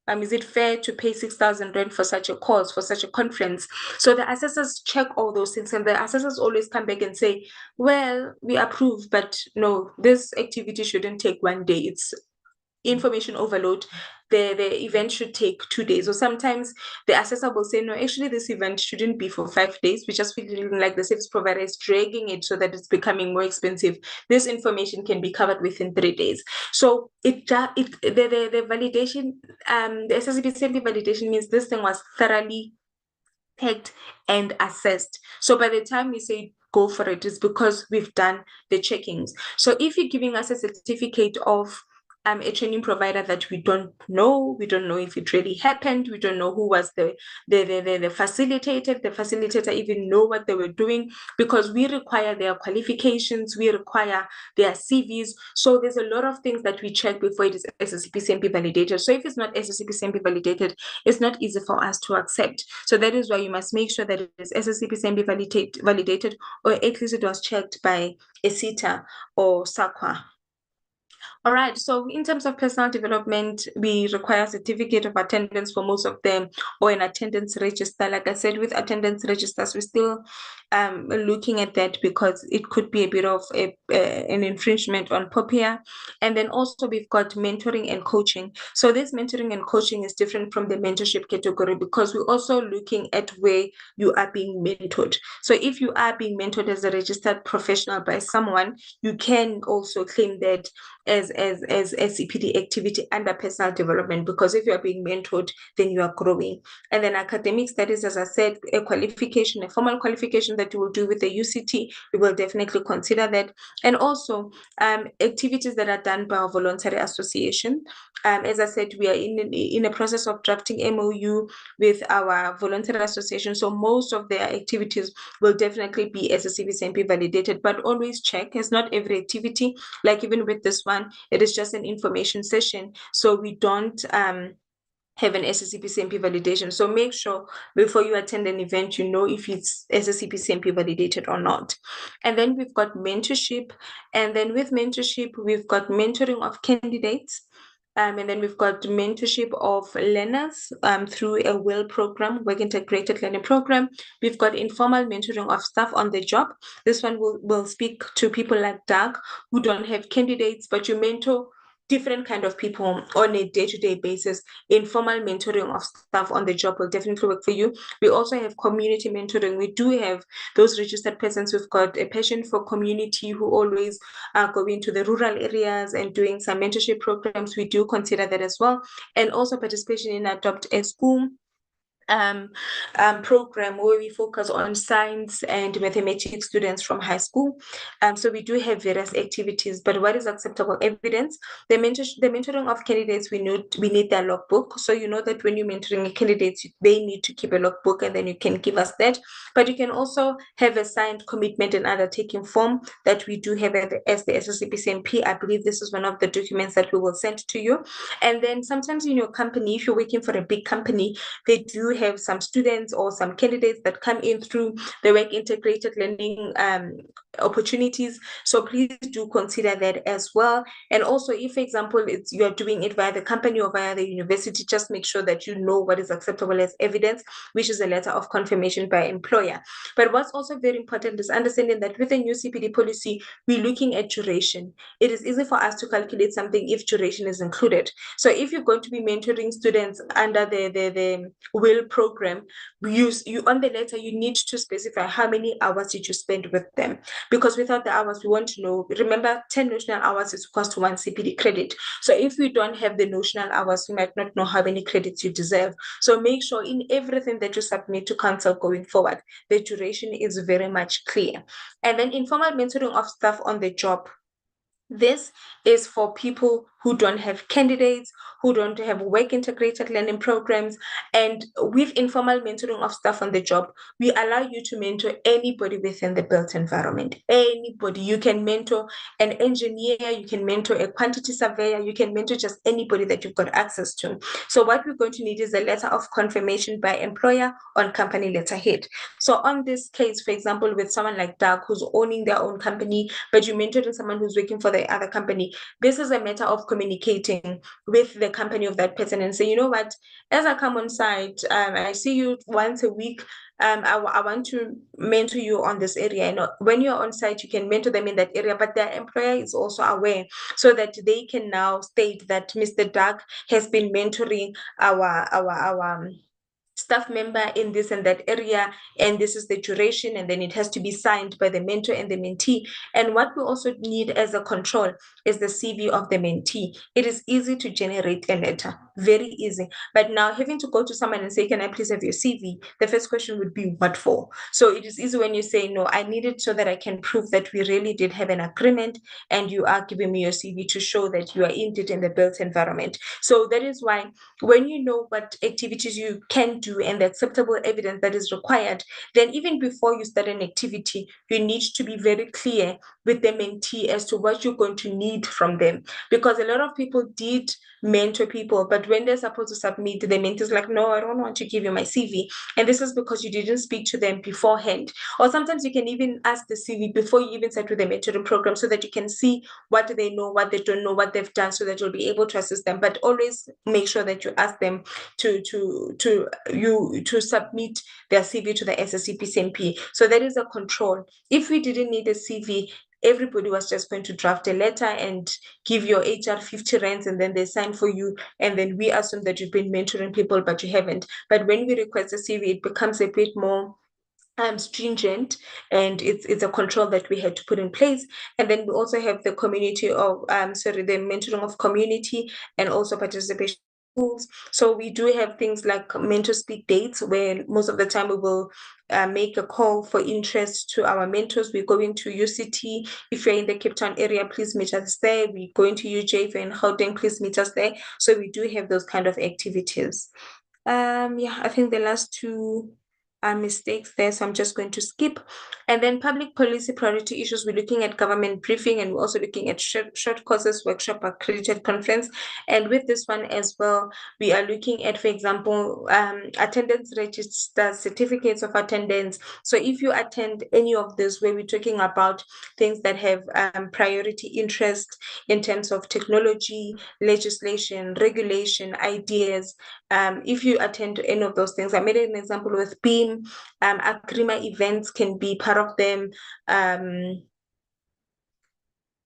Is it fair to pay 6,000 rand for such a course, for such a conference? So the assessors check all those things, and the assessors always come back and say, well, we approve, but no, this activity shouldn't take 1 day. It's information overload. The event should take 2 days, or sometimes the assessor will say, no, actually this event shouldn't be for 5 days. We just feeling like the service provider is dragging it so that it's becoming more expensive. This information can be covered within 3 days. So the validation, the SACPCMP validation means this thing was thoroughly checked and assessed. So by the time we say go for it, it's because we've done the checkings. So if you're giving us a certificate of a training provider that we don't know if it really happened, we don't know who was the facilitator even know what they were doing, because we require their qualifications, we require their CVs. So there's a lot of things that we check before it is SACPCMP validated. So if it's not SACPCMP validated, it's not easy for us to accept. So that is why you must make sure that it is SACPCMP validated, or at least it was checked by a SETA or SAQA. All right, so in terms of personal development, we require a certificate of attendance for most of them, or an attendance register. Like I said, with attendance registers, we're still looking at that, because it could be a bit of an infringement on POPIA. And then also we've got mentoring and coaching. So this mentoring and coaching is different from the mentorship category, because we're also looking at where you are being mentored. So if you are being mentored as a registered professional by someone, you can also claim that as a CPD activity under personal development, because if you are being mentored, then you are growing. And then academic studies, as I said, a qualification, a formal qualification that you will do with the UCT, we will definitely consider that. And also activities that are done by our voluntary association. As I said, we are in a process of drafting MOU with our voluntary association. So most of their activities will definitely be SACPCMP validated, but always check. It's not every activity. Like even with this one, it is just an information session. So we don't have an SACPCMP validation. So make sure before you attend an event, you know if it's SACPCMP validated or not. And then we've got mentorship. And then with mentorship, we've got mentoring of candidates. And then we've got mentorship of learners through a WIL program, work integrated learning program. We've got informal mentoring of staff on the job. This one will speak to people like Doug, who don't have candidates, but you mentor different kind of people on a day-to-day basis. Informal mentoring of staff on the job will definitely work for you. We also have community mentoring. We do have those registered persons who've got a passion for community, who always are going to the rural areas and doing some mentorship programs. We do consider that as well. And also participation in Adopt a School program, where we focus on science and mathematics students from high school. So we do have various activities, but what is acceptable evidence? The mentoring of candidates, we need their logbook. So you know that when you're mentoring a candidate, they need to keep a logbook, and then you can give us that. But you can also have a signed commitment and undertaking form that we do have as the SACPCMP. I believe this is one of the documents that we will send to you. And then sometimes in your company, if you're working for a big company, they do have some students or some candidates that come in through the work integrated learning opportunities. So please do consider that as well. And also, if, for example, you are doing it via the company or via the university, just make sure that you know what is acceptable as evidence, which is a letter of confirmation by employer. But what's also very important is understanding that with the new CPD policy, we're looking at duration. It is easy for us to calculate something if duration is included. So if you're going to be mentoring students under the WIL mentoring program, you on the letter, you need to specify how many hours did you spend with them, because without the hours, we want to know. Remember, 10 notional hours is equals to 1 CPD credit. So if we don't have the notional hours, we might not know how many credits you deserve. So make sure in everything that you submit to council going forward, the duration is very much clear. And then informal mentoring of staff on the job. This is for people who don't have candidates, who don't have work integrated learning programs. And with informal mentoring of staff on the job, we allow you to mentor anybody within the built environment. Anybody. You can mentor an engineer, you can mentor a quantity surveyor, you can mentor just anybody that you've got access to. So what we're going to need is a letter of confirmation by employer on company letterhead. So on this case, for example, with someone like Doug, who's owning their own company, but you mentored someone who's working for the other company, this is a matter of communicating with the company of that person and say, you know what, as I come on site, I see you once a week, I want to mentor you on this area. And when you're on site, you can mentor them in that area, but their employer is also aware, so that they can now state that Mr. Doug has been mentoring our staff member in this and that area, and this is the duration, and then it has to be signed by the mentor and the mentee. And what we also need as a control is the CV of the mentee. It is easy to generate a letter, very easy. But now having to go to someone and say, can I please have your CV? The first question would be, what for? So it is easy when you say, no, I need it so that I can prove that we really did have an agreement, and you are giving me your CV to show that you are indeed in the built environment. So that is why when you know what activities you can do and the acceptable evidence that is required, then even before you start an activity, you need to be very clear with the mentee as to what you're going to need from them. Because a lot of people did mentor people, but when they're supposed to submit, the mentee is like, no, I don't want to give you my CV. And this is because you didn't speak to them beforehand. Or sometimes you can even ask the CV before you even start with the mentoring program, so that you can see what they know, what they don't know, what they've done, so that you'll be able to assist them. But always make sure that you ask them to submit their CV to the SACPCMP. So that is a control. If we didn't need a CV, everybody was just going to draft a letter and give your HR 50 rands, and then they sign for you, and then we assume that you've been mentoring people, but you haven't. But when we request a CV, it becomes a bit more stringent, and it's a control that we had to put in place. And then we also have the community of the mentoring of community, and also participation schools. So we do have things like mentor speak dates, where most of the time we will make a call for interest to our mentors. We're going to UCT. If you're in the Cape Town area, please meet us there. We're going to UJ. If you're in Gauteng, please meet us there. So we do have those kind of activities. I think the last two mistakes there, so I'm just going to skip. And then public policy priority issues, we're looking at government briefing, and we're also looking at short courses, workshop, accredited conference. And with this one as well, we are looking at, for example, attendance register, certificates of attendance. So if you attend any of this, where we're talking about things that have priority interest in terms of technology, legislation, regulation, ideas, if you attend any of those things, I made an example with BEAM, Agrima events can be part of them.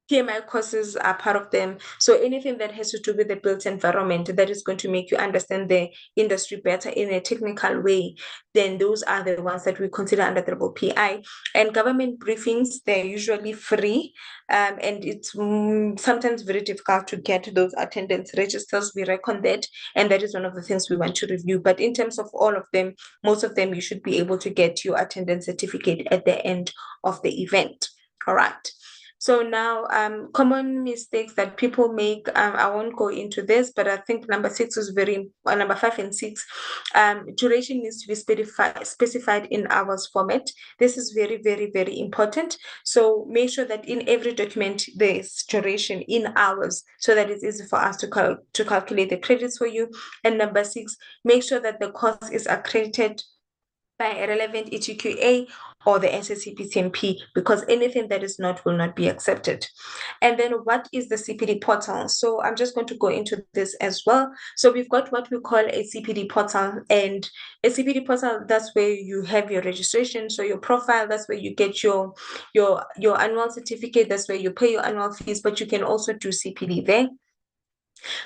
PMI courses are part of them. So anything that has to do with the built environment that is going to make you understand the industry better in a technical way, then those are the ones that we consider under the PI. And government briefings, they're usually free, and it's sometimes very difficult to get those attendance registers. We reckon that, and that is one of the things we want to review. But in terms of all of them, most of them, you should be able to get your attendance certificate at the end of the event. All right. So now, common mistakes that people make, I won't go into this, but I think number 6 is number 5 and 6, duration needs to be specified in hours format. This is very, very, very important. So make sure that in every document, there's duration in hours, so that it's easy for us to calculate the credits for you. And number 6, make sure that the course is accredited by a relevant ETQA or the SACPCMP, because anything that is not will not be accepted. And then what is the CPD portal? So I'm just going to go into this as well. So we've got what we call a CPD portal, and a CPD portal, that's where you have your registration, so your profile, that's where you get your annual certificate, that's where you pay your annual fees, but you can also do CPD there.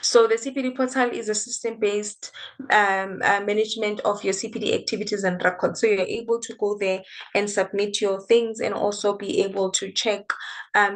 So the CPD portal is a system-based management of your CPD activities and records. So you're able to go there and submit your things and also be able to check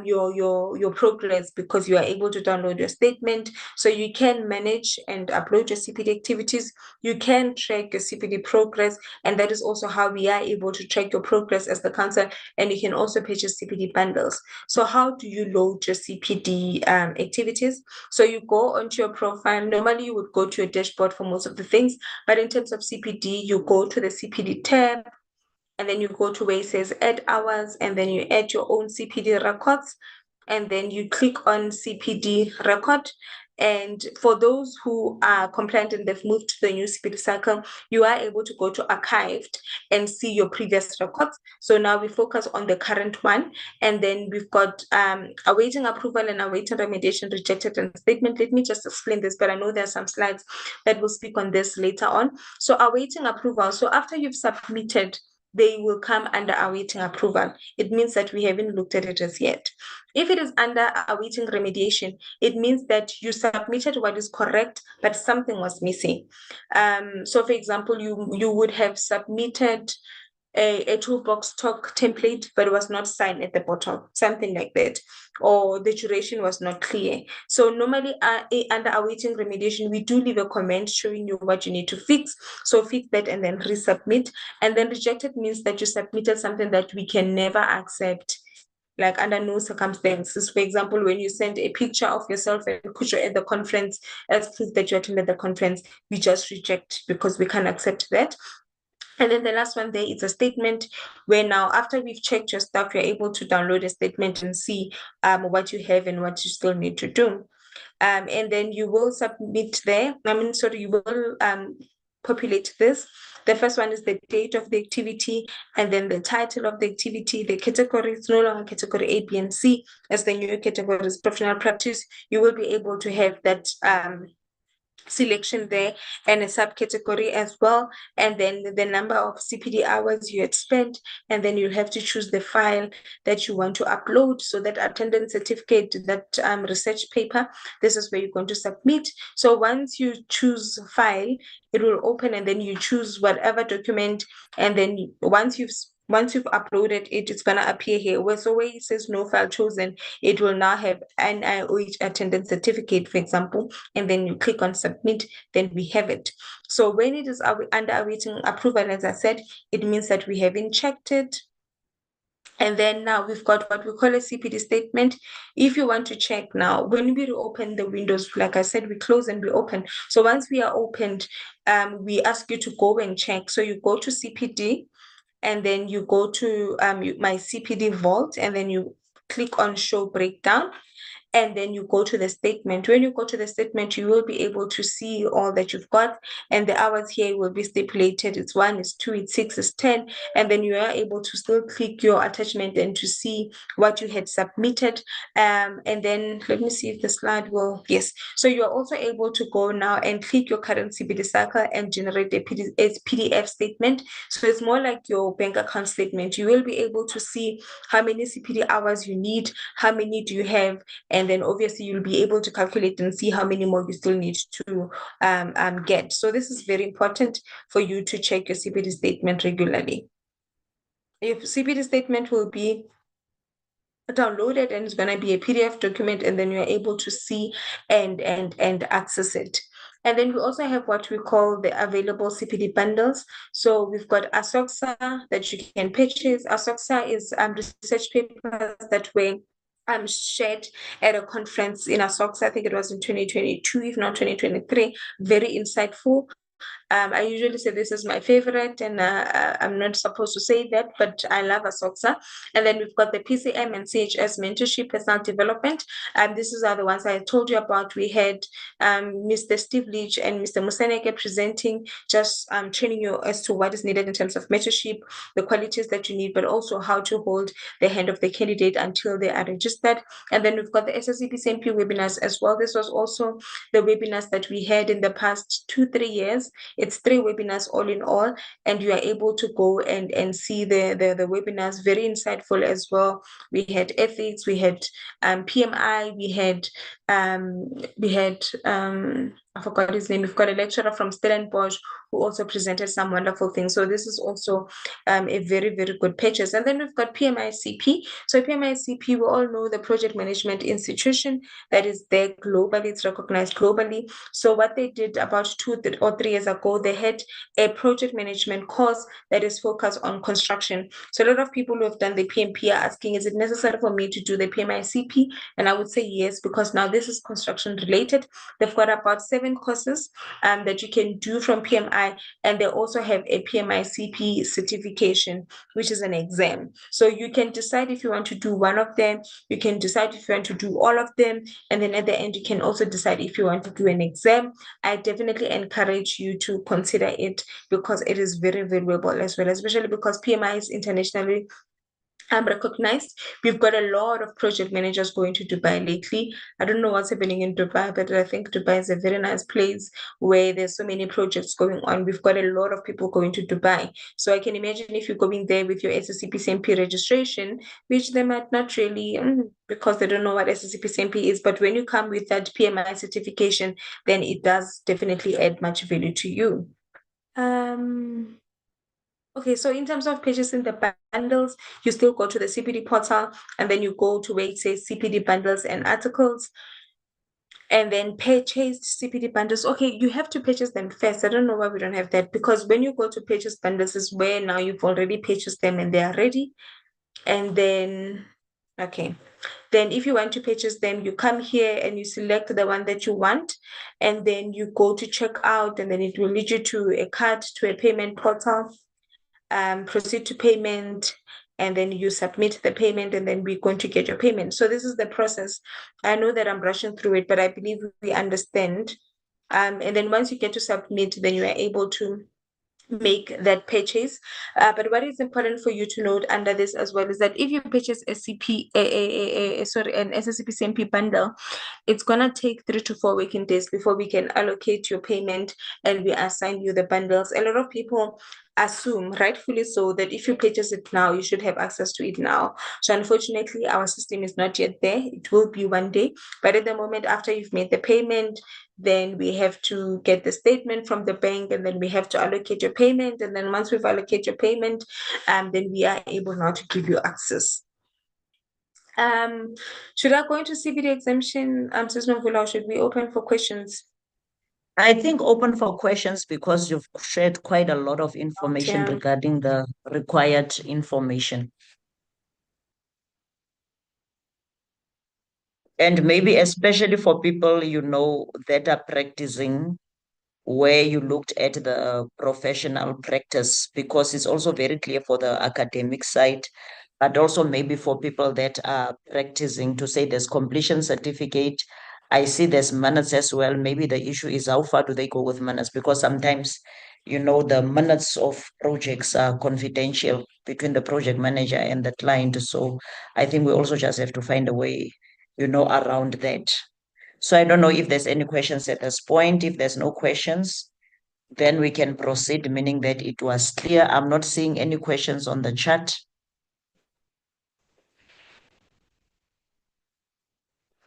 your progress, because you are able to download your statement. So you can manage and upload your CPD activities. You can track your CPD progress, and that is also how we are able to track your progress as the council. And you can also purchase CPD bundles. So how do you load your CPD activities? So you go onto your profile. Normally you would go to your dashboard for most of the things, but in terms of CPD, you go to the CPD tab, and then you go to where it says add hours, and then you add your own CPD records, and then you click on CPD record. And for those who are compliant and they've moved to the new CPD cycle, you are able to go to archived and see your previous records. So now we focus on the current one, and then we've got awaiting approval and awaiting remediation, rejected and statement. Let me just explain this, but I know there are some slides that will speak on this later on. So awaiting approval. So after you've submitted, they will come under awaiting approval. It means that we haven't looked at it as yet. If it is under awaiting remediation, it means that you submitted what is correct, but something was missing. So for example, you would have submitted a toolbox talk template, but it was not signed at the bottom, something like that, or the duration was not clear. So normally under awaiting remediation, we do leave a comment showing you what you need to fix. So fix that and then resubmit. And then rejected means that you submitted something that we can never accept, like under no circumstances. For example, when you send a picture of yourself and put you at the conference as proof that you attended the conference, we just reject because we can't accept that. And then the last one there is a statement, where now after we've checked your stuff, you're able to download a statement and see what you have and what you still need to do. And then you will submit there. You will populate this. The first one is the date of the activity, and then the title of the activity. The category is no longer category A, B, and C, as the new category is professional practice. You will be able to have that selection there, and a subcategory as well, and then the number of CPD hours you had spent, and then you have to choose the file that you want to upload. So that attendance certificate, that research paper, this is where you're going to submit. So once you choose file, it will open, and then you choose whatever document, and then once you've uploaded it, it's going to appear here. So where it says no file chosen, it will now have an IOH attendance certificate, for example, and then you click on submit, then we have it. So when it is under awaiting approval, as I said, it means that we haven't checked it. And then now we've got what we call a CPD statement. If you want to check now, when we reopen the windows, like I said, we close and we open. So once we are opened, we ask you to go and check. So you go to CPD, and then you go to my CPD vault, and then you click on show breakdown, and then you go to the statement. When you go to the statement, you will be able to see all that you've got, and the hours here will be stipulated. It's 1, it's 2, it's 6, it's 10, and then you are able to still click your attachment and to see what you had submitted. And then let me see if the slide will, yes. So you are also able to go now and click your current CPD cycle and generate a PDF statement. So it's more like your bank account statement. You will be able to see how many CPD hours you need, how many do you have, and then obviously you'll be able to calculate and see how many more you still need to get. So this is very important for you to check your CPD statement regularly. Your CPD statement will be downloaded, and it's going to be a PDF document, and then you're able to see and access it. And then we also have what we call the available CPD bundles. So we've got ASOCSA that you can purchase. ASOCSA is research papers that were shared at a conference in ASOCSA. I think it was in 2022, if not 2023. Very insightful. I usually say this is my favorite, and I'm not supposed to say that, but I love ASOCSA. And then we've got the PCM and CHS mentorship, personal development. These are the ones I told you about. We had Mr. Steve Leach and Mr. Museneke presenting, just training you as to what is needed in terms of mentorship, the qualities that you need, but also how to hold the hand of the candidate until they are registered. And then we've got the SACPCMP webinars as well. This was also the webinars that we had in the past 2-3 years. It's 3 webinars all in all, and you are able to go and see the webinars, very insightful as well. We had ethics, we had PMI, we had I forgot his name. We've got a lecturer from Stellenbosch who also presented some wonderful things. So this is also a very, very good purchase. And then we've got PMICP. So PMICP, we all know the project management institution that is there globally. It's recognized globally. So what they did about 2 or 3 years ago, they had a project management course that is focused on construction. So a lot of people who have done the PMP are asking, is it necessary for me to do the PMICP? And I would say yes, because now this is construction related. They've got about 7 courses that you can do from PMI, and they also have a PMICP certification, which is an exam. So you can decide if you want to do one of them, you can decide if you want to do all of them, and then at the end you can also decide if you want to do an exam. I definitely encourage you to consider it because it is very valuable as well, especially because PMI is internationally recognized. We've got a lot of project managers going to Dubai lately. I don't know what's happening in Dubai, but I think Dubai is a very nice place where there's so many projects going on. We've got a lot of people going to Dubai. So I can imagine if you're going there with your SACPCMP registration, which they might not really, because they don't know what SACPCMP is, but when you come with that PMI certification, then it does definitely add much value to you. Okay, so in terms of purchasing the bundles, you still go to the CPD portal and then you go to where it says CPD bundles and articles, and then purchase CPD bundles. Okay, you have to purchase them first. I don't know why we don't have that, because when you go to purchase bundles is where now you've already purchased them and they are ready. And then, okay, then if you want to purchase them, you come here and you select the one that you want, and then you go to check out, and then it will lead you to a card, to a payment portal. Proceed to payment, and then you submit the payment, and then we're going to get your payment. So this is the process. I know that I'm rushing through it, but I believe we understand. And then once you get to submit, then you are able to make that purchase. But what is important for you to note under this as well is that if you purchase an SACPCMP bundle, it's gonna take 3 to 4 working days before we can allocate your payment and we assign you the bundles. A lot of people assume, rightfully so, that if you purchase it now, you should have access to it now. So unfortunately, our system is not yet there. It will be one day, but at the moment, after you've made the payment, then we have to get the statement from the bank, and then we have to allocate your payment. And then once we've allocated your payment, then we are able now to give you access. Should I go into CPD exemption, Sis Novula, or should we open for questions? I think open for questions, because you've shared quite a lot of information Okay. regarding the required information. And maybe especially for people, that are practicing, where you looked at the professional practice, because it's also very clear for the academic side, but also maybe for people that are practicing, to say there's completion certificate. I see there's minutes as well. Maybe the issue is how far do they go with minutes, because sometimes, the minutes of projects are confidential between the project manager and the client. So I think we also just have to find a way, around that. So I don't know if there's any questions at this point. If there's no questions, then we can proceed, meaning that it was clear. I'm not seeing any questions on the chat.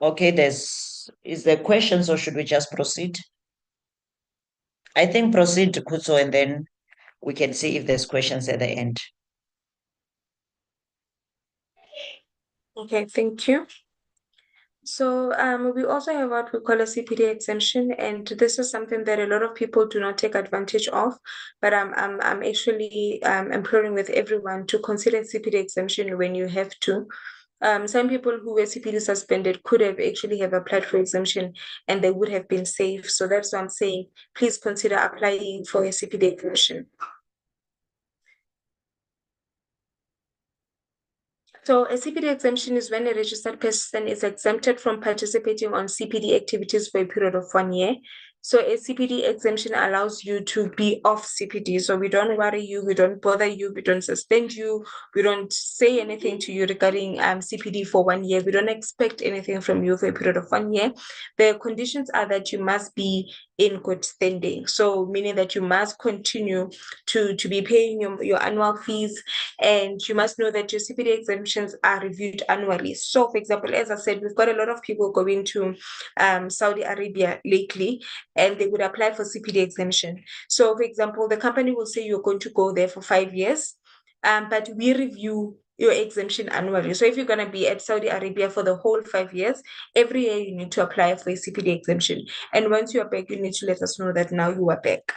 Okay, is there questions, or should we just proceed? I think proceed, Kutso, and then we can see if there's questions at the end. Okay, thank you. So we also have what we call a CPD exemption, and this is something that a lot of people do not take advantage of. But I'm actually imploring with everyone to consider CPD exemption when you have to. Some people who were CPD suspended could have actually have applied for exemption, and they would have been safe. So that's what I'm saying. Please consider applying for a CPD exemption. So a CPD exemption is when a registered person is exempted from participating on CPD activities for a period of 1 year. So a CPD exemption allows you to be off CPD. So we don't worry you, we don't bother you, we don't suspend you, we don't say anything to you regarding CPD for 1 year. We don't expect anything from you for a period of 1 year. The conditions are that you must be in good standing. So meaning that you must continue to be paying your annual fees, and you must know that your CPD exemptions are reviewed annually. So for example, as I said, we've got a lot of people going to Saudi Arabia lately, and they would apply for CPD exemption. So for example, the company will say you're going to go there for 5 years, but we review your exemption annually. So if you're going to be at Saudi Arabia for the whole 5 years, every year you need to apply for a CPD exemption. And once you are back, you need to let us know that now you are back.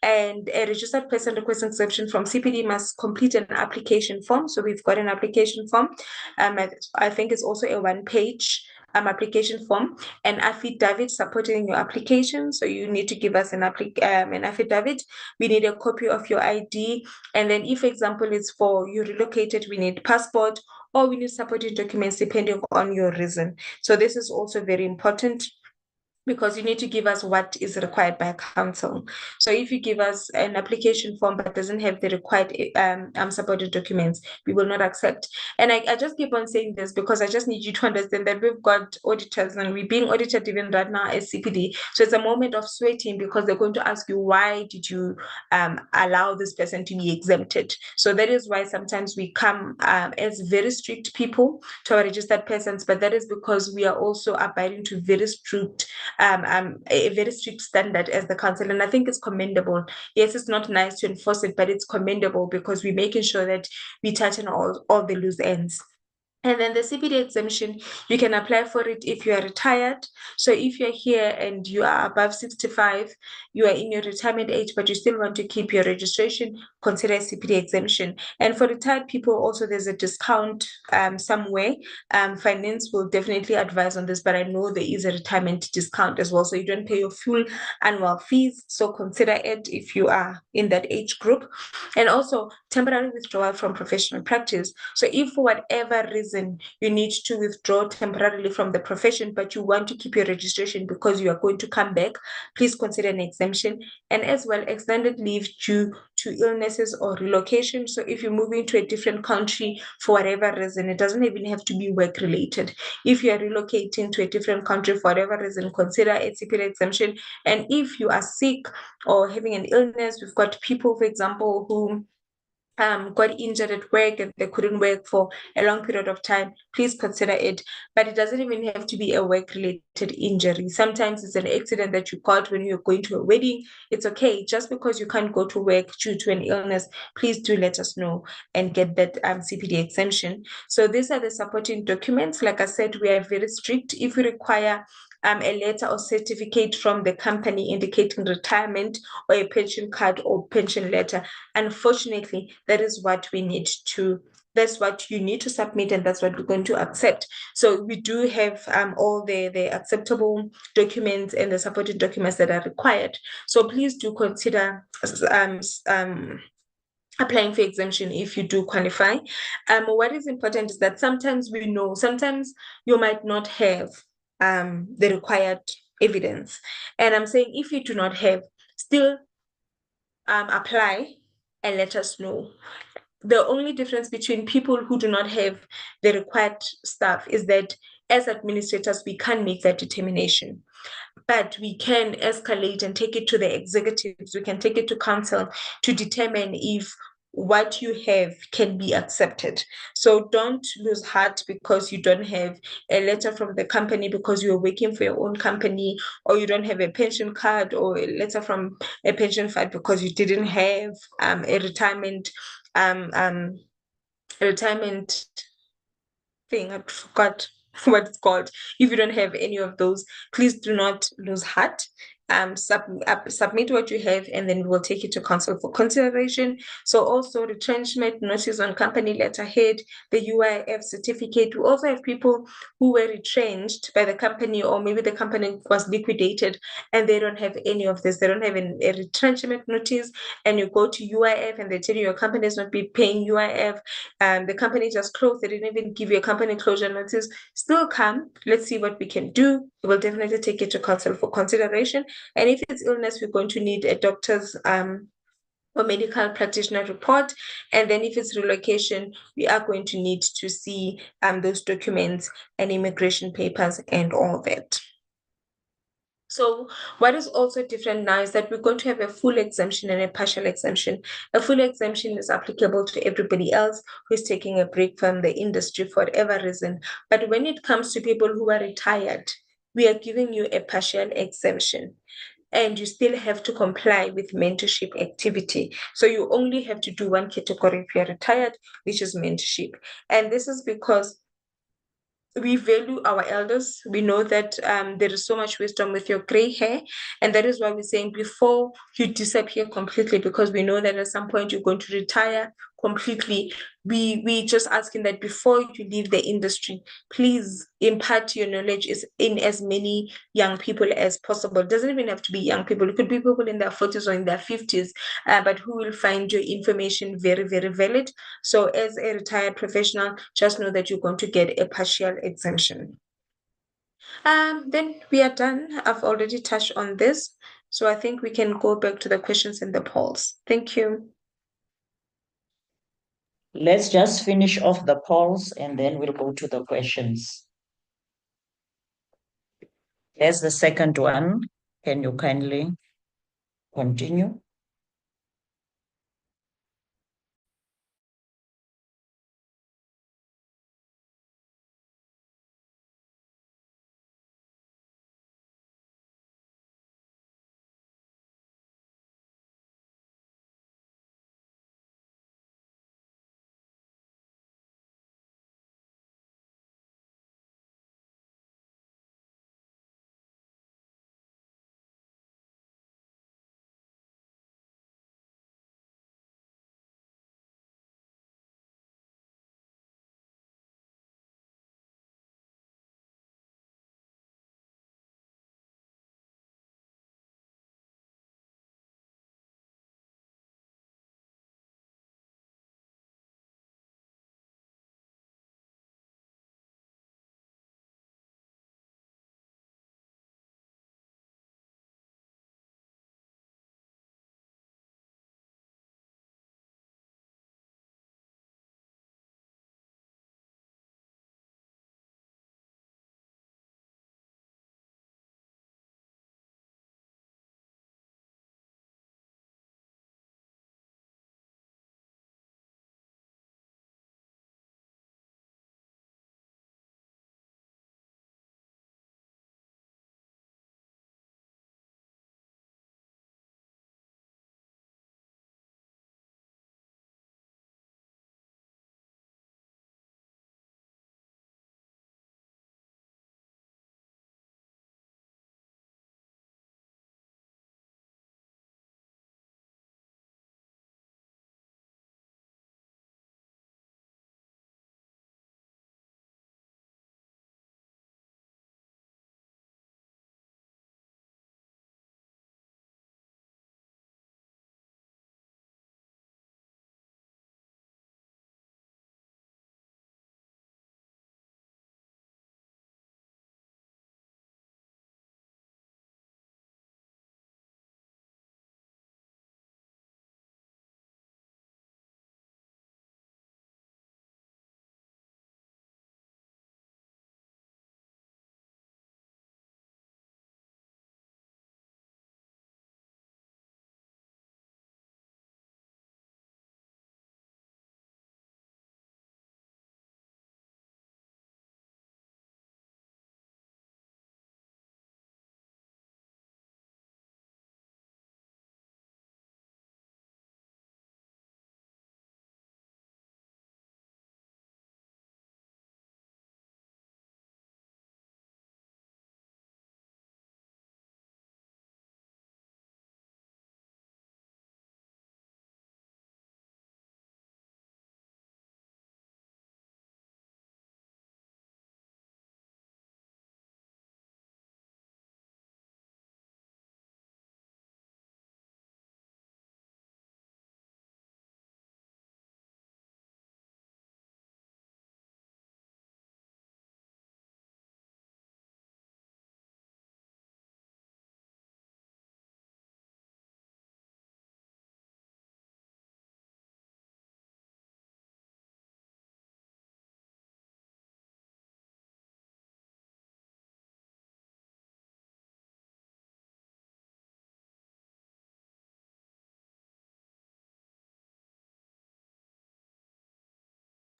And a registered person requesting exemption from CPD must complete an application form. So we've got an application form. I think it's also a 1-page application form, an affidavit supporting your application. So you need to give us an affidavit. We need a copy of your ID. And then if example is for you relocated, we need passport, or we need supporting documents depending on your reason. So this is also very important, because you need to give us what is required by council. So if you give us an application form but doesn't have the required supported documents, we will not accept. And I just keep on saying this because I just need you to understand that we've got auditors, and we're being audited even right now as CPD. So it's a moment of sweating, because they're going to ask you, why did you allow this person to be exempted? So that is why sometimes we come as very strict people to our registered persons, but that is because we are also abiding to very strict a very strict standard as the council. And I think it's commendable. Yes, it's not nice to enforce it, but it's commendable, because we're making sure that we tighten all the loose ends. And then the CPD exemption, you can apply for it if you are retired. So if you're here and you are above 65, you are in your retirement age, but you still want to keep your registration, consider a CPD exemption. And for retired people also, there's a discount somewhere. Finance will definitely advise on this, but I know there is a retirement discount as well. So you don't pay your full annual fees. So consider it if you are in that age group. And also temporary withdrawal from professional practice. So if for whatever reason you need to withdraw temporarily from the profession, but you want to keep your registration because you are going to come back, please consider an exemption. And as well, extended leave due to illnesses or relocation. So if you're moving to a different country for whatever reason, it doesn't even have to be work related. If you are relocating to a different country for whatever reason, consider a CPD exemption. And if you are sick or having an illness, we've got people, for example, who got injured at work and they couldn't work for a long period of time, please consider it. But it doesn't even have to be a work-related injury. Sometimes it's an accident that you got when you're going to a wedding. It's okay. Just because you can't go to work due to an illness, please do let us know and get that CPD exemption. So these are the supporting documents. Like I said, we are very strict. If we require a letter or certificate from the company indicating retirement, or a pension card or pension letter, unfortunately, that is what we need to, that's what you need to submit, and that's what we're going to accept. So we do have all the acceptable documents and the supporting documents that are required. So please do consider applying for exemption if you do qualify. What is important is that sometimes we know, sometimes you might not have the required evidence. And I'm saying, if you do not have, still apply and let us know. The only difference between people who do not have the required stuff is that as administrators, we can't make that determination. But we can escalate and take it to the executives. We can take it to council to determine if what you have can be accepted. So don't lose heart because you don't have a letter from the company because you're working for your own company, or you don't have a pension card or a letter from a pension fund because you didn't have a retirement thing. I forgot what it's called. If you don't have any of those, please do not lose heart. Submit what you have, and then we will take it to council for consideration. So also retrenchment notice on company letterhead, the UIF certificate. We also have people who were retrenched by the company, or maybe the company was liquidated and they don't have any of this. They don't have a retrenchment notice, and you go to UIF and they tell you your company is not be paying UIF. The company just closed. They didn't even give you a company closure notice. Still come. Let's see what we can do. We will definitely take it to council for consideration. And if it's illness, we're going to need a doctor's or medical practitioner report. And then if it's relocation, we are going to need to see those documents and immigration papers and all that. So what is also different now is that we're going to have a full exemption and a partial exemption. A full exemption is applicable to everybody else who is taking a break from the industry for whatever reason. But when it comes to people who are retired, we are giving you a partial exemption. And you still have to comply with mentorship activity. So you only have to do one category if you're retired, which is mentorship. And this is because we value our elders. We know that there is so much wisdom with your gray hair. And that is why we're saying before you disappear completely, because we know that at some point you're going to retire completely. We just asking that before you leave the industry, please impart your knowledge in as many young people as possible. It doesn't even have to be young people. It could be people in their 40s or in their 50s, but who will find your information very, very valid. So as a retired professional, just know that you're going to get a partial exemption. Then we are done. I've already touched on this. So I think we can go back to the questions and the polls. Thank you. Let's just finish off the polls and then we'll go to the questions. There's the second one. Can you kindly continue?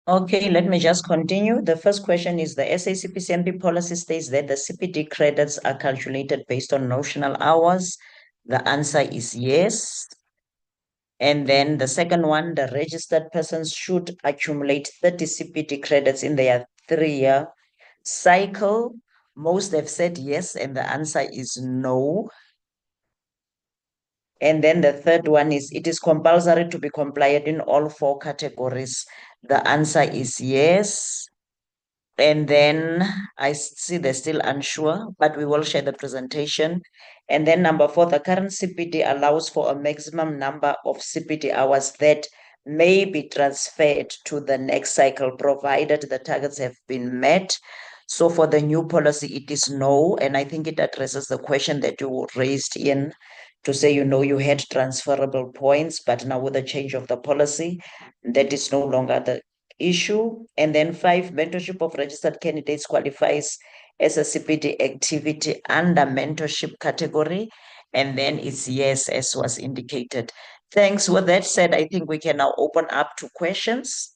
Okay, let me just continue. The first question is the SACPCMP policy states that the CPD credits are calculated based on notional hours. The answer is yes. And then the second one, the registered persons should accumulate 30 CPD credits in their 3-year cycle. Most have said yes, and the answer is no. And then the third one is, it is compulsory to be compliant in all 4 categories. The answer is yes. And then I see they're still unsure, but we will share the presentation. And then number 4, the current CPD allows for a maximum number of CPD hours that may be transferred to the next cycle, provided the targets have been met. So for the new policy, it is no. And I think it addresses the question that you raised in to say, you had transferable points, but now with the change of the policy, that is no longer the issue. And then 5, mentorship of registered candidates qualifies as a CPD activity under mentorship category. And then it's yes, as was indicated. Thanks. With that said, I think we can now open up to questions.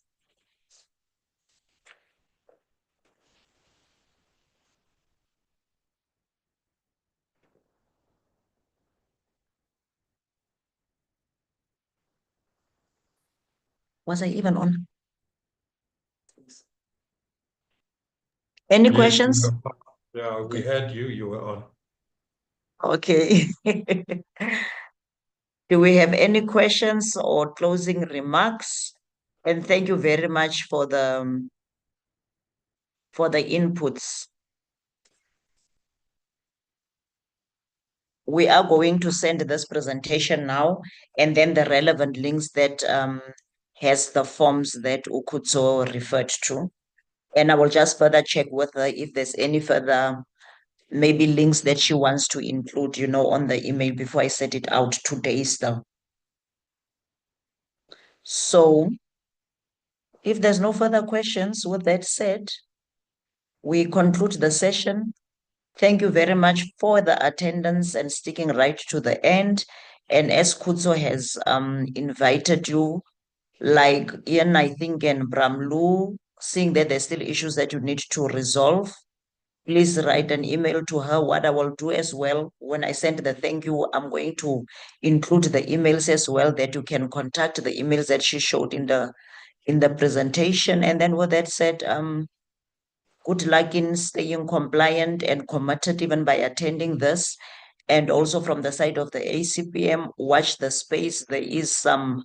Was I even on? Any Yes, questions? yeah, we heard you. You were on. Okay. Do we have any questions or closing remarks? And thank you very much for the inputs. We are going to send this presentation now, and then the relevant links that has the forms that Ukutso referred to. And I will just further check with her if there's any further maybe links that she wants to include, on the email before I set it out today still. So if there's no further questions, with that said, we conclude the session. Thank you very much for the attendance and sticking right to the end. And as Kutso has invited you, like Ian, I think, and Bramlu, seeing that there's still issues that you need to resolve, please write an email to her. What I will do as well, when I send the thank you, I'm going to include the emails as well, that you can contact the emails that she showed in the presentation. And then with that said, good luck in staying compliant and committed even by attending this. And also from the side of the ACPM, watch the space. There is some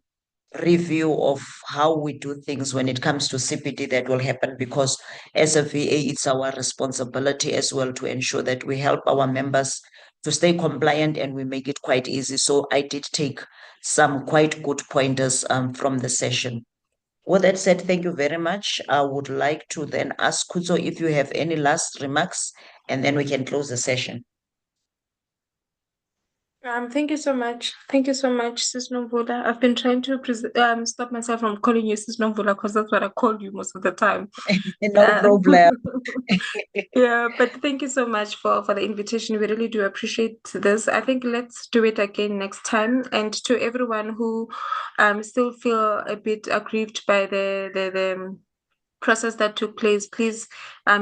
review of how we do things when it comes to CPD that will happen, because as a VA, it's our responsibility as well to ensure that we help our members to stay compliant and we make it quite easy. So I did take some quite good pointers from the session. With that said, thank you very much. I would like to then ask Kutso if you have any last remarks, and then we can close the session. Thank you so much. Thank you so much, Sis Nomvula. I've been trying to stop myself from calling you Sis Nomvula because that's what I call you most of the time. No problem. Yeah, but thank you so much for the invitation. We really do appreciate this. I think let's do it again next time. And to everyone who still feel a bit aggrieved by the process that took place, please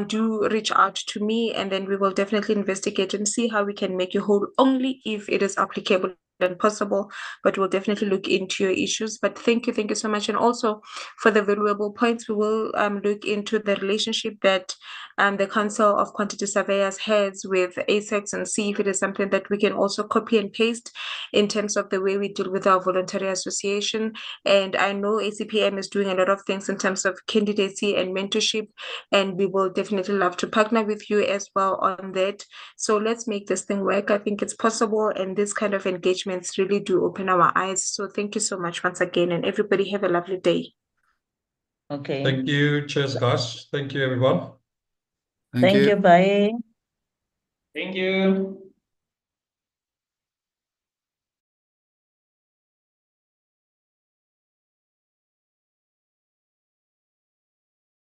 do reach out to me, and then we will definitely investigate and see how we can make you whole, only if it is applicable and possible, but we'll definitely look into your issues. But thank you so much. And also for the valuable points, we will look into the relationship that the Council of Quantity Surveyors has with ASACs, and see if it is something that we can also copy and paste in terms of the way we deal with our voluntary association. And I know ACPM is doing a lot of things in terms of candidacy and mentorship, and we will definitely love to partner with you as well on that. So let's make this thing work. I think it's possible, and this kind of engagements really do open our eyes. So thank you so much once again, and everybody have a lovely day. Okay. Thank you. Cheers, guys. Thank you, everyone. Thank you. Bye. Thank you.